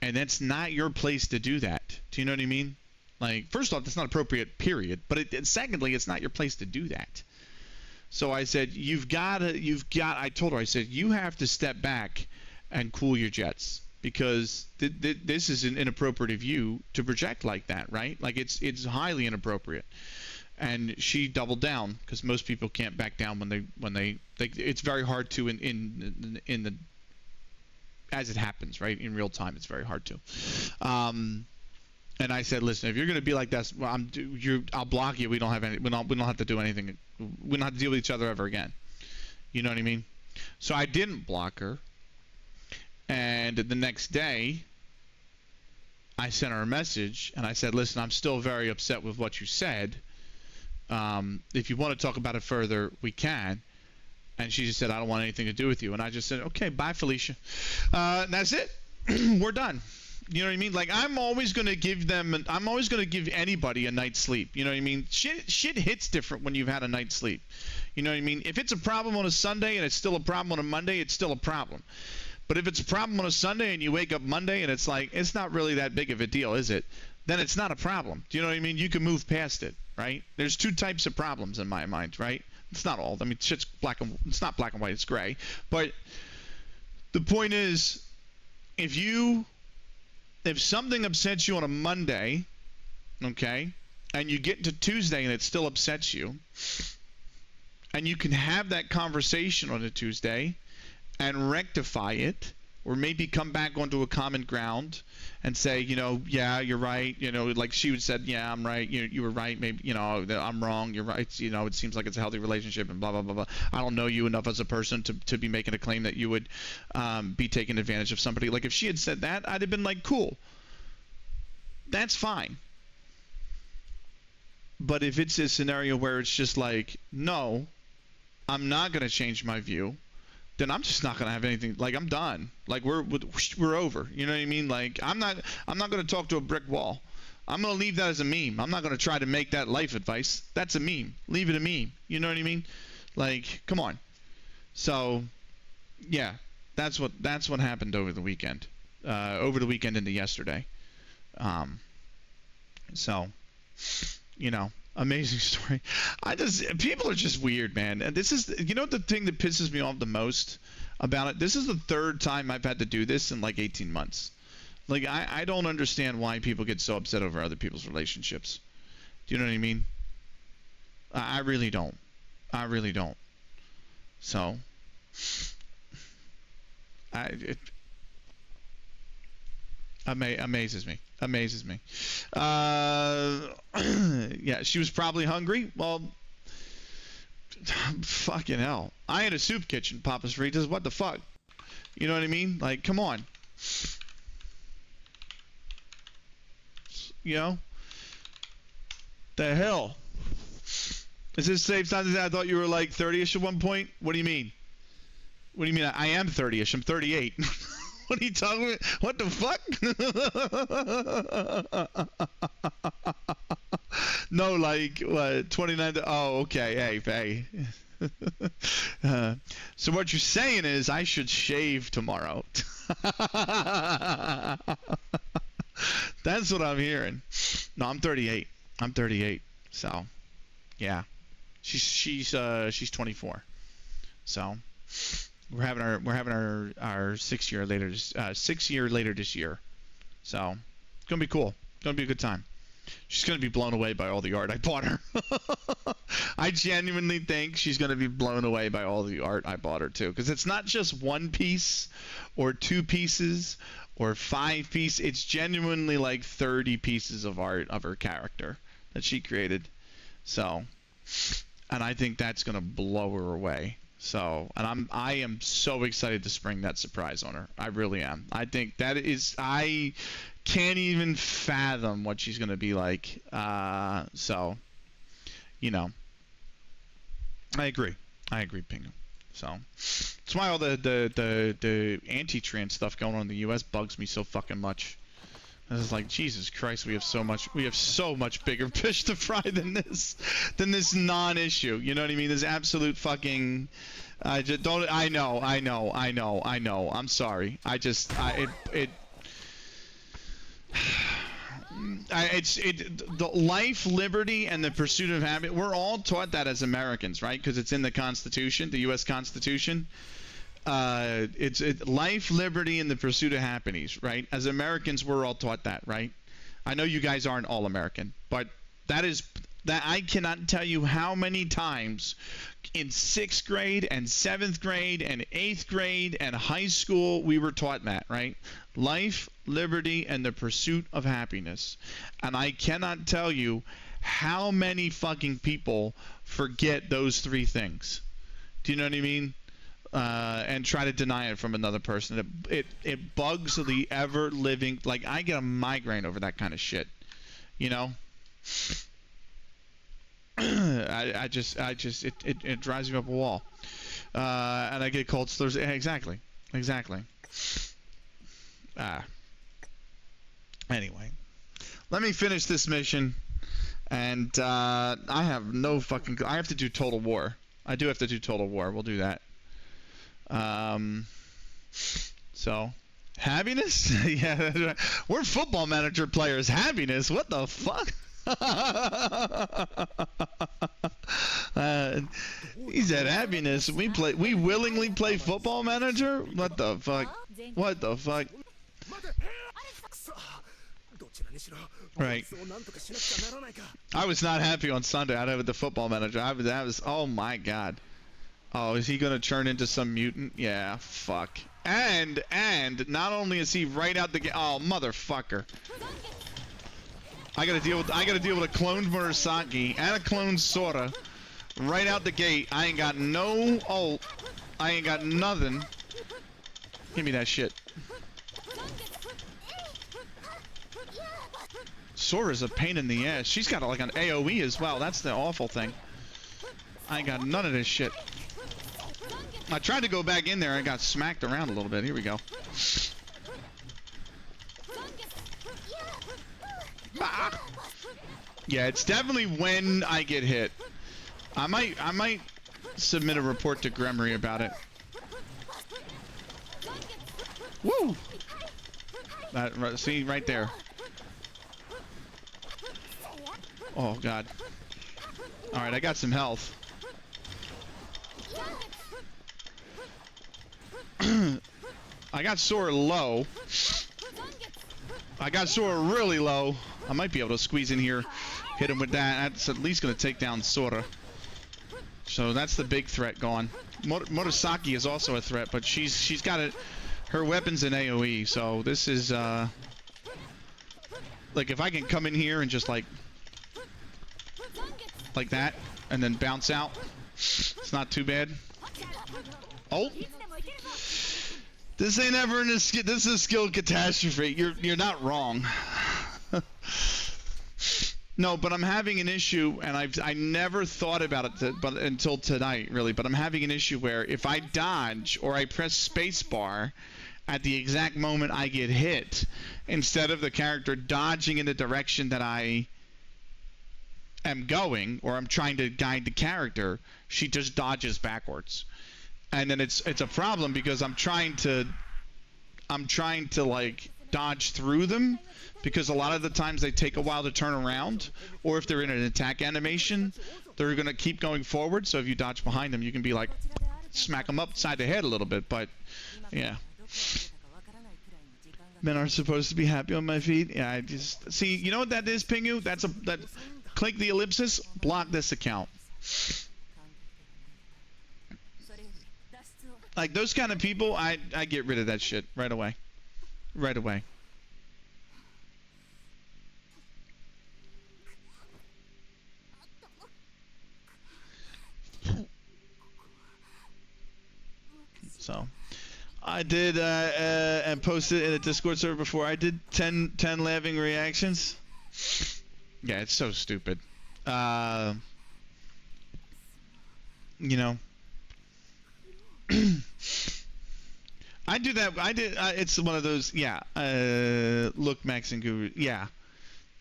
and that's not your place to do that. Do you know what I mean? Like, first off, that's not appropriate, period. But secondly, it's not your place to do that. So I said, I told her, I said, you have to step back and cool your jets, because this is an inappropriate of you to project like that, right? Like it's highly inappropriate. And she doubled down, because most people can't back down when they it's very hard to in the as it happens, right? In real time, it's very hard to. And I said, listen, if you're going to be like that, well, I'll block you. We don't have to do anything. We don't have to deal with each other ever again. You know what I mean? So I didn't block her. And the next day, I sent her a message, and I said, listen, I'm still very upset with what you said. If you want to talk about it further, we can. And she just said, I don't want anything to do with you. And I just said, okay, bye, Felicia. And that's it. We're done. You know what I mean? Like, I'm always going to give anybody a night's sleep. You know what I mean? Shit hits different when you've had a night's sleep. You know what I mean? If it's a problem on a Sunday and it's still a problem on a Monday, it's still a problem. But if it's a problem on a Sunday and you wake up Monday and it's like, it's not really that big of a deal, is it? Then it's not a problem. Do you know what I mean? You can move past it, right? There's two types of problems in my mind, right? It's not all. I mean, shit's it's not black and white, it's gray. But the point is, if something upsets you on a Monday, okay, and you get to Tuesday and it still upsets you, and you can have that conversation on a Tuesday and rectify it, or maybe come back onto a common ground and say, yeah, you're right. Like she would said, yeah, I'm right. You were right. Maybe, I'm wrong. You're right. It seems like it's a healthy relationship and blah, blah, blah, blah. I don't know you enough as a person to be making a claim that you would be taking advantage of somebody. Like if she had said that, I'd have been like, cool. That's fine. But if it's a scenario where it's just like, no, I'm not going to change my view, then I'm just not going to have anything. Like, I'm done. Like, we're over. You know what I mean? Like, I'm not going to talk to a brick wall. I'm going to leave that as a meme. I'm not going to try to make that life advice. That's a meme. Leave it a meme. You know what I mean? Like, come on. So, yeah, that's what happened over the weekend. Into yesterday. So, amazing story. People are just weird, man. And this is, the thing that pisses me off the most about it? This is the third time I've had to do this in like 18 months. Like, I don't understand why people get so upset over other people's relationships. Do you know what I mean? I really don't. I really don't. So, it amazes me. Yeah, she was probably hungry. Well, fucking hell. I had a soup kitchen, Papa's Fritas. What the fuck? You know what I mean? Like, come on. The hell? Is this safe? I thought you were like 30-ish at one point. What do you mean? What do you mean? I am 30-ish. I'm 38. What are you talking about? What the fuck? No, like, what, 29? Oh, okay. Hey. So what you're saying is I should shave tomorrow. That's what I'm hearing. No, I'm 38. So, yeah. She's 24. So, we're having our 6 year later this year. So, it's gonna be cool. It's gonna be a good time. She's gonna be blown away by all the art I bought her. I genuinely think she's gonna be blown away by all the art I bought her too, because it's not just one piece or two pieces or 5 pieces. It's genuinely like 30 pieces of art of her character that she created. So, and I think that's gonna blow her away. So, and I am so excited to spring that surprise on her. I really am. I think that is, I can't even fathom what she's gonna be like. So, I agree, Pingu. So, that's why all the anti-trans stuff going on in the U.S. bugs me so fucking much. It's like, Jesus Christ, we have so much bigger fish to fry than this non-issue. You know what I mean? This absolute fucking. I know. I'm sorry. the life, liberty, and the pursuit of happiness. We're all taught that as Americans, right? Because it's in the Constitution, the U.S. Constitution. It's life, liberty, and the pursuit of happiness, right? As Americans, we're all taught that, right? I know you guys aren't all American, but that I cannot tell you how many times in 6th grade and 7th grade and 8th grade and high school we were taught that, right? Life, liberty, and the pursuit of happiness. And I cannot tell you how many fucking people forget those 3 things. Do you know what I mean? And try to deny it from another person. It bugs the ever living. Like, I get a migraine over that kind of shit. You know? It drives me up a wall. And I get cold slurs. Exactly. Anyway, let me finish this mission. And I have no fucking. I have to do Total War. I do have to do Total War. We'll do that. So, happiness? Yeah, that's right. We're Football Manager players. Happiness? What the fuck? He said happiness. We willingly play Football Manager? What the fuck? What the fuck? Right. I was not happy on Sunday. I with the Football Manager. That was. Oh my god. Oh, is he gonna turn into some mutant? Yeah, fuck. And not only is he right out the gate. Oh, motherfucker. I gotta deal with a cloned Murasaki and a cloned Sora right out the gate. I ain't got no ult. I ain't got nothing. Give me that shit. Sora's a pain in the ass. She's got like an AoE as well. That's the awful thing. I ain't got none of this shit. I tried to go back in there and got smacked around a little bit. Here we go. Ah. Yeah, it's definitely when I get hit. I might submit a report to Gremory about it. Woo! See right there. Oh god. All right, I got some health. I got Sora low. I got Sora really low. I might be able to squeeze in here, hit him with that. That's at least going to take down Sora. So that's the big threat gone. Murasaki is also a threat, but she's got it. Her weapon's an AoE, so this is like if I can come in here and just like that, and then bounce out, it's not too bad. Oh. This ain't ever this is a skill catastrophe. You're not wrong. No, but I'm having an issue, and I never thought about it until tonight, really. But I'm having an issue where if I dodge or I press spacebar at the exact moment I get hit, instead of the character dodging in the direction that I am going, or I'm trying to guide the character, she just dodges backwards. And then it's a problem because I'm trying to like dodge through them, because a lot of the times they take a while to turn around, or if they're in an attack animation, they're gonna keep going forward. So if you dodge behind them, you can be like smack them upside the head a little bit. But yeah, men are supposed to be happy on my feet. Yeah, I just see. You know what that is, Pingu? That click the ellipsis, block this account. Like those kind of people, I get rid of that shit right away. Right away. So, I did and posted in a Discord server before. I did 10 laughing reactions. Yeah, it's so stupid. You know. I do that. It's one of those. Yeah. Look, Max and Guru. Yeah.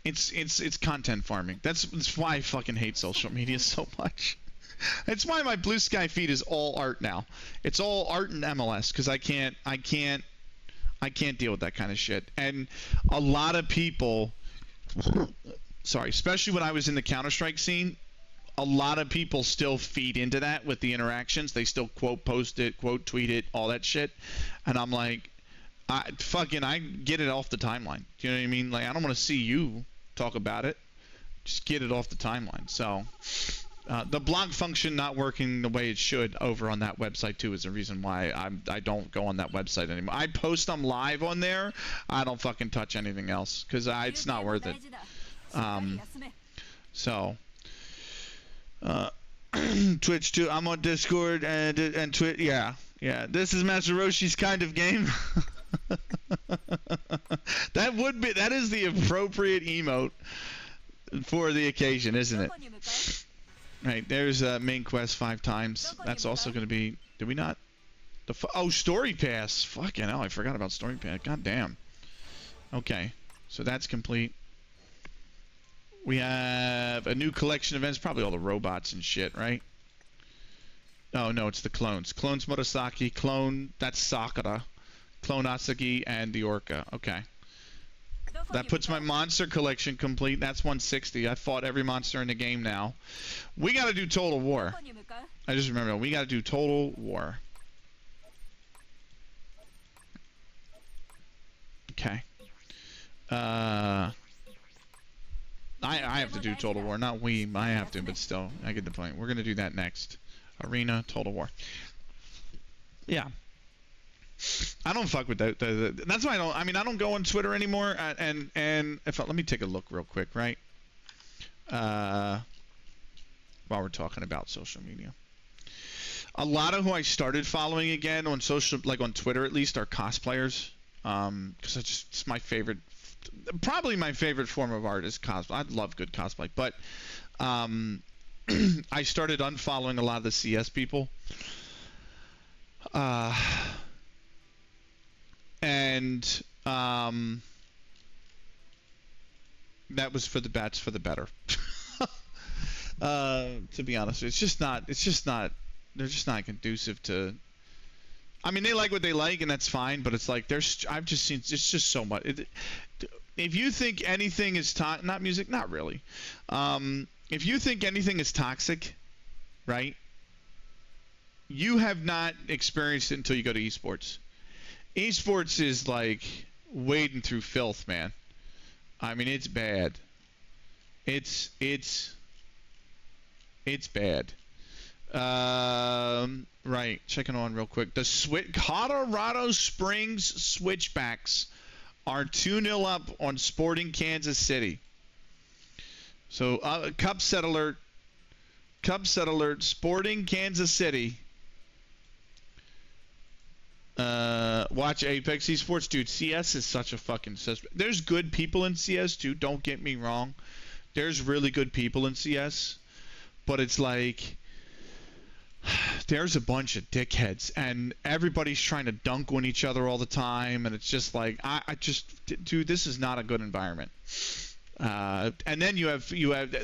It's content farming. That's why I fucking hate social media so much. It's why my Blue Sky feed is all art now. It's all art and MLS because I can't deal with that kind of shit. And a lot of people Sorry, especially when I was in the Counter-Strike scene, a lot of people still feed into that with the interactions. They still quote post it, quote tweet it, all that shit. And I'm like, I get it off the timeline. Do you know what I mean? Like, I don't want to see you talk about it. Just get it off the timeline. So, the block function not working the way it should over on that website too is the reason why I don't go on that website anymore. I post them live on there. I don't fucking touch anything else because it's not worth it. So, Twitch too. I'm on Discord and Twitch. Yeah. This is Master Roshi's kind of game. That is the appropriate emote for the occasion, isn't it? Right, there's main quest 5 times. That's also going to be. Did we not? Story pass. Fucking hell, I forgot about story pass. God damn. Okay, so that's complete. We have a new collection of events. Probably all the robots and shit, right? Oh no, it's the clones. Clones Murasaki. Clone. That's Sakura. Clone Asagi and the Orca. Okay. That puts my monster collection complete. That's 160. I fought every monster in the game now. We gotta do Total War. I just remember, we gotta do Total War. Okay. I have to do Total War. Not we. I have to, but still. I get the point. We're gonna do that next. Arena, Total War. Yeah. I don't fuck with that. That's why I don't go on Twitter anymore. And let me take a look real quick, right? While we're talking about social media, a lot of who I started following again on social, like on Twitter at least, are cosplayers. Because it's my favorite, probably my favorite form of art is cosplay. I love good cosplay, but I started unfollowing a lot of the CS people. And that was for the bats for the better. To be honest, it's just not. They're just not conducive to. I mean, they like what they like, and that's fine. But it's like I've just seen. It's just so much. If you think anything is not music, not really. If you think anything is toxic, right? You have not experienced it until you go to esports. Esports is like wading through filth, man. I mean, it's bad. It's bad. Right. Checking on real quick. The Colorado Springs Switchbacks are 2-0 up on Sporting Kansas City. So, Cup set alert. Sporting Kansas City. Watch Apex Esports, dude. CS is such a fucking. There's good people in CS too. Don't get me wrong. There's really good people in CS, but it's like there's a bunch of dickheads, and everybody's trying to dunk on each other all the time, and it's just like dude, this is not a good environment. And then you have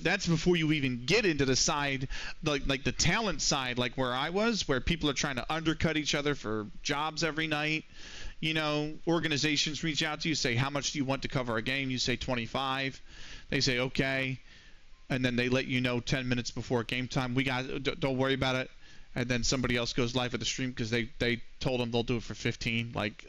that's before you even get into the side like the talent side, like where I was, where people are trying to undercut each other for jobs every night. You know, organizations reach out to you, say, how much do you want to cover a game? You say 25. They say okay, and then they let you know 10 minutes before game time. Don't worry about it. And then somebody else goes live at the stream because they told them they'll do it for 15. Like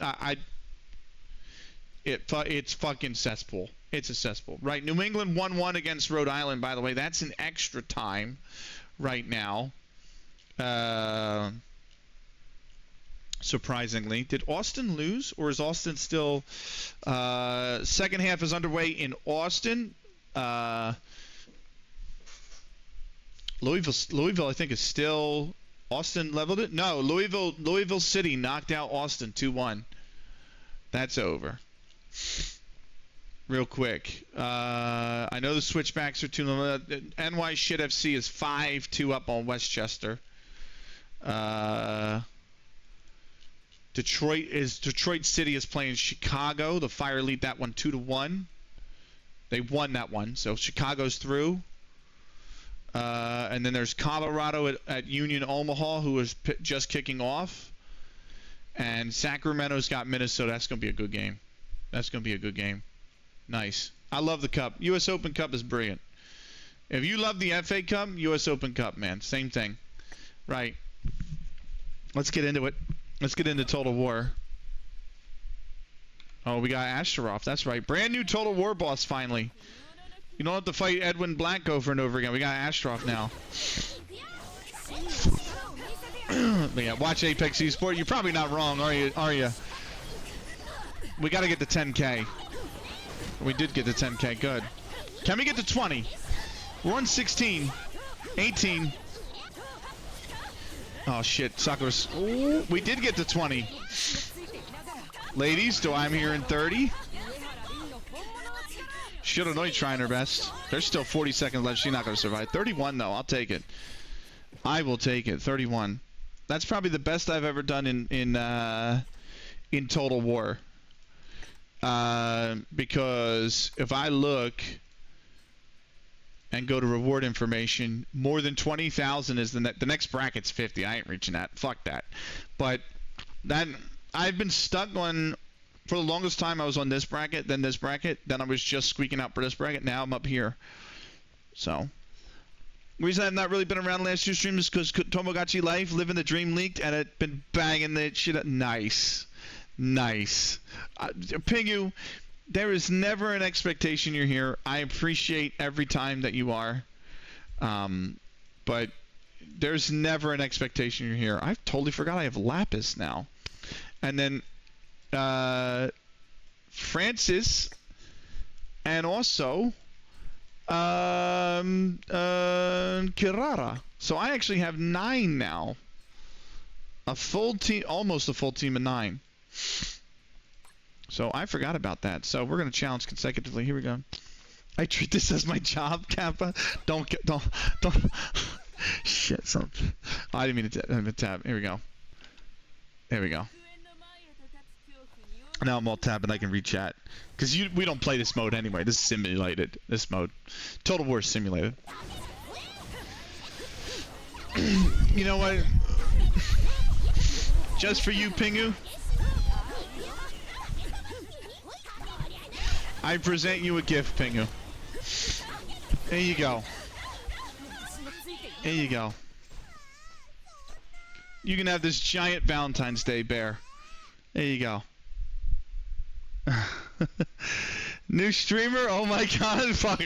it's fucking cesspool. It's a cesspool. Right, New England 1-1 against Rhode Island, by the way. That's in extra time right now. Surprisingly. Did Austin lose, or is Austin still... second half is underway in Austin. Louisville, I think, is still... Austin leveled it? No, Louisville City knocked out Austin 2-1. That's over. Real quick, I know the Switchbacks are 2-0. NY Shit FC is 5-2 up on Westchester. Detroit City is playing Chicago. The Fire lead that one 2-1. They won that one, so Chicago's through. And then there's Colorado at Union Omaha, who is just kicking off. And Sacramento's got Minnesota. That's gonna be a good game. Nice. I love the Cup. U.S. Open Cup is brilliant. If you love the FA Cup, U.S. Open Cup, man, same thing. Right. Let's get into it. Let's get into Total War. Oh, we got Astaroth. That's right. Brand new Total War boss, finally. You don't have to fight Edwin Black over and over again. We got Astaroth now. But yeah, watch Apex Esports. You're probably not wrong, are you? We got to get to 10K. We did get to 10K. Good. Can we get to 20? We're on 16. 18. Oh, shit. Sakura's... Ooh, we did get to 20. Ladies, do I'm here in 30? Should know you're trying her best. There's still 40 seconds left. She's not going to survive. 31, though. I'll take it. I will take it. 31. That's probably the best I've ever done in Total War. Because if I look and go to reward information, more than 20,000 is the next bracket's 50. I ain't reaching that. Fuck that. But that I've been stuck on for the longest time. I was on this bracket, then this bracket, then I was just squeaking out for this bracket. Now I'm up here. So. The reason I've not really been around the last two streams is because Tomogachi Life, Living the Dream leaked, and it's been banging that shit up. Nice. Nice. Pingu, there is never an expectation you're here. I appreciate every time that you are. But there's never an expectation you're here. I totally forgot I have Lapis now. And then Francis, and also... Kirara. So I actually have 9 now. A full team, almost a full team of 9. So I forgot about that. So we're gonna challenge consecutively. Here we go. I treat this as my job, Kappa. Don't. Shit. I didn't mean to tab. Here we go. There we go. Now I'm all tabbed and I can re-chat. Because we don't play this mode anyway. This is simulated. This mode. Total War is simulated. You know what? Just for you, Pingu. I present you a gift, Pingu. There you go. There you go. You can have this giant Valentine's Day bear. There you go. New streamer? Oh my god, fuck.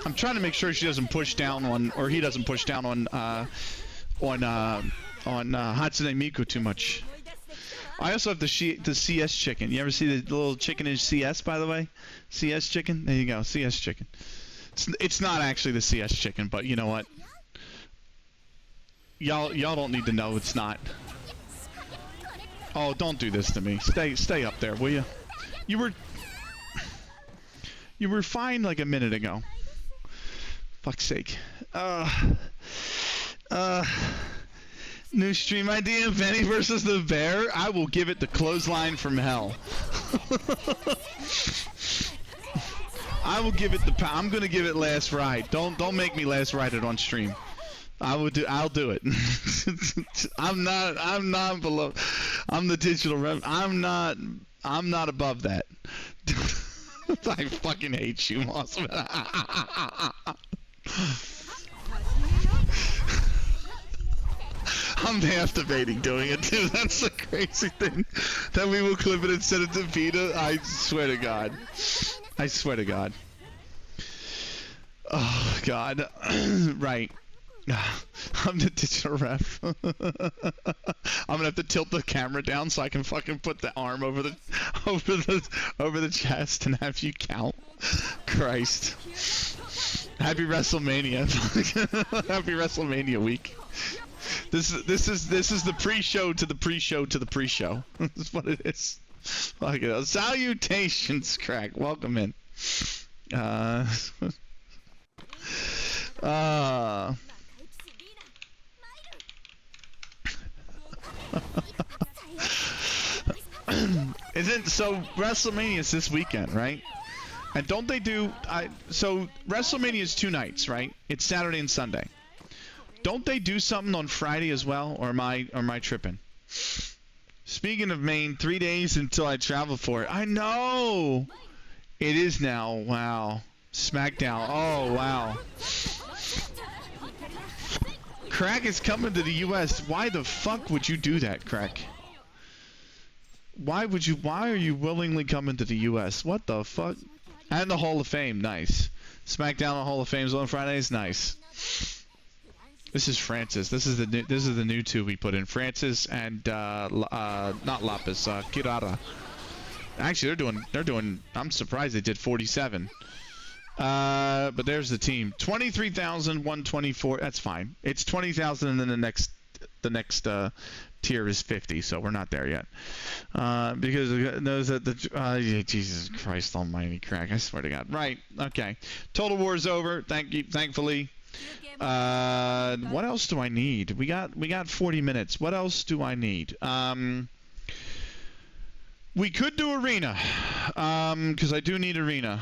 I'm trying to make sure she doesn't push down on, or he doesn't push down on Hatsune Miku too much. I also have the CS chicken. You ever see the little chicken in CS, by the way? CS chicken? There you go, CS chicken. It's not actually the CS chicken, but you know what? Y'all don't need to know it's not. Oh, don't do this to me. Stay up there, will you? You were fine like a minute ago. Fuck's sake. New stream idea, Benny versus the bear. I will give it the clothesline from hell. I will give it I'm gonna give it last ride. Don't make me last ride it on stream. I'll do it. I'm not below. I'm the digital rev. I'm not above that. I fucking hate you, Moss. I'm half debating doing it too. That's the crazy thing. That we will clip it and send it to Vita. I swear to God. I swear to God. Oh God. Right. I'm the digital ref. I'm gonna have to tilt the camera down so I can fucking put the arm over the chest and have you count. Christ. Happy WrestleMania. Happy WrestleMania week. This is the pre-show to the pre-show to the pre-show. That's what it is. Fuck it. Salutations, Crack. Welcome in. Isn't so WrestleMania's this weekend, right? And don't they do... so WrestleMania is 2 nights, right? It's Saturday and Sunday. Don't they do something on Friday as well? Or am I tripping? Speaking of Maine, 3 days until I travel for it. I know! It is now. Wow. SmackDown. Oh, wow. Crack is coming to the U.S. Why the fuck would you do that, Crack? Why are you willingly coming to the U.S.? What the fuck? And the Hall of Fame. Nice. SmackDown and Hall of Fame's on Fridays. Nice. This is Francis. This is the new 2 we put in. Francis and not Lapis, Kirara. Actually, they're doing. I'm surprised they did 47. But there's the team. 23,124. That's fine. It's 20,000, and then the next tier is 50. So we're not there yet. Because it knows that Jesus Christ Almighty, Crack. I swear to God. Right. Okay. Total War's over. Thankfully. What else do I need? We got 40 minutes. What else do I need? We could do arena, because I do need arena.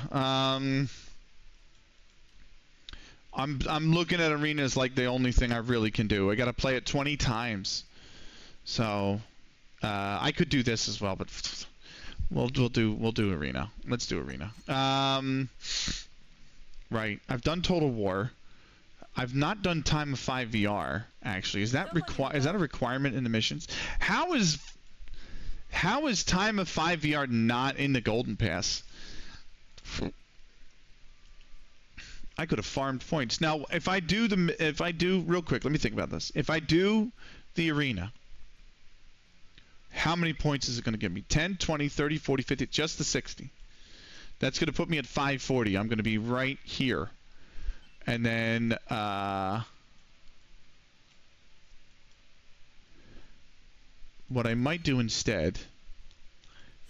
I'm looking at arena as like the only thing I really can do. I got to play it 20 times, so I could do this as well, but we'll do arena. Let's do arena. Right. I've done Total War. I've not done Time of 5 VR. Actually, is that a requirement in the missions? How is Time of 5 VR not in the Golden Pass? I could have farmed points. Now, if I do real quick, let me think about this. If I do the arena, how many points is it going to give me? 10, 20, 30, 40, 50, just the 60. That's going to put me at 540. I'm going to be right here. And then what I might do instead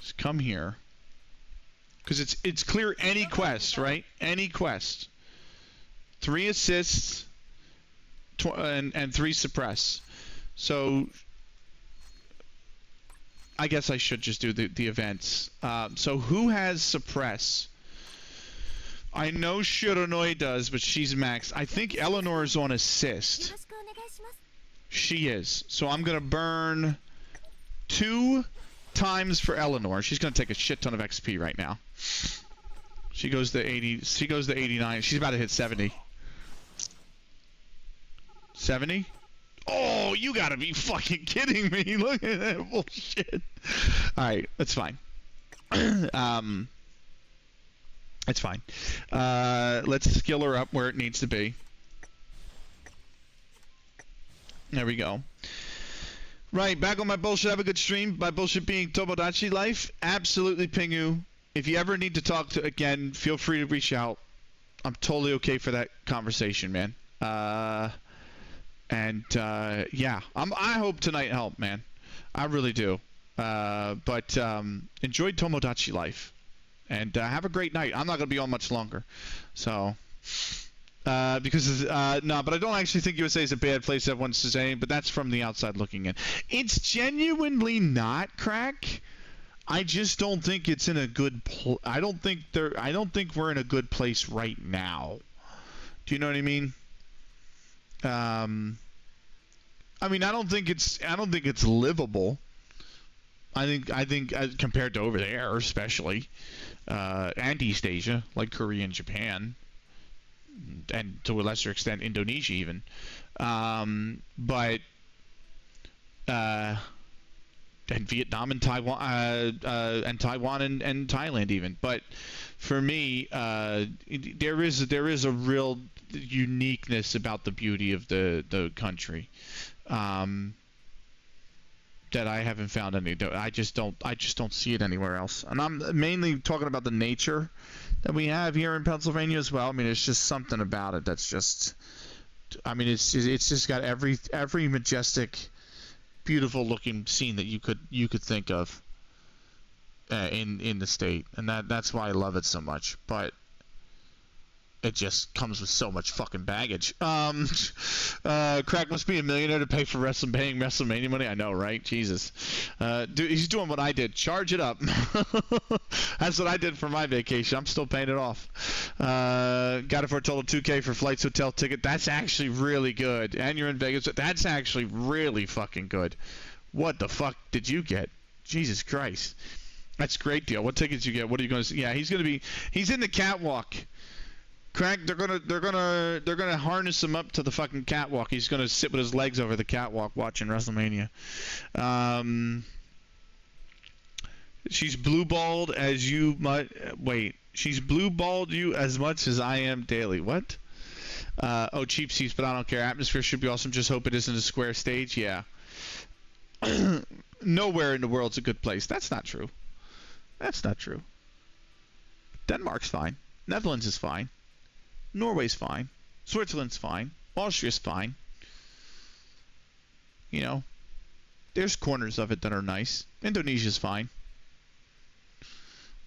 is come here, because it's clear any quest, right? Any quest. 3 assists and 3 suppress. So I guess I should just do the events. So who has suppress? I know Shironoi does, but she's maxed. I think Eleanor is on assist. She is. So I'm going to burn 2 times for Eleanor. She's going to take a shit ton of XP right now. She goes to 80. She goes to 89. She's about to hit 70. 70? Oh, you gotta be fucking kidding me. Look at that bullshit. Alright, that's fine. That's fine. Let's skill her up where it needs to be. There we go. Right, back on my bullshit. Have a good stream. My bullshit being Tomodachi life. Absolutely, Pingu. If you ever need to talk to again, feel free to reach out. I'm totally okay for that conversation, man. Yeah, I hope tonight helped, man. I really do. But enjoy Tomodachi life. And have a great night. I'm not going to be on much longer. So, because, no, but I don't actually think USA is a bad place, everyone's saying, but that's from the outside looking in. It's genuinely not, Crack. I just don't think it's in a good I don't think we're in a good place right now. Do you know what I mean? I mean, I don't think it's livable. I think compared to over there, especially, and East Asia, like Korea and Japan, and to a lesser extent Indonesia even, but and Vietnam and Taiwan and Thailand even. But for me, there is a real uniqueness about the beauty of the country. That I haven't found any. I just don't see it anywhere else. And I'm mainly talking about the nature that we have here in Pennsylvania as well. I mean, it's just something about it that's just. I mean, it's just got every majestic, beautiful looking scene that you could think of in the state, and that's why I love it so much. But it just comes with so much fucking baggage. Crack must be a millionaire to pay for paying WrestleMania money. I know, right? Jesus. Dude, he's doing what I did. Charge it up. That's what I did for my vacation. I'm still paying it off. Got it for a total of $2K for flights, hotel ticket. That's actually really good. And you're in Vegas. That's actually really fucking good. What the fuck did you get? Jesus Christ. That's a great deal. What tickets you get? What are you going to see? Yeah, he's in the catwalk. Crack, they're gonna harness him up to the fucking catwalk. He's gonna sit with his legs over the catwalk watching WrestleMania. She's blue-balled as you might wait. She's blue-balled you as much as I am daily. What? Oh, cheap seats, but I don't care. Atmosphere should be awesome. Just hope it isn't a square stage. Yeah. Nowhere in the world's a good place. That's not true. That's not true. Denmark's fine. Netherlands is fine. Norway's fine. Switzerland's fine. Austria's fine. You know, there's corners of it that are nice. Indonesia's fine.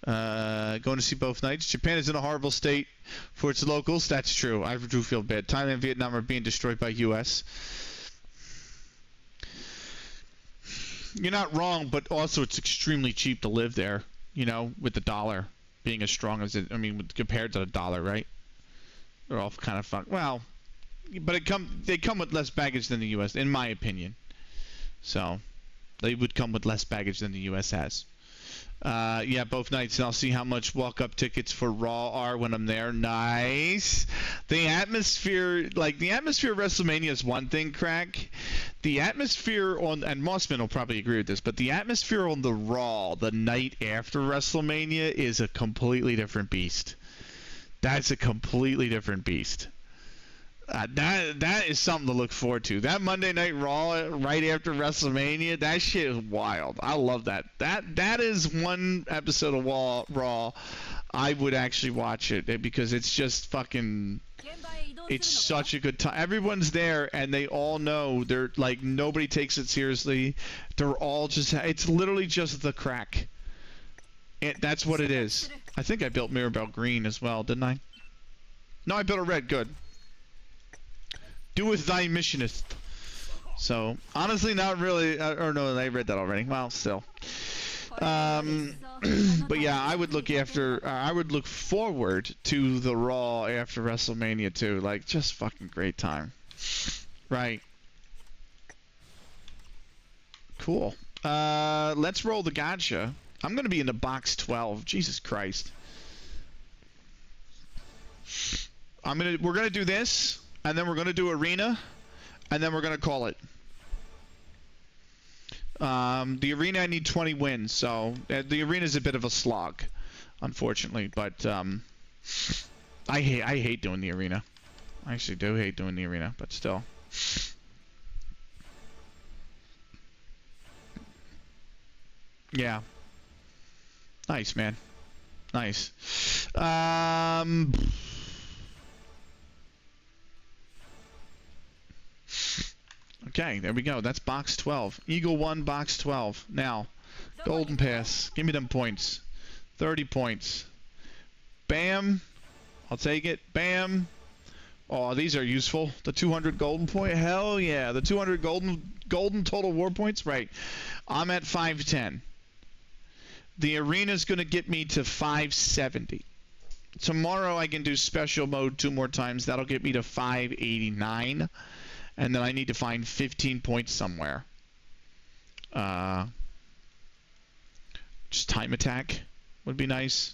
Going to see both nights. Japan is in a horrible state for its locals. That's true. I do feel bad. Thailand and Vietnam are being destroyed by U.S. You're not wrong, but also it's extremely cheap to live there, you know, with the dollar being as strong as it, I mean, compared to the dollar, right? They're all kind of fun. Well, but they come with less baggage than the U.S., in my opinion. So, they would come with less baggage than the U.S. has. Yeah, both nights, and I'll see how much walk-up tickets for Raw are when I'm there. Nice. The atmosphere of WrestleMania is one thing, Crack. The atmosphere and Mossman will probably agree with this, but the atmosphere on the Raw the night after WrestleMania is a completely different beast. That's a completely different beast. That is something to look forward to. That Monday Night Raw right after WrestleMania, that shit is wild. I love that. That is one episode of Raw I would actually watch it because it's just fucking. It's such a good time. Everyone's there and they all know they're like nobody takes it seriously. They're all just. It's literally just the crack. That's what it is. I think I built Mirabelle green as well, didn't I? No, I built a red. Good. Do with thy missionist. So, honestly, not really. Or no, I read that already. Well, still. But yeah, I would look forward to the Raw after WrestleMania too. Like, just fucking great time. Right. Cool. Let's roll the gacha. I'm gonna be in the box 12. Jesus Christ. We're gonna do this, and then we're gonna do arena, and then we're gonna call it. The arena I need 20 wins, so the arena is a bit of a slog, unfortunately. But I hate doing the arena. I actually do hate doing the arena, but still. Yeah. Nice, man. Nice. Okay, there we go. That's box 12. Eagle 1, box 12. Now, golden pass. Give me them points. 30 points. Bam. I'll take it. Bam. Oh, these are useful. The 200 golden point. Hell yeah. The 200 golden total war points. Right. I'm at 510. The arena's going to get me to 570. Tomorrow I can do special mode 2 more times. That'll get me to 589. And then I need to find 15 points somewhere. Just time attack would be nice.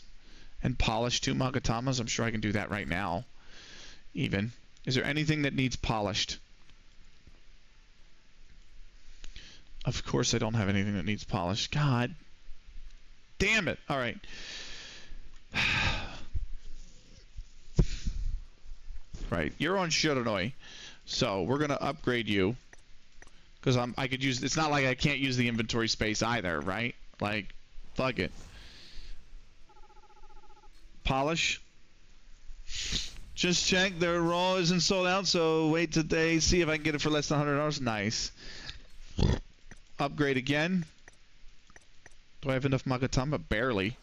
And polish 2 Magatamas. I'm sure I can do that right now. Even. Is there anything that needs polished? Of course I don't have anything that needs polished. God damn it. Alright. Right. You're on Shiranoi. So we're gonna upgrade you. Because I could use, it's not like I can't use the inventory space either, right? Like, fuck it. Polish. Just check, their Raw isn't sold out, so wait today, see if I can get it for less than $100. Nice. Upgrade again. Do I have enough Magatama? Barely.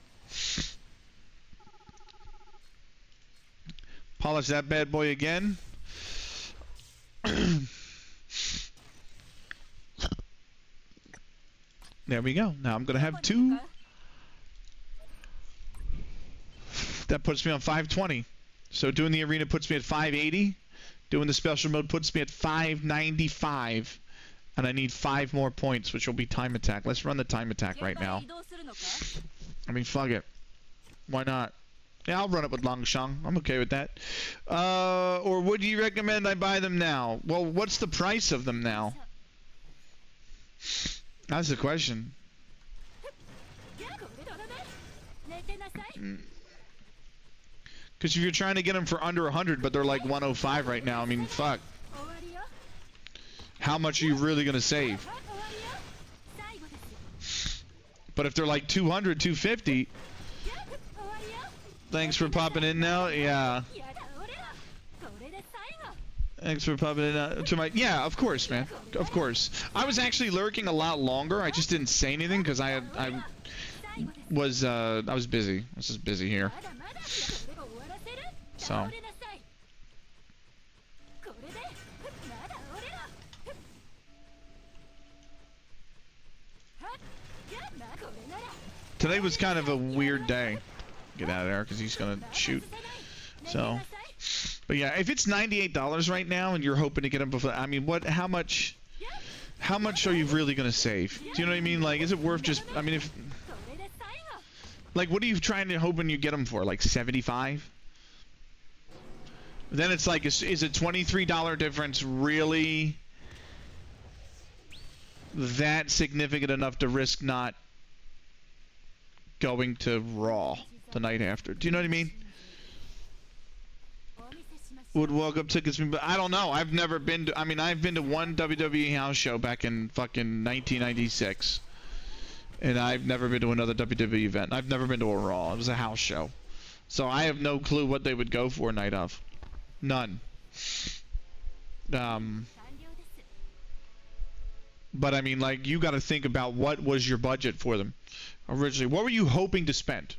Polish that bad boy again. There we go. Now I'm going to have 2. That puts me on 520. So doing the arena puts me at 580. Doing the special mode puts me at 595. And I need 5 more points, which will be time attack. Let's run the time attack right now. I mean, fuck it. Why not? Yeah, I'll run it with Longshang. I'm okay with that. Or would you recommend I buy them now? Well, what's the price of them now? That's the question. Because if you're trying to get them for under 100, but they're like 105 right now, I mean, fuck. How much are you really going to save? But if they're like 200, 250... Thanks for popping in now. Yeah. Thanks for popping in to my. Yeah, of course, man. Of course. I was actually lurking a lot longer. I just didn't say anything because I was busy. I was just busy here. So. Today was kind of a weird day. Get out of there because he's gonna shoot. So, but yeah, if it's $98 right now and you're hoping to get him before, I mean, what? How much are you really gonna save? Do you know what I mean? Like, is it worth just? I mean, if like, what are you trying to hoping you get him for? Like 75? Then it's like, is a $23 difference really that significant enough to risk not going to Raw the night after? Do you know what I mean? Would walk up tickets, but I don't know. I've never been to. I mean, I've been to one WWE house show back in fucking 1996, and I've never been to another WWE event. I've never been to a Raw. It was a house show, so I have no clue what they would go for night of. None. But I mean, like, you got to think about what was your budget for them originally. What were you hoping to spend?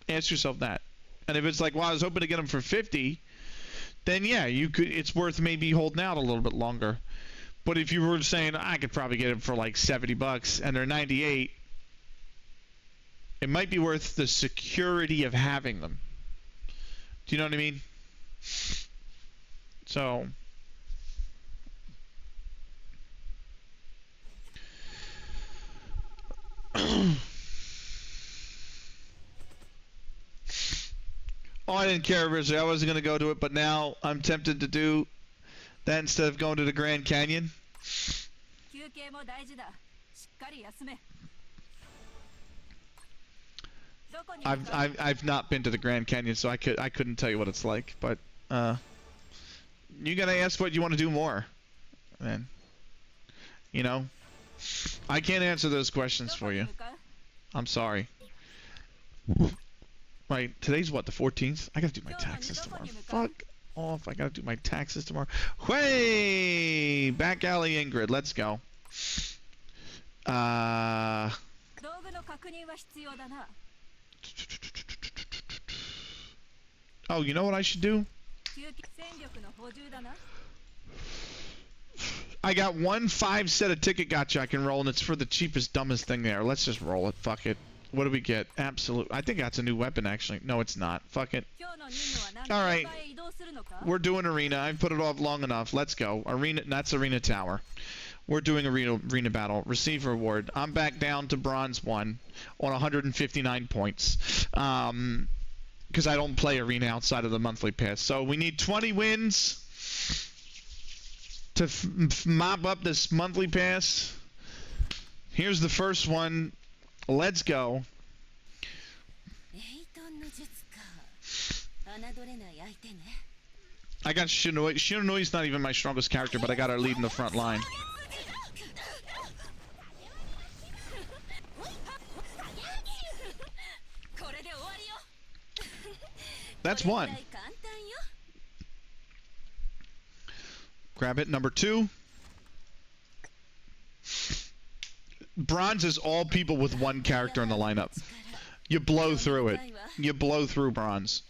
Ask yourself that. And if it's like, well, I was hoping to get them for 50, then yeah, you could. It's worth maybe holding out a little bit longer. But if you were saying I could probably get them for like $70 and they're 98, it might be worth the security of having them. Do you know what I mean? So. Oh, I didn't care originally. I wasn't going to go to it, but now I'm tempted to do that instead of going to the Grand Canyon. I've not been to the Grand Canyon, so I couldn't tell you what it's like. But you gotta ask what you want to do more, man. You know, I can't answer those questions for you. I'm sorry. Right, today's what, the 14th? I gotta do my taxes tomorrow. Fuck off, I gotta do my taxes tomorrow. Way back alley Ingrid, let's go. Oh, you know what I should do? I got 1 5-set of ticket gacha I can roll, and it's for the cheapest, dumbest thing there. Let's just roll it, fuck it. What do we get? Absolute. I think that's a new weapon, actually. No, it's not. Fuck it. Alright. We're doing arena. I've put it off long enough. Let's go. Arena. That's arena tower. We're doing arena battle. Receive reward. I'm back down to bronze 1 on 159 points. Because I don't play arena outside of the monthly pass. So we need 20 wins to mop up this monthly pass. Here's the first one. Let's go. I got Shinoi. Shinoi's not even my strongest character, but I got her lead in the front line. That's 1. Grab it. Number 2. Bronze is all people with 1 character in the lineup. You blow through it. You blow through bronze.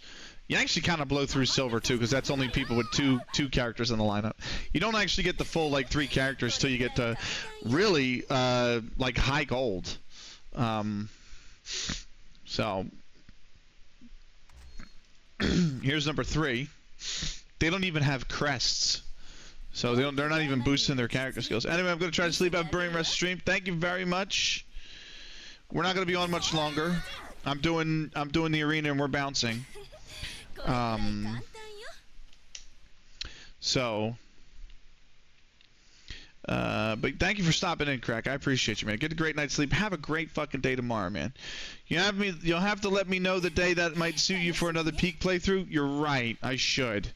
You actually kind of blow through silver too, because that's only people with two characters in the lineup. You don't actually get the full like 3 characters till you get to really like high gold. So here's number 3. They don't even have crests, so they're not even boosting their character skills. Anyway, I'm gonna try to sleep. Have a brilliant rest of the stream. Thank you very much. We're not gonna be on much longer. I'm doing the arena and we're bouncing. But thank you for stopping in, Crack. I appreciate you, man. Get a great night's sleep. Have a great fucking day tomorrow, man. You'll have to let me know the day that might suit you for another peak playthrough. You're right. I should.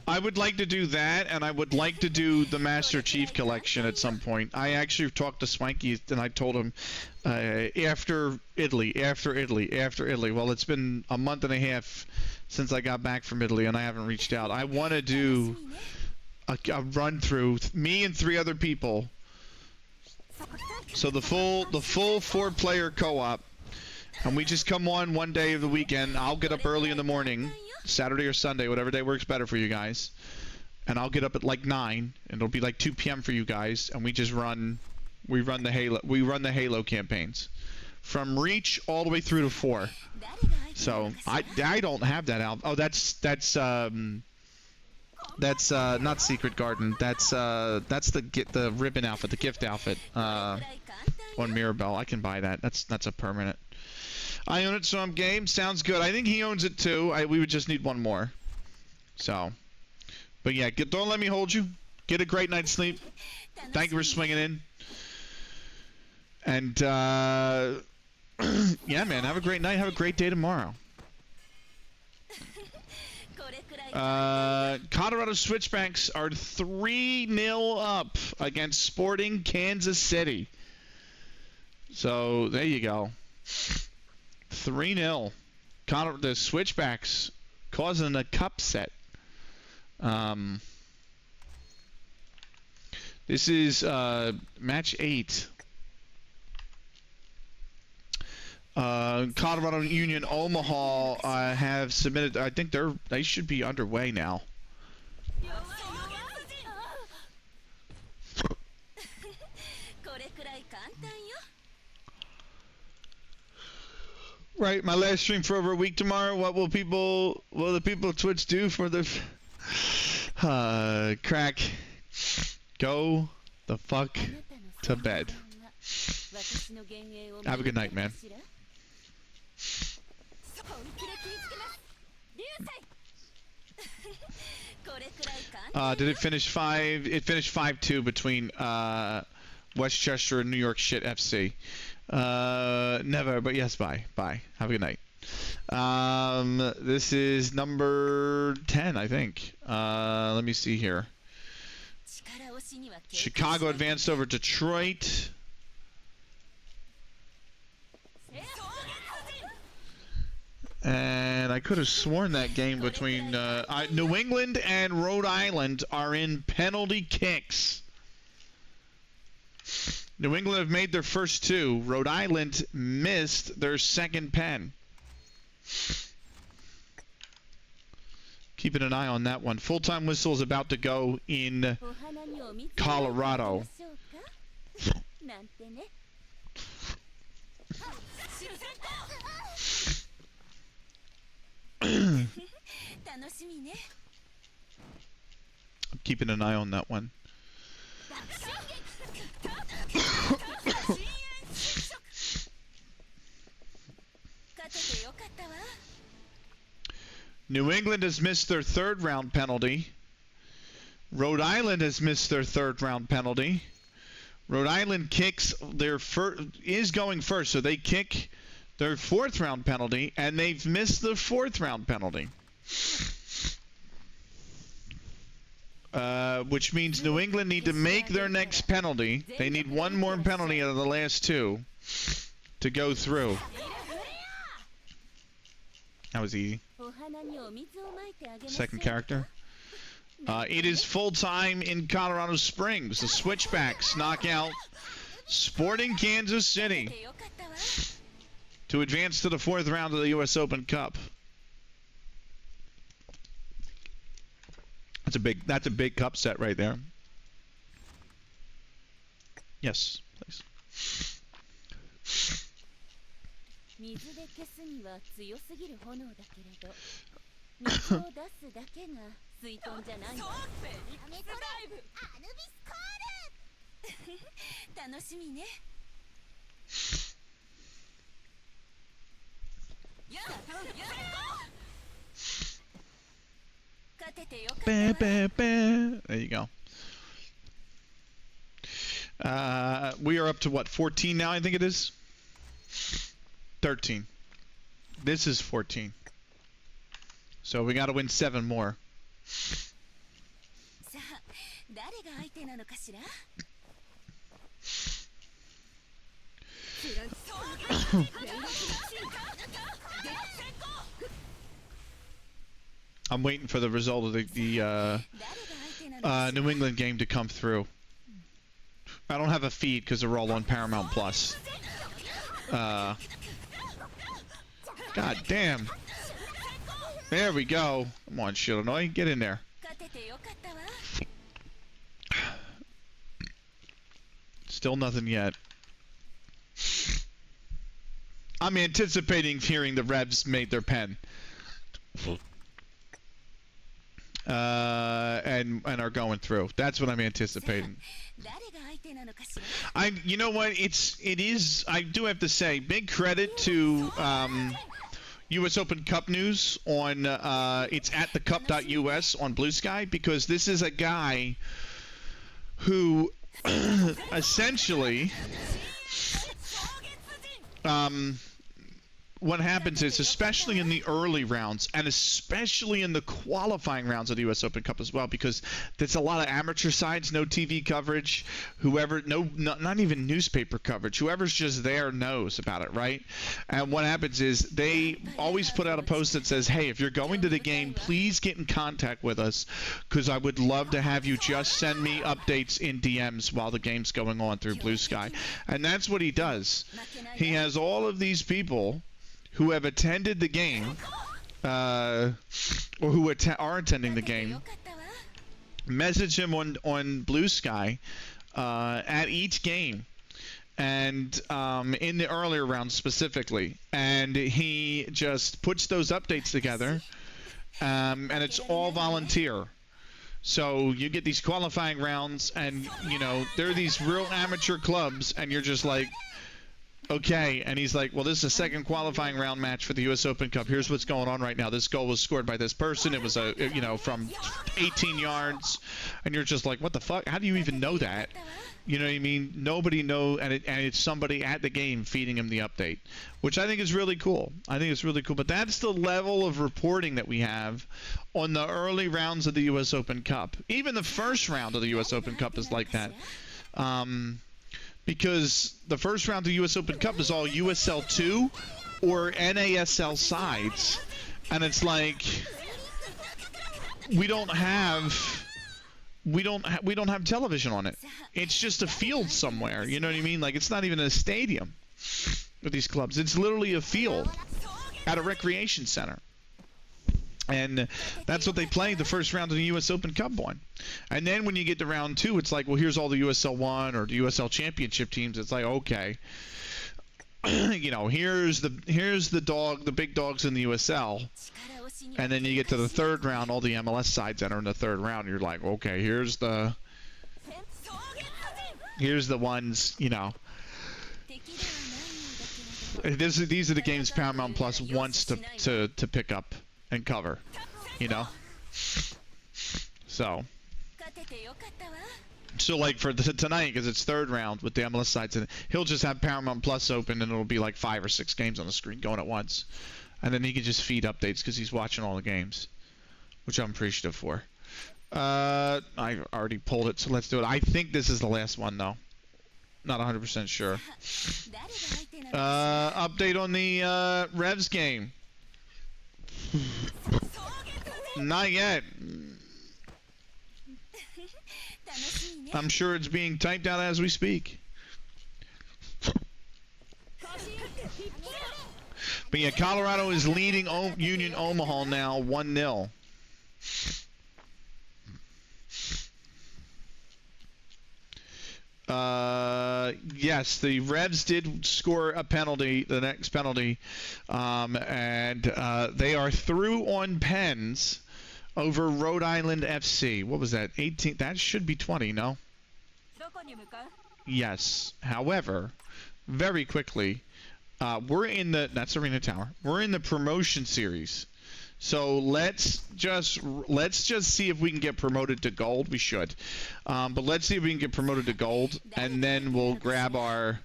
I would like to do that, and I would like to do the Master Chief Collection at some point. I actually talked to Swanky, and I told him after Italy. Well, it's been a month and a half since I got back from Italy, and I haven't reached out. I want to do a run through, me and 3 other people. So the full 4-player co-op, and we just come on one day of the weekend. I'll get up early in the morning, Saturday or Sunday, whatever day works better for you guys, and I'll get up at like 9, and it'll be like 2 p.m. for you guys, and we run the Halo campaigns from Reach all the way through to 4. So I don't have that album. Oh, that's not Secret Garden. That's the ribbon outfit, the gift outfit on Mirabelle. I can buy that. That's a permanent. I own it, so I'm game. Sounds good. I think he owns it too. We would just need one more. So, but yeah, don't let me hold you. Get a great night's sleep. Thank you for swinging in. And yeah, man, have a great night. Have a great day tomorrow. Colorado Switchbacks are 3-0 up against Sporting Kansas City. So there you go. 3-0. The Switchbacks causing a cup set. This is match 8. Colorado Union Omaha have submitted. I think they should be underway now. Right, my last stream for over a week tomorrow. What will the people of Twitch do for the Crack? Go the fuck to bed. Have a good night, man. Did it finish 5? It finished 5-2 between Westchester and New York Shit FC. Never, but yes, bye. Have a good night. This is number 10, I think. Let me see here. Chicago advanced over Detroit. And I could have sworn that game between New England and Rhode Island are in penalty kicks. New England have made their first 2. Rhode Island missed their second pen. Keeping an eye on that one. Full-time whistle is about to go in Colorado. I'm keeping an eye on that one. New England has missed their 3rd round penalty. Rhode Island has missed their 3rd round penalty. Rhode Island kicks is going first, so they kick their 4th round penalty, and they've missed the 4th round penalty. Which means New England need to make their next penalty. They need one more penalty out of the last 2 to go through. That was easy. Second character. It is full time in Colorado Springs. The Switchbacks knock out Sporting Kansas City. to advance to the 4th round of the U.S. Open Cup. That's a big cup set right there. Yes, please. 水で消すには強すぎる炎だけれど、水を出すだけが水遁じゃない。そうフェニックスダイブ、アヌビスコール。楽しみね。やだ、勝ててよかったわ。There you go. We are up to what, 14 now, I think it is? 13. This is 14. So we got to win 7 more. さあ、誰が相手なのかしらI'm waiting for the result of the New England game to come through. I don't have a feed because they're all on Paramount Plus. God damn. There we go. Come on, Shiranoi. Get in there. Still nothing yet. I'm anticipating hearing the Revs made their pen. And are going through. That's what I'm anticipating. You know what? It is. I do have to say, big credit to U.S. Open Cup News on. It's at thecup.us on Blue Sky, because this is a guy who essentially. What happens is, especially in the early rounds, and especially in the qualifying rounds of the U.S. Open Cup as well, because there's a lot of amateur sides, no TV coverage, not even newspaper coverage. Whoever's just there knows about it, right? And what happens is they always put out a post that says, hey, if you're going to the game, please get in contact with us, because I would love to have you just send me updates in DMs while the game's going on through Blue Sky. And that's what he does. He has all of these people who have attended the game, or who are attending the game, message him on Blue Sky at each game, and in the earlier rounds specifically, and he just puts those updates together, and it's all volunteer. So you get these qualifying rounds, and there are these real amateur clubs, and you're just like, okay, and he's like, well, this is a second qualifying round match for the U.S. Open Cup. Here's what's going on right now. This goal was scored by this person. It was from 18 yards, and you're just like, what the fuck? How do you even know that? You know what I mean? Nobody knows, and it's somebody at the game feeding him the update, which I think is really cool. I think it's really cool. But that's the level of reporting that we have on the early rounds of the U.S. Open Cup. Even the first round of the U.S. Open Cup is like that. Because the first round of the U.S. Open Cup is all USL 2 or NASL sides, and it's like we don't have television on it. It's just a field somewhere. You know what I mean? Like, it's not even a stadium with these clubs. It's literally a field at a recreation center. And that's what they played the first round of the U.S. Open Cup on. And then when you get to round 2, it's like, well, here's all the USL 1 or the USL Championship teams. It's like, okay, here's the big dogs in the USL. And then you get to the third round, all the MLS sides enter in the third round. And you're like, okay, here's the ones, These are the games Paramount Plus wants to pick up and cover, So like for tonight, because it's third round with the MLS sides, and he'll just have Paramount Plus open, and it'll be like 5 or 6 games on the screen going at once, and then he can just feed updates because he's watching all the games, which I'm appreciative for. I already pulled it, so let's do it. I think this is the last one though. Not 100% sure. Update on the Revs game. Not yet. I'm sure it's being typed out as we speak. But yeah, Colorado is leading Union Omaha now 1-0. Yes, the Revs did score a penalty, the next penalty, and they are through on pens over Rhode Island FC. What was that? 18? That should be 20, no? Yes. However, very quickly, we're in the, that's Arena Tower. We're in the promotion series. So let's just see if we can get promoted to gold. We should, but let's see if we can get promoted to gold, and then we'll grab our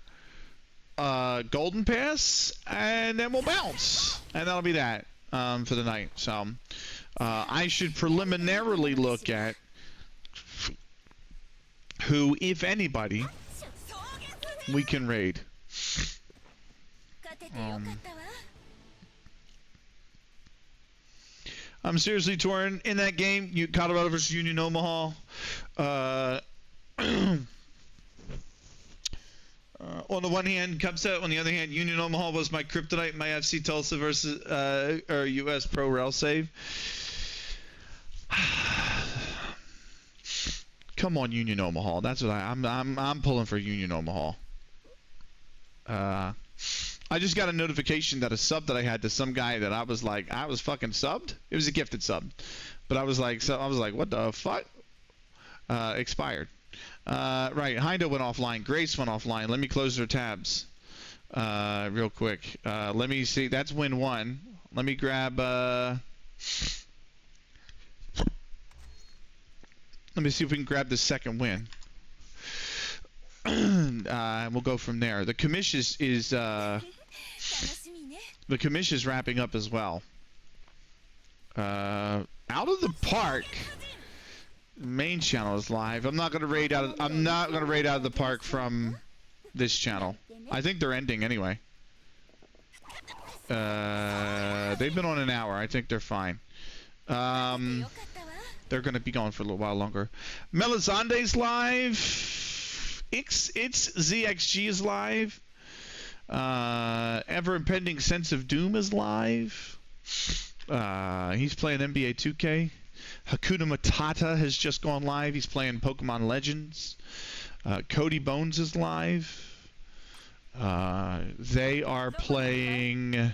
golden pass, and then we'll bounce, and that'll be that for the night. So I should preliminarily look at who, if anybody, we can raid. I'm seriously torn in that game. Colorado versus Union Omaha. On the one hand, Cubset. On the other hand, Union Omaha was my kryptonite. My FC Tulsa versus or US Pro Rail save. Come on, Union Omaha. That's what I'm pulling for Union Omaha. I just got a notification that a sub that I had to some guy that I was like, I was fucking subbed. It was a gifted sub, but I was like, what the fuck? Expired. Right. Hindo went offline. Grace went offline. Let me close their tabs real quick. Let me see. That's win 1. Let me grab. Let me see if we can grab the second win. We'll go from there. The commish is the commish is wrapping up as well. Out of the park. Main channel is live. I'm not gonna raid out of the park from this channel. I think they're ending anyway. They've been on an hour. I think they're fine. They're gonna be going for a little while longer. Melizande's live. It's ZXG is live. Ever Impending Sense of Doom is live. He's playing NBA 2K. Hakuna Matata has just gone live. He's playing Pokemon Legends. Cody Bones is live. They are playing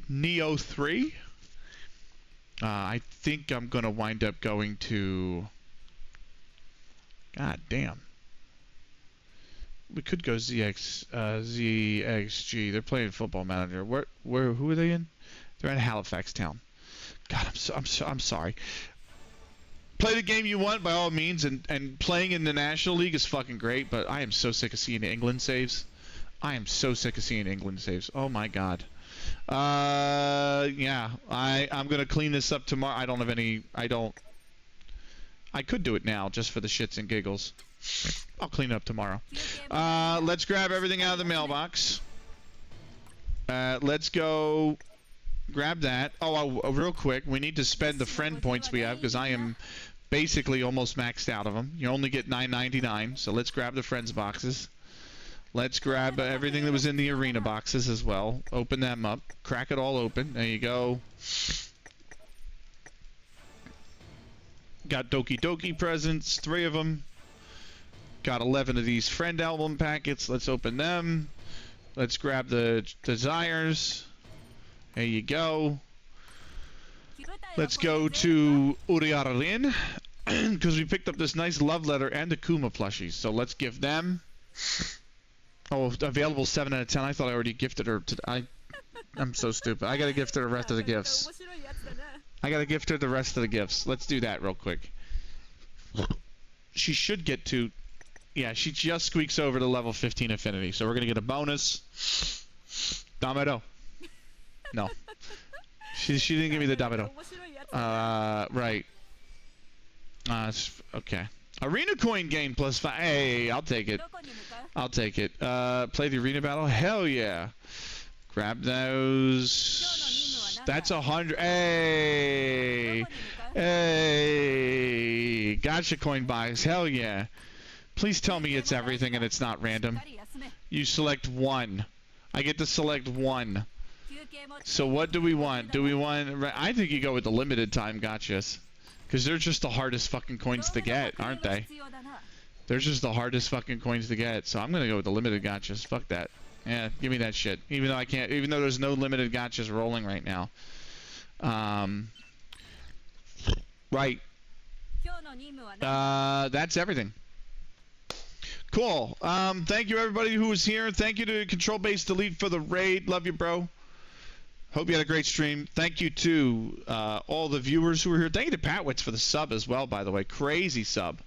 Neo 3. I think I'm going to wind up going to... God damn. We could go ZXG. They're playing Football Manager. Who are they in? They're in Halifax Town. God, I'm sorry. Play the game you want by all means, and playing in the National League is fucking great, but I am so sick of seeing England saves. Oh my god. Yeah, I'm gonna clean this up tomorrow. I could do it now just for the shits and giggles. I'll clean it up tomorrow. Let's grab everything out of the mailbox. Let's go grab that. Oh, real quick, we need to spend the friend points we have because I am basically almost maxed out of them. You only get $9.99, so let's grab the friends boxes. Let's grab everything that was in the arena boxes as well. Open them up. Crack it all open. There you go. Got Doki Doki presents, 3 of them. Got 11 of these friend album packets. Let's open them. Let's grab the desires. There you go. Let's go to Uriararin because we picked up this nice love letter and the Kuma plushies. So let's give them. Oh, available 7 out of 10. I thought I already gifted her. I'm so stupid. I gotta gift her the rest of the gifts. Let's do that real quick. She should get to... Yeah, she just squeaks over to level 15 affinity. So we're going to get a bonus. Damero. No. She didn't give me the Damero. Right. Okay. Arena coin gain plus 5. Hey, I'll take it. Play the arena battle? Hell yeah. Grab those. That's 100. Hey. Hey. Gotcha coin buys. Hell yeah. Please tell me it's everything and it's not random. You select 1. I get to select one. So what do we want? Do we want... I think you go with the limited time gachas. Because they're just the hardest fucking coins to get, aren't they? They're just the hardest fucking coins to get. So I'm going to go with the limited gachas. Fuck that. Yeah, give me that shit. Even though I can't... Even though there's no limited gachas rolling right now. Right. That's everything. Cool. Thank you everybody who was here. Thank you to Control Base Delete for the raid. Love you, bro. Hope you had a great stream. Thank you to all the viewers who were here. Thank you to Patwitz for the sub as well, by the way. Crazy sub.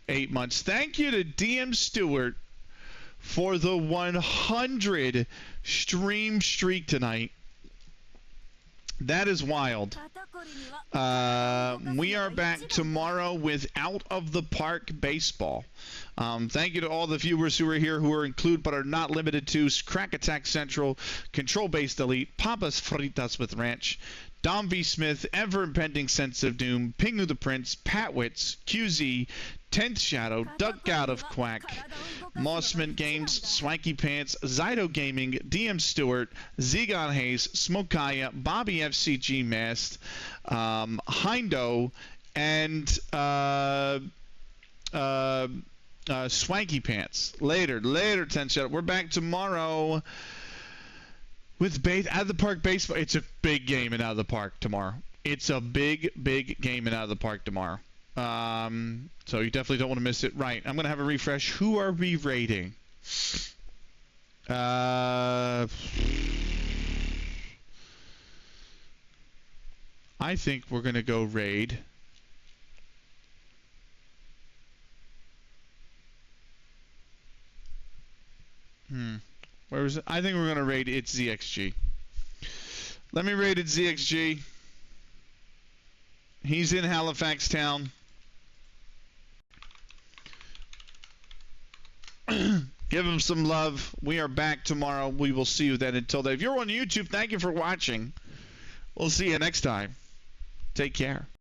8 months. Thank you to DM Stewart for the 100 stream streak tonight. That is wild. We are back tomorrow with Out of the Park Baseball. Thank you to all the viewers who are here who are included but are not limited to Crack Attack Central, Control Base Delete, Papas Fritas with Ranch, Dom V. Smith, Ever Impending Sense of Doom, Pingu the Prince, Patwitz, QZ, 10th Shadow, Duck Out of Quack, Mossman Games, Swanky Pants, Zydo Gaming, DM Stewart, Zegon Hayes, Smokaya, Bobby FCG Mast, Hindo, and Swanky Pants. Later, 10th Shadow. We're back tomorrow with Out of the Park Baseball. It's a big game in Out of the Park tomorrow. It's a big game in Out of the Park tomorrow. So you definitely don't want to miss it. Right, I'm going to have a refresh. Who are we raiding? I think we're going to go raid. Where was it? I think we're going to raid It's ZXG. Let me raid It's ZXG. He's in Halifax town. Give him some love. We are back tomorrow. We will see you then. Until then, if you're on YouTube, thank you for watching. We'll see you next time. Take care.